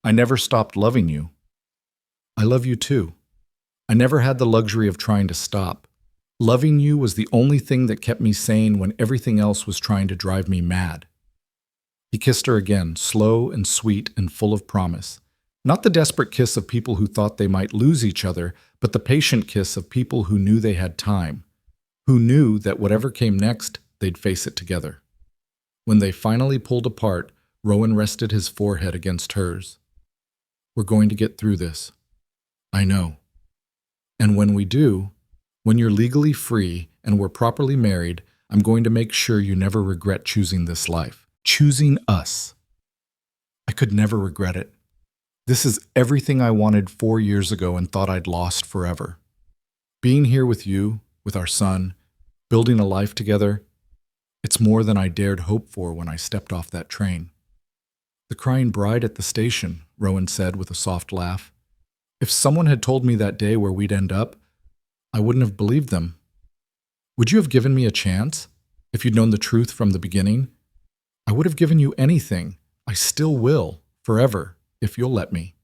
I never stopped loving you. I love you too. I never had the luxury of trying to stop. Loving you was the only thing that kept me sane when everything else was trying to drive me mad. He kissed her again, slow and sweet and full of promise. Not the desperate kiss of people who thought they might lose each other, but the patient kiss of people who knew they had time, who knew that whatever came next, they'd face it together. When they finally pulled apart, Rowan rested his forehead against hers. We're going to get through this. I know. And when we do, when you're legally free and we're properly married, I'm going to make sure you never regret choosing this life. Choosing us. I could never regret it. This is everything I wanted 4 years ago and thought I'd lost forever. Being here with you, with our son, building a life together, it's more than I dared hope for when I stepped off that train. The crying bride at the station, Rowan said with a soft laugh. If someone had told me that day where we'd end up, I wouldn't have believed them. Would you have given me a chance? If you'd known the truth from the beginning? I would have given you anything. I still will, forever, if you'll let me.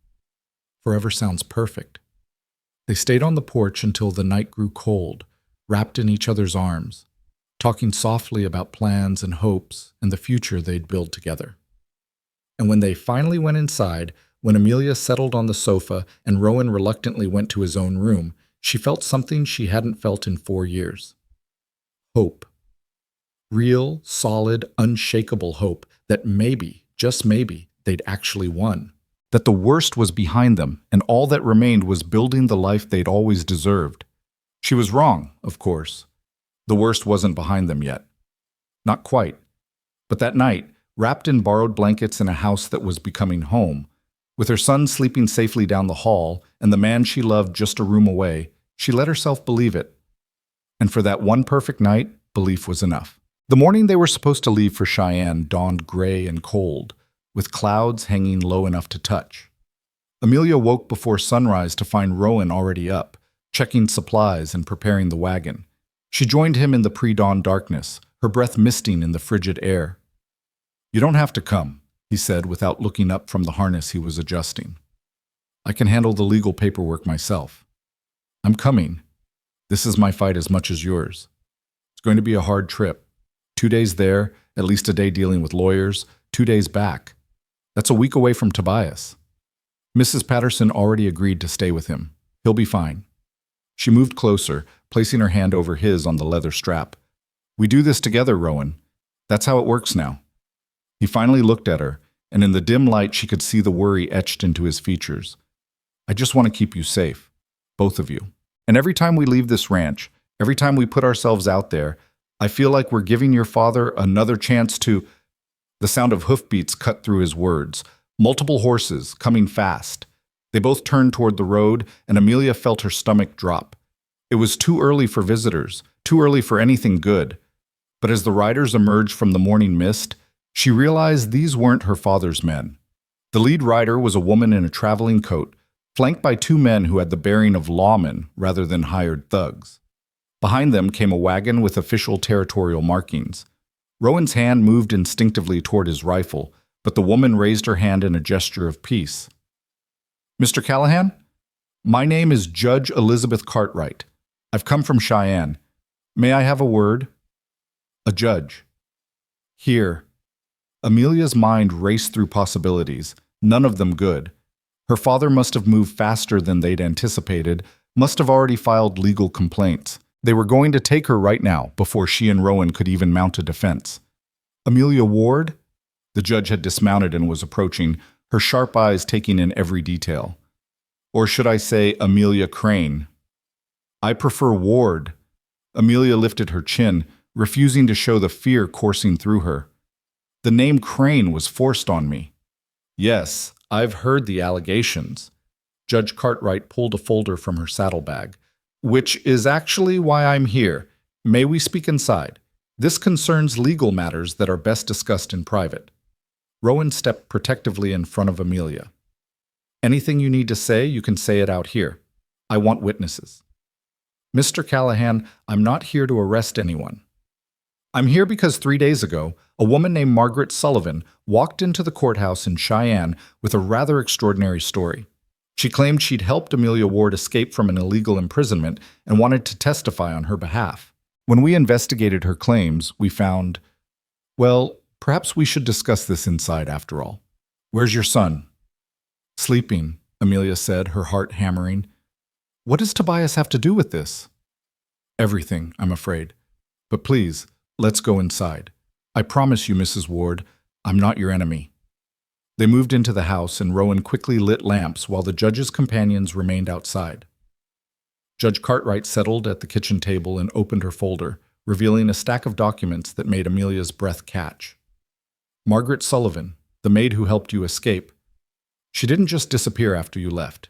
Forever sounds perfect. They stayed on the porch until the night grew cold, wrapped in each other's arms, talking softly about plans and hopes and the future they'd build together. And when they finally went inside, when Amelia settled on the sofa and Rowan reluctantly went to his own room, she felt something she hadn't felt in 4 years. Hope. Real, solid, unshakable hope that maybe, just maybe, they'd actually won. That the worst was behind them, and all that remained was building the life they'd always deserved. She was wrong, of course. The worst wasn't behind them yet. Not quite. But that night, wrapped in borrowed blankets in a house that was becoming home, with her son sleeping safely down the hall and the man she loved just a room away, she let herself believe it. And for that one perfect night, belief was enough. The morning they were supposed to leave for Cheyenne dawned gray and cold, with clouds hanging low enough to touch. Amelia woke before sunrise to find Rowan already up, checking supplies and preparing the wagon. She joined him in the pre-dawn darkness, her breath misting in the frigid air. "You don't have to come," he said without looking up from the harness he was adjusting. "I can handle the legal paperwork myself. I'm coming. This is my fight as much as yours. It's going to be a hard trip. 2 days there, at least a day dealing with lawyers, 2 days back. That's a week away from Tobias. Mrs. Patterson already agreed to stay with him. He'll be fine." She moved closer, placing her hand over his on the leather strap. "We do this together, Rowan. That's how it works now." He finally looked at her, and in the dim light she could see the worry etched into his features. "I just want to keep you safe, both of you. And every time we leave this ranch, every time we put ourselves out there, I feel like we're giving your father another chance to—" The sound of hoofbeats cut through his words. Multiple horses, coming fast. They both turned toward the road, and Amelia felt her stomach drop. It was too early for visitors, too early for anything good. But as the riders emerged from the morning mist, she realized these weren't her father's men. The lead rider was a woman in a traveling coat, flanked by 2 men who had the bearing of lawmen rather than hired thugs. Behind them came a wagon with official territorial markings. Rowan's hand moved instinctively toward his rifle, but the woman raised her hand in a gesture of peace. "Mr. Callahan? My name is Judge Elizabeth Cartwright. I've come from Cheyenne. May I have a word?" A judge. Here. Amelia's mind raced through possibilities, none of them good. Her father must have moved faster than they'd anticipated, must have already filed legal complaints. They were going to take her right now, before she and Rowan could even mount a defense. Amelia Ward? The judge had dismounted and was approaching, her sharp eyes taking in every detail. Or should I say Amelia Crane? "I prefer Ward." Amelia lifted her chin, refusing to show the fear coursing through her. "The name Crane was forced on me." "Yes, I've heard the allegations." Judge Cartwright pulled a folder from her saddlebag. "Which is actually why I'm here. May we speak inside? This concerns legal matters that are best discussed in private." Rowan stepped protectively in front of Amelia. "Anything you need to say, you can say it out here. I want witnesses." "Mr. Callahan, I'm not here to arrest anyone. I'm here because 3 days ago, a woman named Margaret Sullivan walked into the courthouse in Cheyenne with a rather extraordinary story. She claimed she'd helped Amelia Ward escape from an illegal imprisonment and wanted to testify on her behalf. When we investigated her claims, we found, well, perhaps we should discuss this inside after all. Where's your son?" "Sleeping," Amelia said, her heart hammering. "What does Tobias have to do with this?" "Everything, I'm afraid. But please, let's go inside. I promise you, Mrs. Ward, I'm not your enemy." They moved into the house, and Rowan quickly lit lamps while the judge's companions remained outside. Judge Cartwright settled at the kitchen table and opened her folder, revealing a stack of documents that made Amelia's breath catch. "Margaret Sullivan, the maid who helped you escape. She didn't just disappear after you left.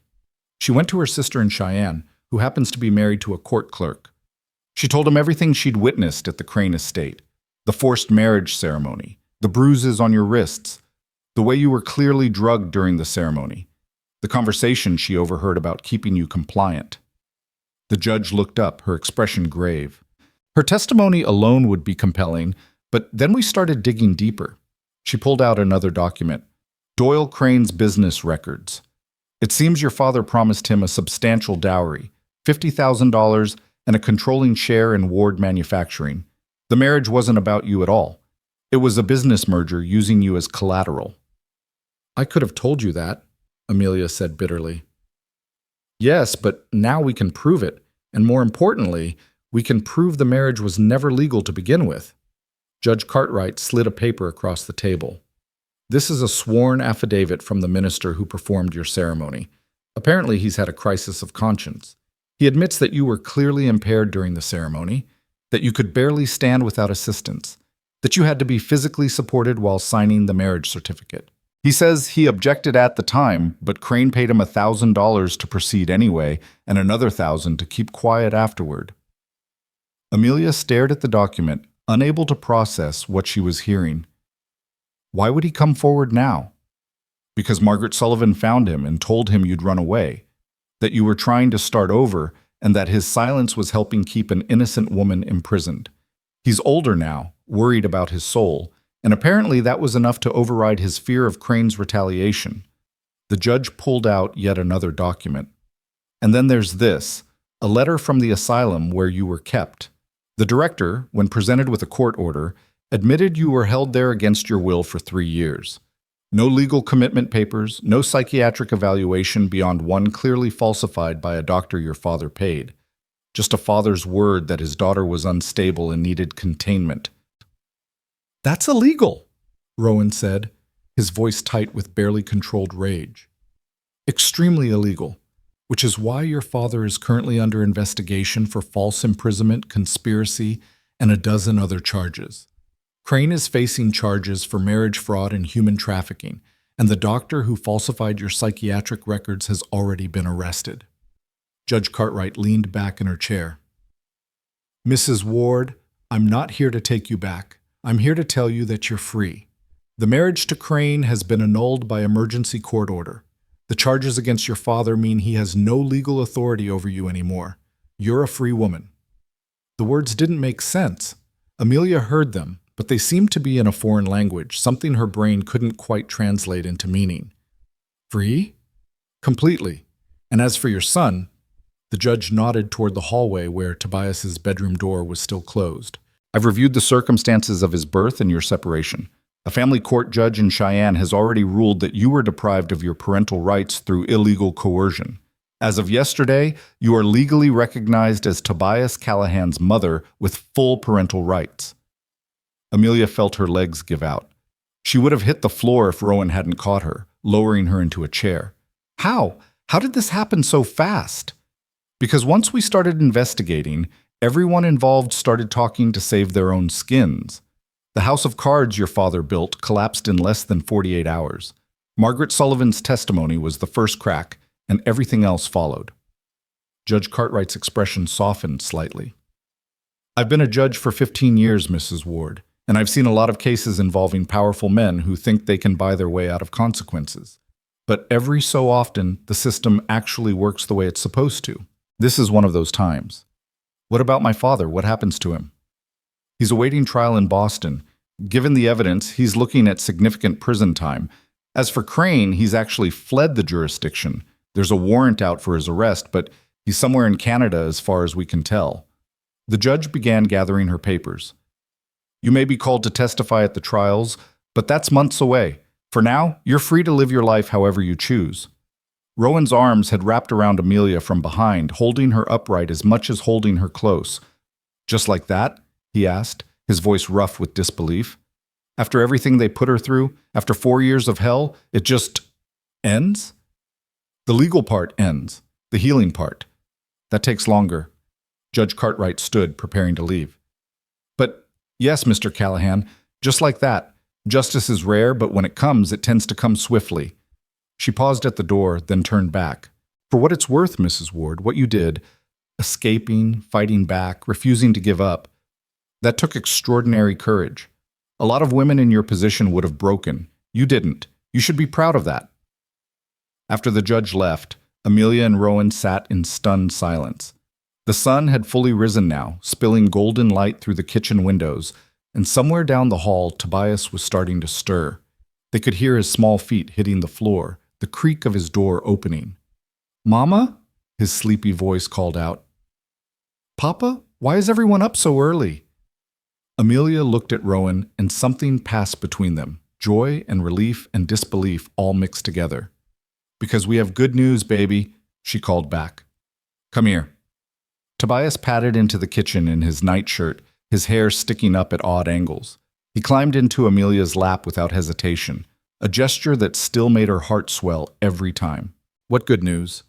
She went to her sister in Cheyenne, who happens to be married to a court clerk. She told him everything she'd witnessed at the Crane estate, the forced marriage ceremony, the bruises on your wrists, the way you were clearly drugged during the ceremony, the conversation she overheard about keeping you compliant." The judge looked up, her expression grave. Her testimony alone would be compelling, but then we started digging deeper. She pulled out another document, Doyle Crane's business records. It seems your father promised him a substantial dowry, $50,000, and a controlling share in Ward Manufacturing. The marriage wasn't about you at all. It was a business merger using you as collateral. I could have told you that, Amelia said bitterly. Yes, but now we can prove it, and more importantly, we can prove the marriage was never legal to begin with. Judge Cartwright slid a paper across the table. This is a sworn affidavit from the minister who performed your ceremony. Apparently, he's had a crisis of conscience. He admits that you were clearly impaired during the ceremony, that you could barely stand without assistance, that you had to be physically supported while signing the marriage certificate. He says he objected at the time, but Crane paid him $1,000 to proceed anyway, and another $1,000 to keep quiet afterward. Amelia stared at the document, unable to process what she was hearing. Why would he come forward now? Because Margaret Sullivan found him and told him you'd run away, that you were trying to start over, and that his silence was helping keep an innocent woman imprisoned. He's older now, worried about his soul, and apparently that was enough to override his fear of Crane's retaliation. The judge pulled out yet another document. And then there's this, a letter from the asylum where you were kept. The director, when presented with a court order, admitted you were held there against your will for 3 years. No legal commitment papers, no psychiatric evaluation beyond one clearly falsified by a doctor your father paid. Just a father's word that his daughter was unstable and needed containment. That's illegal, Rowan said, his voice tight with barely controlled rage. Extremely illegal, which is why your father is currently under investigation for false imprisonment, conspiracy, and a dozen other charges. Crane is facing charges for marriage fraud and human trafficking, and the doctor who falsified your psychiatric records has already been arrested. Judge Cartwright leaned back in her chair. Mrs. Ward, I'm not here to take you back. I'm here to tell you that you're free. The marriage to Crane has been annulled by emergency court order. The charges against your father mean he has no legal authority over you anymore. You're a free woman. The words didn't make sense. Amelia heard them, but they seemed to be in a foreign language, something her brain couldn't quite translate into meaning. Free? Completely. And as for your son, the judge nodded toward the hallway where Tobias's bedroom door was still closed. I've reviewed the circumstances of his birth and your separation. A family court judge in Cheyenne has already ruled that you were deprived of your parental rights through illegal coercion. As of yesterday, you are legally recognized as Tobias Callahan's mother with full parental rights. Amelia felt her legs give out. She would have hit the floor if Rowan hadn't caught her, lowering her into a chair. How? How did this happen so fast? Because once we started investigating, everyone involved started talking to save their own skins. The house of cards your father built collapsed in less than 48 hours. Margaret Sullivan's testimony was the first crack, and everything else followed. Judge Cartwright's expression softened slightly. I've been a judge for 15 years, Mrs. Ward, and I've seen a lot of cases involving powerful men who think they can buy their way out of consequences. But every so often, the system actually works the way it's supposed to. This is one of those times. What about my father? What happens to him? He's awaiting trial in Boston. Given the evidence, he's looking at significant prison time. As for Crane, he's actually fled the jurisdiction. There's a warrant out for his arrest, but he's somewhere in Canada as far as we can tell. The judge began gathering her papers. You may be called to testify at the trials, but that's months away. For now, you're free to live your life however you choose. Rowan's arms had wrapped around Amelia from behind, holding her upright as much as holding her close. Just like that? He asked, his voice rough with disbelief. After everything they put her through, after 4 years of hell, it just ends? The legal part ends. The healing part. That takes longer. Judge Cartwright stood, preparing to leave. But yes, Mr. Callahan, just like that. Justice is rare, but when it comes, it tends to come swiftly. She paused at the door, then turned back. For what it's worth, Mrs. Ward, what you did, escaping, fighting back, refusing to give up, that took extraordinary courage. A lot of women in your position would have broken. You didn't. You should be proud of that. After the judge left, Amelia and Rowan sat in stunned silence. The sun had fully risen now, spilling golden light through the kitchen windows, and somewhere down the hall, Tobias was starting to stir. They could hear his small feet hitting the floor, the creak of his door opening. "Mama?" his sleepy voice called out. "Papa, why is everyone up so early?" Amelia looked at Rowan, and something passed between them, joy and relief and disbelief all mixed together. "Because we have good news, baby," she called back. "Come here." Tobias padded into the kitchen in his nightshirt, his hair sticking up at odd angles. He climbed into Amelia's lap without hesitation, a gesture that still made her heart swell every time. "What good news?"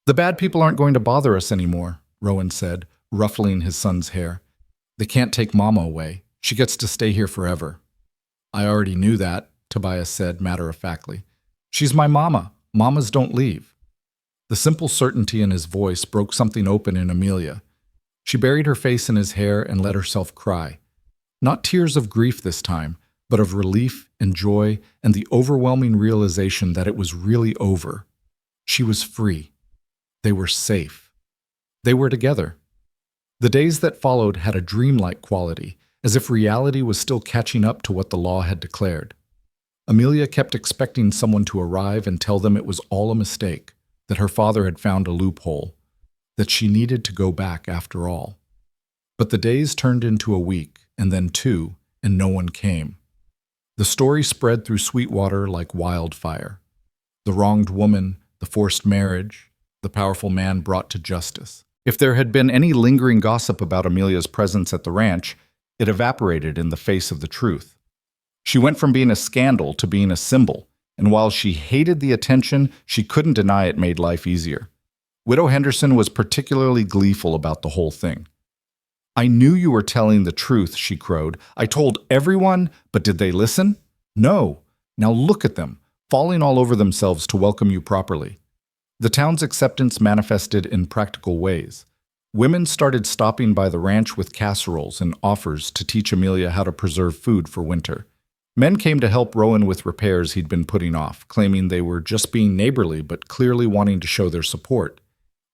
"The bad people aren't going to bother us anymore," Rowan said, ruffling his son's hair. "They can't take Mama away. She gets to stay here forever." "I already knew that," Tobias said matter-of-factly. "She's my mama. Mamas don't leave." The simple certainty in his voice broke something open in Amelia. She buried her face in his hair and let herself cry. Not tears of grief this time, but of relief and joy and the overwhelming realization that it was really over. She was free. They were safe. They were together. The days that followed had a dreamlike quality, as if reality was still catching up to what the law had declared. Amelia kept expecting someone to arrive and tell them it was all a mistake, that her father had found a loophole, that she needed to go back after all. But the days turned into a week, and then 2, and no one came. The story spread through Sweetwater like wildfire. The wronged woman, the forced marriage, the powerful man brought to justice. If there had been any lingering gossip about Amelia's presence at the ranch, it evaporated in the face of the truth. She went from being a scandal to being a symbol, and while she hated the attention, she couldn't deny it made life easier. Widow Henderson was particularly gleeful about the whole thing. "I knew you were telling the truth," she crowed. "I told everyone, but did they listen? No. Now look at them, falling all over themselves to welcome you properly." The town's acceptance manifested in practical ways. Women started stopping by the ranch with casseroles and offers to teach Amelia how to preserve food for winter. Men came to help Rowan with repairs he'd been putting off, claiming they were just being neighborly but clearly wanting to show their support.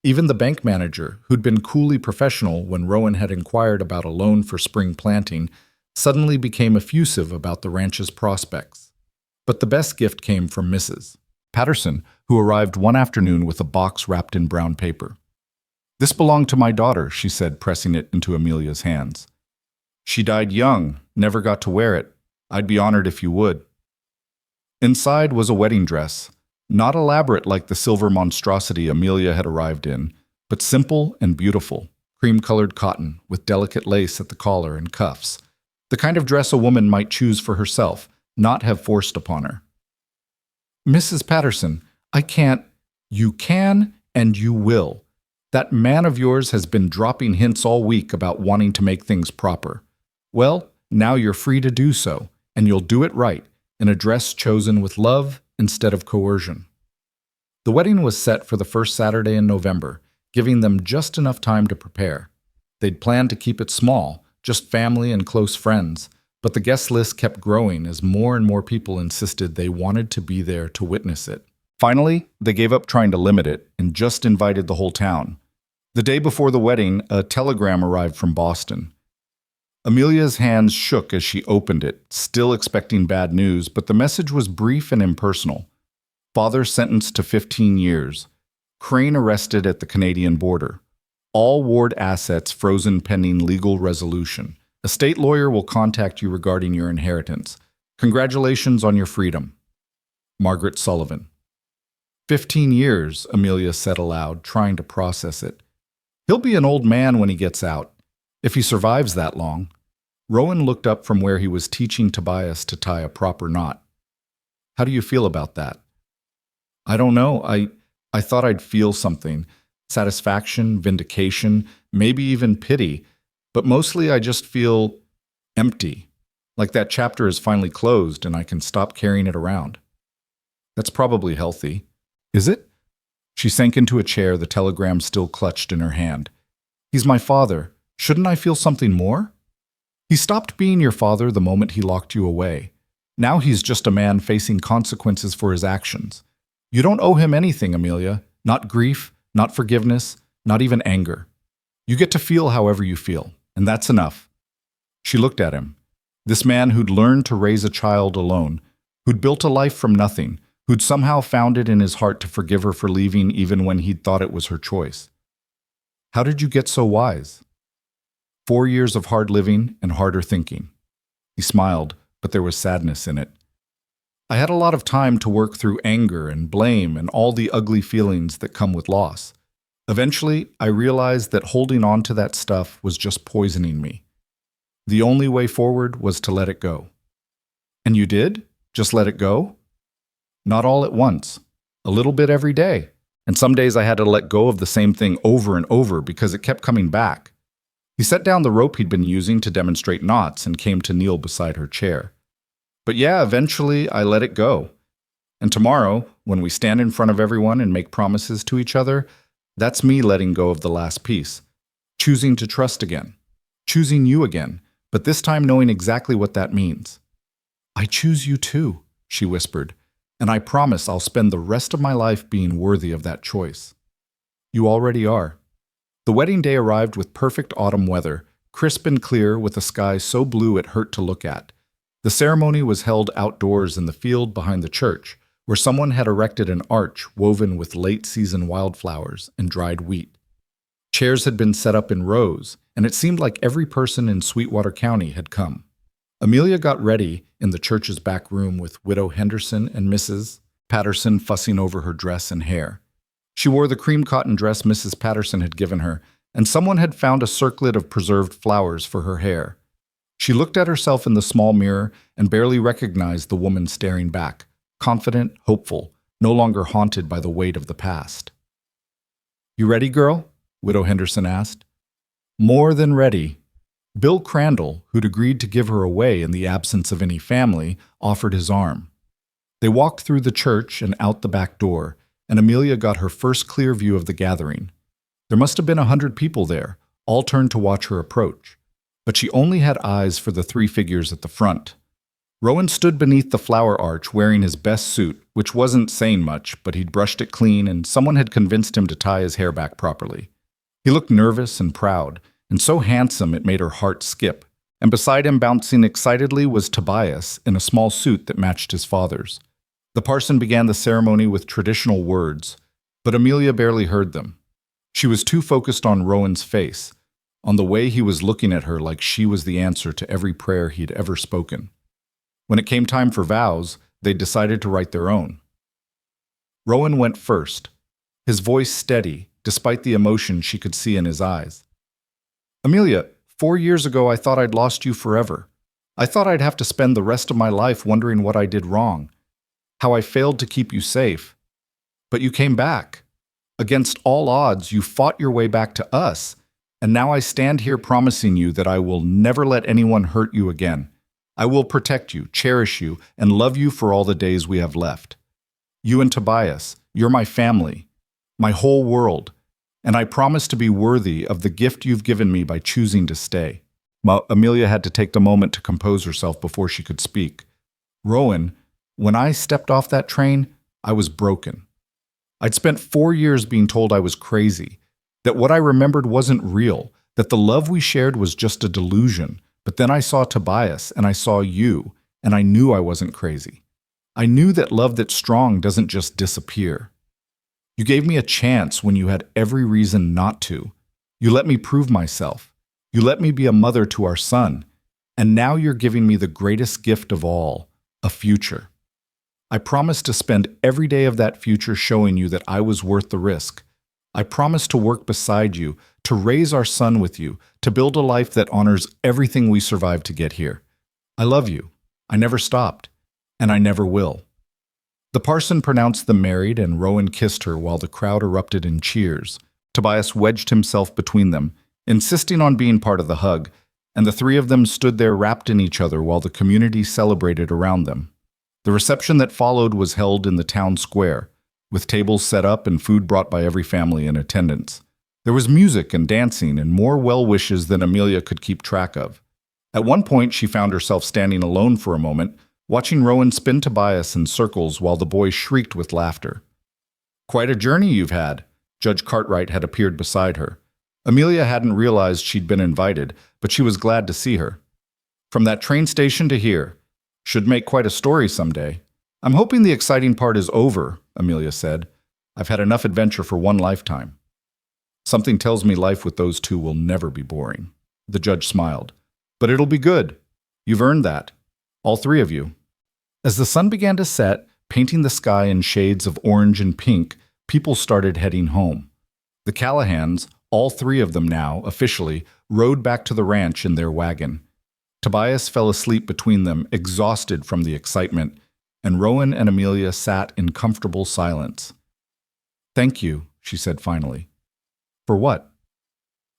Even the bank manager, who'd been coolly professional when Rowan had inquired about a loan for spring planting, suddenly became effusive about the ranch's prospects. But the best gift came from Mrs. Patterson, who arrived one afternoon with a box wrapped in brown paper. "This belonged to my daughter," she said, pressing it into Amelia's hands. "She died young, never got to wear it. I'd be honored if you would." Inside was a wedding dress, not elaborate like the silver monstrosity Amelia had arrived in, but simple and beautiful, cream-colored cotton with delicate lace at the collar and cuffs, the kind of dress a woman might choose for herself, not have forced upon her. "Mrs. Patterson, I can't—" "You can and you will. That man of yours has been dropping hints all week about wanting to make things proper. Well, now you're free to do so, and you'll do it right, in a dress chosen with love instead of coercion." The wedding was set for the first Saturday in November, giving them just enough time to prepare. They'd planned to keep it small, just family and close friends, but the guest list kept growing as more and more people insisted they wanted to be there to witness it. Finally, they gave up trying to limit it and just invited the whole town. The day before the wedding, a telegram arrived from Boston. Amelia's hands shook as she opened it, still expecting bad news, but the message was brief and impersonal. Father sentenced to 15 years. Crane arrested at the Canadian border. All ward assets frozen pending legal resolution. A state lawyer will contact you regarding your inheritance. Congratulations on your freedom. Margaret Sullivan. 15 years, Amelia said aloud, trying to process it. He'll be an old man when he gets out, if he survives that long. Rowan looked up from where he was teaching Tobias to tie a proper knot. How do you feel about that? I don't know. I thought I'd feel something. Satisfaction, vindication, maybe even pity. But mostly I just feel empty. Like that chapter is finally closed and I can stop carrying it around. That's probably healthy. Is it? She sank into a chair, the telegram still clutched in her hand. He's my father. Shouldn't I feel something more? He stopped being your father the moment he locked you away. Now he's just a man facing consequences for his actions. You don't owe him anything, Amelia. Not grief, not forgiveness, not even anger. You get to feel however you feel, and that's enough. She looked at him. This man who'd learned to raise a child alone, who'd built a life from nothing, who'd somehow found it in his heart to forgive her for leaving even when he'd thought it was her choice. How did you get so wise? 4 years of hard living and harder thinking. He smiled, but there was sadness in it. I had a lot of time to work through anger and blame and all the ugly feelings that come with loss. Eventually, I realized that holding on to that stuff was just poisoning me. The only way forward was to let it go. And you did? Just let it go? Not all at once. A little bit every day. And some days I had to let go of the same thing over and over because it kept coming back. He set down the rope he'd been using to demonstrate knots and came to kneel beside her chair. But yeah, eventually I let it go. And tomorrow, when we stand in front of everyone and make promises to each other, that's me letting go of the last piece. Choosing to trust again. Choosing you again, but this time knowing exactly what that means. I choose you too, she whispered, and I promise I'll spend the rest of my life being worthy of that choice. You already are. The wedding day arrived with perfect autumn weather, crisp and clear with a sky so blue it hurt to look at. The ceremony was held outdoors in the field behind the church, where someone had erected an arch woven with late-season wildflowers and dried wheat. Chairs had been set up in rows, and it seemed like every person in Sweetwater County had come. Amelia got ready in the church's back room with Widow Henderson and Mrs. Patterson fussing over her dress and hair. She wore the cream cotton dress Mrs. Patterson had given her, and someone had found a circlet of preserved flowers for her hair. She looked at herself in the small mirror and barely recognized the woman staring back, confident, hopeful, no longer haunted by the weight of the past. "You ready, girl?" Widow Henderson asked. More than ready. Bill Crandall, who'd agreed to give her away in the absence of any family, offered his arm. They walked through the church and out the back door, and Amelia got her first clear view of the gathering. There must have been 100 people there, all turned to watch her approach. But she only had eyes for the 3 figures at the front. Rowan stood beneath the flower arch wearing his best suit, which wasn't saying much, but he'd brushed it clean and someone had convinced him to tie his hair back properly. He looked nervous and proud, and so handsome it made her heart skip. And beside him, bouncing excitedly, was Tobias in a small suit that matched his father's. The parson began the ceremony with traditional words, but Amelia barely heard them. She was too focused on Rowan's face, on the way he was looking at her like she was the answer to every prayer he'd ever spoken. When it came time for vows, they decided to write their own. Rowan went first, his voice steady, despite the emotion she could see in his eyes. "Amelia, 4 years ago I thought I'd lost you forever. I thought I'd have to spend the rest of my life wondering what I did wrong, how I failed to keep you safe. But you came back. Against all odds, you fought your way back to us, and now I stand here promising you that I will never let anyone hurt you again. I will protect you, cherish you, and love you for all the days we have left. You and Tobias, you're my family, my whole world, and I promise to be worthy of the gift you've given me by choosing to stay." Amelia had to take a moment to compose herself before she could speak. "Rowan, when I stepped off that train, I was broken. I'd spent 4 years being told I was crazy, that what I remembered wasn't real, that the love we shared was just a delusion. But then I saw Tobias, and I saw you, and I knew I wasn't crazy. I knew that love that's strong doesn't just disappear. You gave me a chance when you had every reason not to. You let me prove myself. You let me be a mother to our son. And now you're giving me the greatest gift of all, a future. I promise to spend every day of that future showing you that I was worth the risk. I promise to work beside you, to raise our son with you, to build a life that honors everything we survived to get here. I love you. I never stopped, and I never will." The parson pronounced them married, and Rowan kissed her while the crowd erupted in cheers. Tobias wedged himself between them, insisting on being part of the hug, and the 3 of them stood there wrapped in each other while the community celebrated around them. The reception that followed was held in the town square, with tables set up and food brought by every family in attendance. There was music and dancing and more well wishes than Amelia could keep track of. At one point, she found herself standing alone for a moment, watching Rowan spin Tobias in circles while the boy shrieked with laughter. "Quite a journey you've had." Judge Cartwright had appeared beside her. Amelia hadn't realized she'd been invited, but she was glad to see her. "From that train station to here. Should make quite a story someday. I'm hoping the exciting part is over, Amelia said. I've had enough adventure for one lifetime. Something tells me life with those two will never be boring. The judge smiled. But it'll be good. You've earned that. All three of you. As the sun began to set, painting the sky in shades of orange and pink, people started heading home. The Callahans, all three of them now, officially, rode back to the ranch in their wagon. Tobias fell asleep between them, exhausted from the excitement, and Rowan and Amelia sat in comfortable silence. "Thank you," she said finally. "For what?"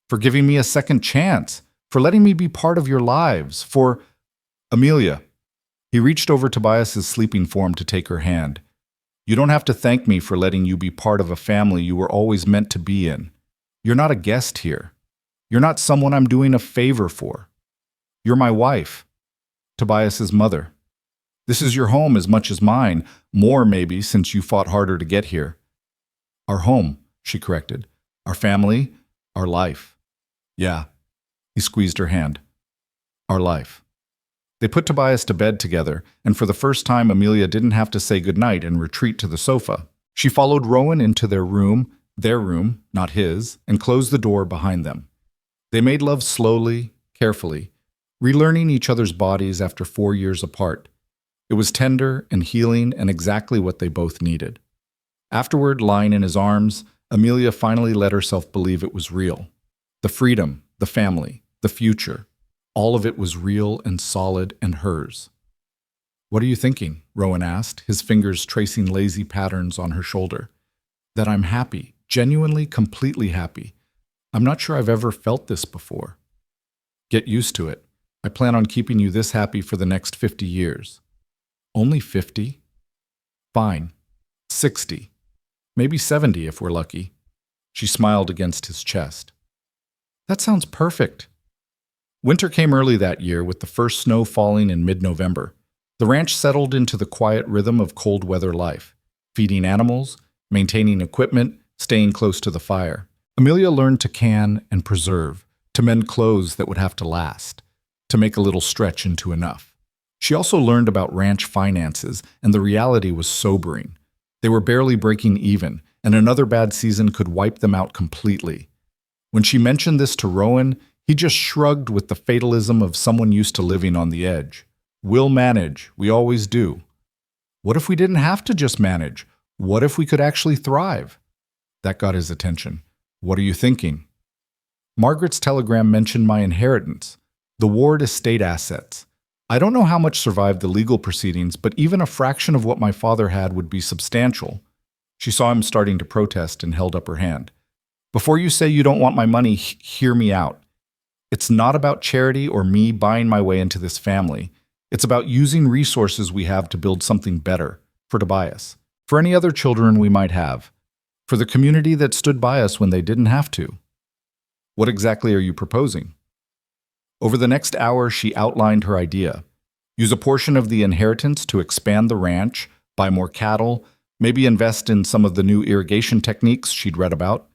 "For giving me a second chance, for letting me be part of your lives, for—" "Amelia." He reached over Tobias's sleeping form to take her hand. "You don't have to thank me for letting you be part of a family you were always meant to be in. You're not a guest here. You're not someone I'm doing a favor for. You're my wife, Tobias's mother. This is your home as much as mine, more maybe since you fought harder to get here." "Our home," she corrected. "Our family, our life." "Yeah." He squeezed her hand. "Our life." They put Tobias to bed together, and for the first time Amelia didn't have to say goodnight and retreat to the sofa. She followed Rowan into their room, not his, and closed the door behind them. They made love slowly, carefully, relearning each other's bodies after 4 years apart. It was tender and healing and exactly what they both needed. Afterward, lying in his arms, Amelia finally let herself believe it was real. The freedom, the family, the future, all of it was real and solid and hers. "What are you thinking?" Rowan asked, his fingers tracing lazy patterns on her shoulder. "That I'm happy, genuinely, completely happy. I'm not sure I've ever felt this before." "Get used to it. I plan on keeping you this happy for the next 50 years. "Only 50? "Fine. 60. Maybe 70 if we're lucky." She smiled against his chest. "That sounds perfect." Winter came early that year, with the first snow falling in mid-November. The ranch settled into the quiet rhythm of cold weather life, feeding animals, maintaining equipment, staying close to the fire. Amelia learned to can and preserve, to mend clothes that would have to last, to make a little stretch into enough. She also learned about ranch finances, and the reality was sobering. They were barely breaking even, and another bad season could wipe them out completely. When she mentioned this to Rowan, he just shrugged with the fatalism of someone used to living on the edge. "We'll manage. We always do." What if we didn't have to just manage? What if we could actually thrive? That got his attention. "What are you thinking?" "Margaret's telegram mentioned my inheritance, the Ward estate assets. I don't know how much survived the legal proceedings, but even a fraction of what my father had would be substantial." She saw him starting to protest and held up her hand. "Before you say you don't want my money, hear me out. It's not about charity or me buying my way into this family. It's about using resources we have to build something better, for Tobias, for any other children we might have, for the community that stood by us when they didn't have to." "What exactly are you proposing?" Over the next hour, she outlined her idea. Use a portion of the inheritance to expand the ranch, buy more cattle, maybe invest in some of the new irrigation techniques she'd read about.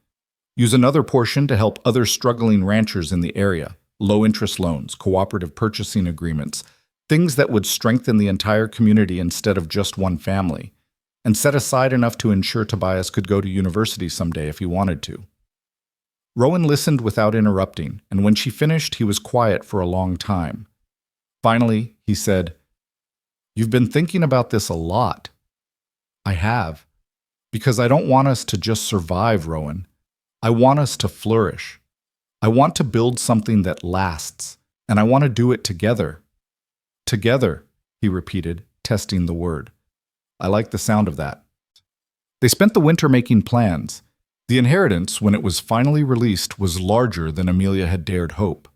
Use another portion to help other struggling ranchers in the area, low-interest loans, cooperative purchasing agreements, things that would strengthen the entire community instead of just one family, and set aside enough to ensure Tobias could go to university someday if he wanted to. Rowan listened without interrupting, and when she finished, he was quiet for a long time. Finally, he said, "You've been thinking about this a lot." "I have. Because I don't want us to just survive, Rowan. I want us to flourish. I want to build something that lasts, and I want to do it together." "Together," he repeated, testing the word. "I like the sound of that." They spent the winter making plans. The inheritance, when it was finally released, was larger than Amelia had dared hope.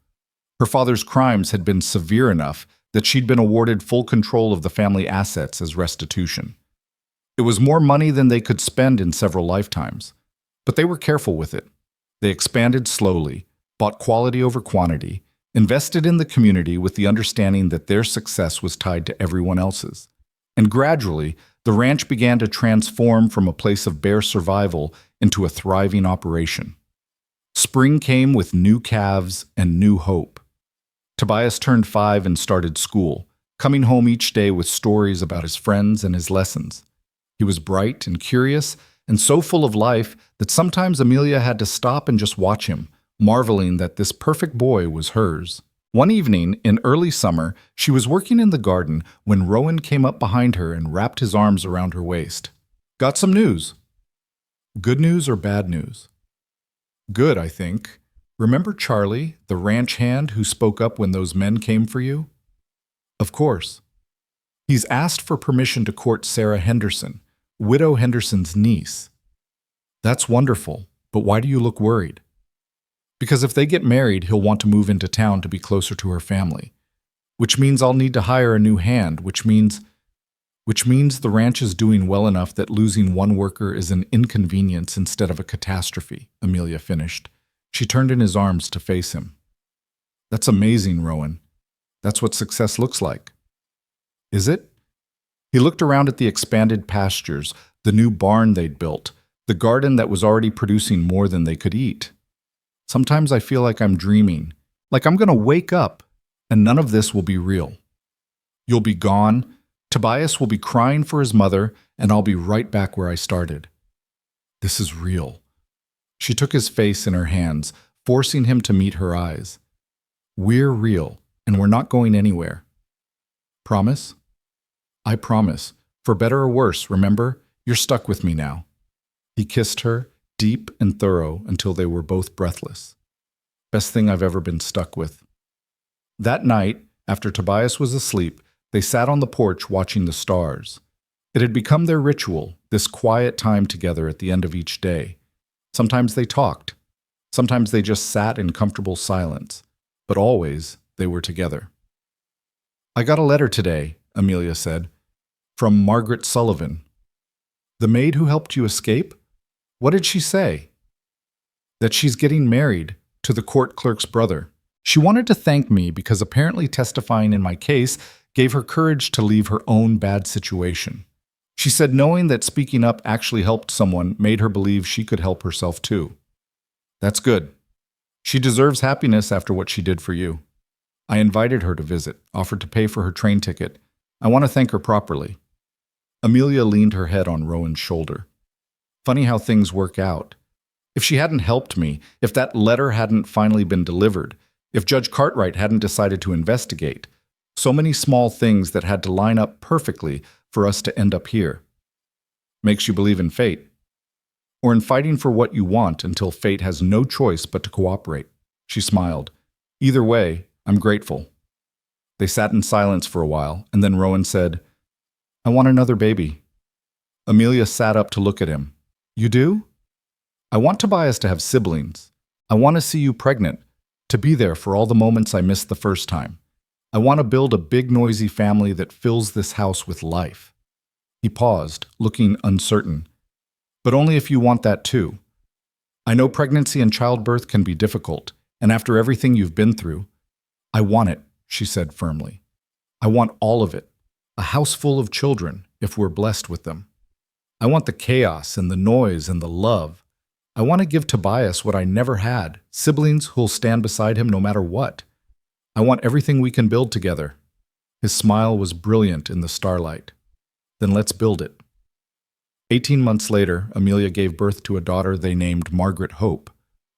Her father's crimes had been severe enough that she'd been awarded full control of the family assets as restitution. It was more money than they could spend in several lifetimes. But they were careful with it. They expanded slowly, bought quality over quantity, invested in the community with the understanding that their success was tied to everyone else's. And gradually, the ranch began to transform from a place of bare survival into a thriving operation. Spring came with new calves and new hope. Tobias turned 5 and started school, coming home each day with stories about his friends and his lessons. He was bright and curious and so full of life that sometimes Amelia had to stop and just watch him, marveling that this perfect boy was hers. One evening, in early summer, she was working in the garden when Rowan came up behind her and wrapped his arms around her waist. "Got some news." "Good news or bad news?" "Good, I think. Remember Charlie, the ranch hand who spoke up when those men came for you?" "Of course. He's asked for permission to court Sarah Henderson, Widow Henderson's niece." "That's wonderful, but why do you look worried?" "Because if they get married, he'll want to move into town to be closer to her family. Which means I'll need to hire a new hand, which means the ranch is doing well enough that losing one worker is an inconvenience instead of a catastrophe," Amelia finished. She turned in his arms to face him. "That's amazing, Rowan. That's what success looks like." "Is it?" He looked around at the expanded pastures, the new barn they'd built, the garden that was already producing more than they could eat. "Sometimes I feel like I'm dreaming, like I'm going to wake up, and none of this will be real. You'll be gone, Tobias will be crying for his mother, and I'll be right back where I started. This is real." She took his face in her hands, forcing him to meet her eyes. "We're real, and we're not going anywhere. Promise?" "I promise. For better or worse, remember? You're stuck with me now." He kissed her, deep and thorough, until they were both breathless. "Best thing I've ever been stuck with." That night, after Tobias was asleep, they sat on the porch watching the stars. It had become their ritual, this quiet time together at the end of each day. Sometimes they talked. Sometimes they just sat in comfortable silence. But always they were together. "I got a letter today," Amelia said, "from Margaret Sullivan." "The maid who helped you escape? What did she say?" "That she's getting married to the court clerk's brother. She wanted to thank me because apparently testifying in my case gave her courage to leave her own bad situation. She said knowing that speaking up actually helped someone made her believe she could help herself too. That's good. She deserves happiness after what she did for you. I invited her to visit, offered to pay for her train ticket. I want to thank her properly." Amelia leaned her head on Rowan's shoulder. "Funny how things work out. If she hadn't helped me, if that letter hadn't finally been delivered, if Judge Cartwright hadn't decided to investigate, so many small things that had to line up perfectly for us to end up here. Makes you believe in fate. Or in fighting for what you want until fate has no choice but to cooperate." She smiled. "Either way, I'm grateful." They sat in silence for a while, and then Rowan said, "I want another baby." Amelia sat up to look at him. "You do?" "I want Tobias to have siblings. I want to see you pregnant, to be there for all the moments I missed the first time. I want to build a big noisy family that fills this house with life." He paused, looking uncertain. "But only if you want that too. I know pregnancy and childbirth can be difficult, and after everything you've been through, I want it," she said firmly. "I want all of it. A house full of children, if we're blessed with them. I want the chaos and the noise and the love. I want to give Tobias what I never had, siblings who'll stand beside him no matter what. I want everything we can build together." His smile was brilliant in the starlight. "Then let's build it." 18 months later, Amelia gave birth to a daughter they named Margaret Hope.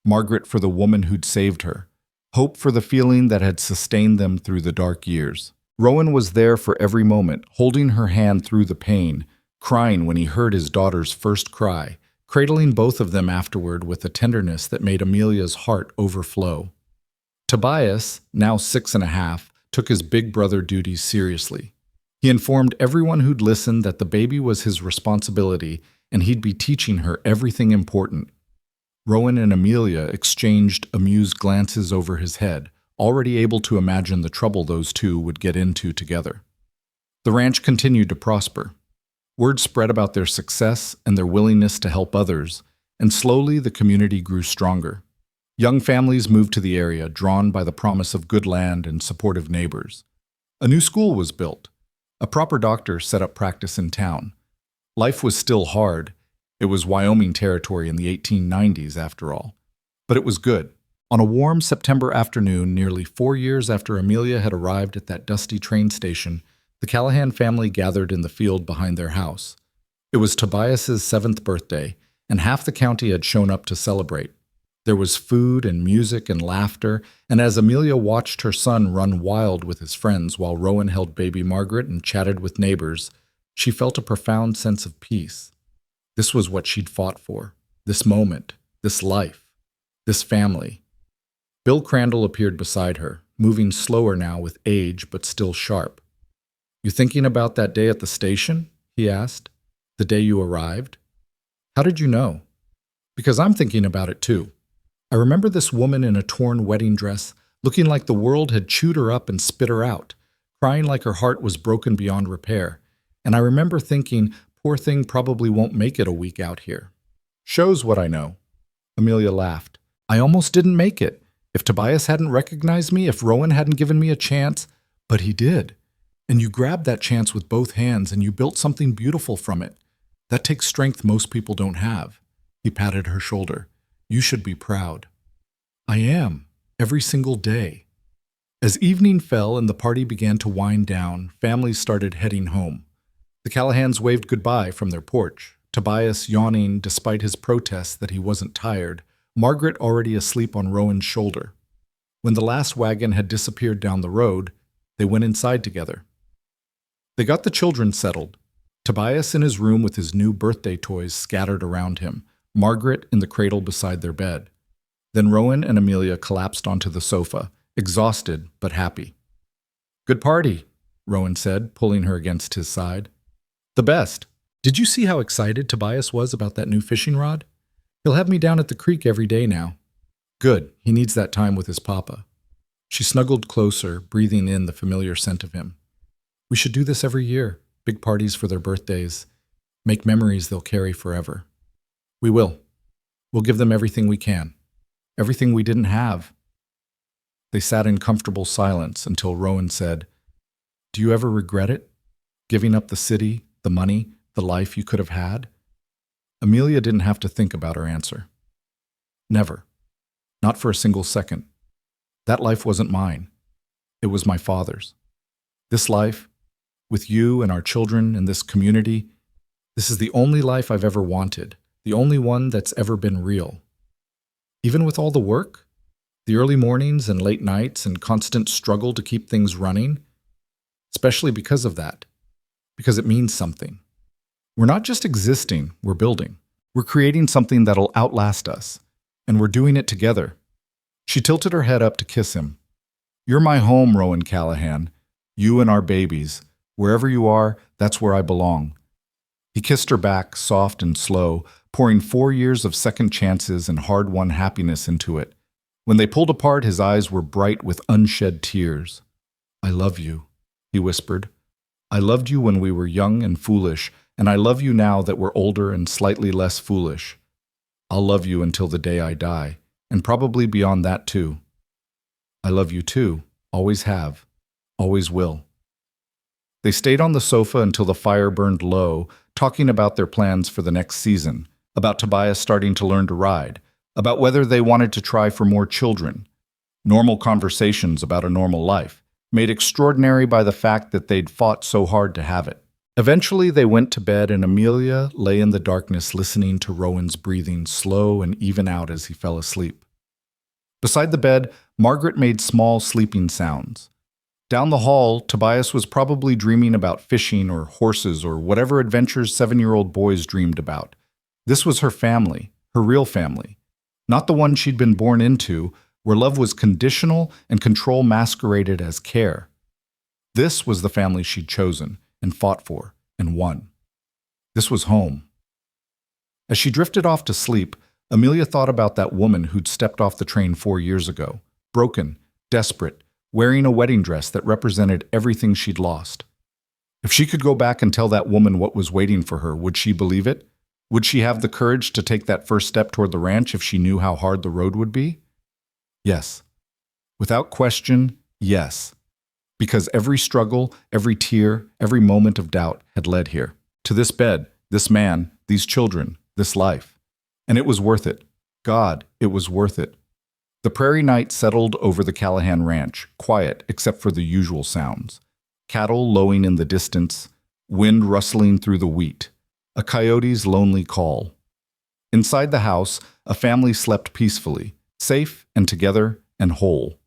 Margaret for the woman who'd saved her. Hope for the feeling that had sustained them through the dark years. Rowan was there for every moment, holding her hand through the pain, crying when he heard his daughter's first cry, cradling both of them afterward with a tenderness that made Amelia's heart overflow. Tobias, now 6.5, took his big brother duties seriously. He informed everyone who'd listened that the baby was his responsibility and he'd be teaching her everything important. Rowan and Amelia exchanged amused glances over his head, already able to imagine the trouble those two would get into together. The ranch continued to prosper. Word spread about their success and their willingness to help others, and slowly the community grew stronger. Young families moved to the area, drawn by the promise of good land and supportive neighbors. A new school was built. A proper doctor set up practice in town. Life was still hard. It was Wyoming territory in the 1890s, after all. But it was good. On a warm September afternoon, nearly 4 years after Amelia had arrived at that dusty train station, The Callahan family gathered in the field behind their house. It was Tobias's 7th birthday, and half the county had shown up to celebrate. There was food and music and laughter, and as Amelia watched her son run wild with his friends while Rowan held baby Margaret and chatted with neighbors, she felt a profound sense of peace. This was what she'd fought for, this moment, this life, this family. Bill Crandall appeared beside her, moving slower now with age but still sharp. "You thinking about that day at the station?" he asked. "The day you arrived?" "How did you know?" "Because I'm thinking about it too. I remember this woman in a torn wedding dress, looking like the world had chewed her up and spit her out, crying like her heart was broken beyond repair. And I remember thinking, poor thing probably won't make it a week out here." "Shows what I know." Amelia laughed. "I almost didn't make it. If Tobias hadn't recognized me, if Rowan hadn't given me a chance, but he did. And you grabbed that chance with both hands and you built something beautiful from it. That takes strength most people don't have." He patted her shoulder. "You should be proud." "I am, every single day." As evening fell and the party began to wind down, families started heading home. The Callahans waved goodbye from their porch, Tobias yawning despite his protests that he wasn't tired, Margaret already asleep on Rowan's shoulder. When the last wagon had disappeared down the road, they went inside together. They got the children settled, Tobias in his room with his new birthday toys scattered around him, Margaret in the cradle beside their bed. Then Rowan and Amelia collapsed onto the sofa, exhausted but happy. "Good party," Rowan said, pulling her against his side. "The best. Did you see how excited Tobias was about that new fishing rod? He'll have me down at the creek every day now." "Good. He needs that time with his papa." She snuggled closer, breathing in the familiar scent of him. "We should do this every year. Big parties for their birthdays. Make memories they'll carry forever." "We will. We'll give them everything we can. Everything we didn't have." They sat in comfortable silence until Rowan said, "Do you ever regret it? Giving up the city, the money, the life you could have had?" Amelia didn't have to think about her answer. "Never. Not for a single second. That life wasn't mine. It was my father's. This life, with you and our children and this community, this is the only life I've ever wanted, the only one that's ever been real. Even with all the work, the early mornings and late nights and constant struggle to keep things running, especially because of that, because it means something. We're not just existing, we're building. We're creating something that'll outlast us, and we're doing it together." She tilted her head up to kiss him. "You're my home, Rowan Callahan. You and our babies. Wherever you are, that's where I belong." He kissed her back, soft and slow, pouring 4 years of second chances and hard-won happiness into it. When they pulled apart, his eyes were bright with unshed tears. "I love you," he whispered. "I loved you when we were young and foolish, and I love you now that we're older and slightly less foolish. I'll love you until the day I die, and probably beyond that too. I love you too, always have, always will." They stayed on the sofa until the fire burned low, talking about their plans for the next season, about Tobias starting to learn to ride, about whether they wanted to try for more children. Normal conversations about a normal life, made extraordinary by the fact that they'd fought so hard to have it. Eventually, they went to bed and Amelia lay in the darkness listening to Rowan's breathing slow and even out as he fell asleep. Beside the bed, Margaret made small sleeping sounds. Down the hall, Tobias was probably dreaming about fishing or horses or whatever adventures 7-year-old boys dreamed about. This was her family, her real family. Not the one she'd been born into, where love was conditional and control masqueraded as care. This was the family she'd chosen and fought for and won. This was home. As she drifted off to sleep, Amelia thought about that woman who'd stepped off the train 4 years ago, broken, desperate, wearing a wedding dress that represented everything she'd lost. If she could go back and tell that woman what was waiting for her, would she believe it? Would she have the courage to take that first step toward the ranch if she knew how hard the road would be? Yes. Without question, yes. Because every struggle, every tear, every moment of doubt had led here. To this bed, this man, these children, this life. And it was worth it. God, it was worth it. The prairie night settled over the Callahan ranch, quiet except for the usual sounds. cattle lowing in the distance, wind rustling through the wheat, a coyote's lonely call. Inside the house, a family slept peacefully, safe and together and whole.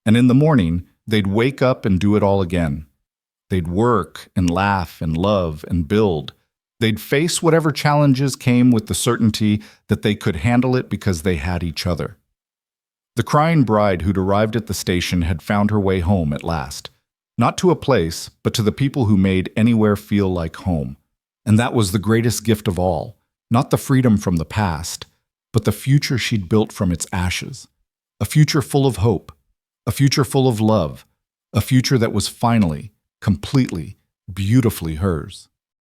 And in the morning, they'd wake up and do it all again. They'd work and laugh and love and build. They'd face whatever challenges came with the certainty that they could handle it because they had each other. The crying bride who'd arrived at the station had found her way home at last. Not to a place, but to the people who made anywhere feel like home. And that was the greatest gift of all. Not the freedom from the past, but the future she'd built from its ashes. A future full of hope. A future full of love. A future that was finally, completely, beautifully hers.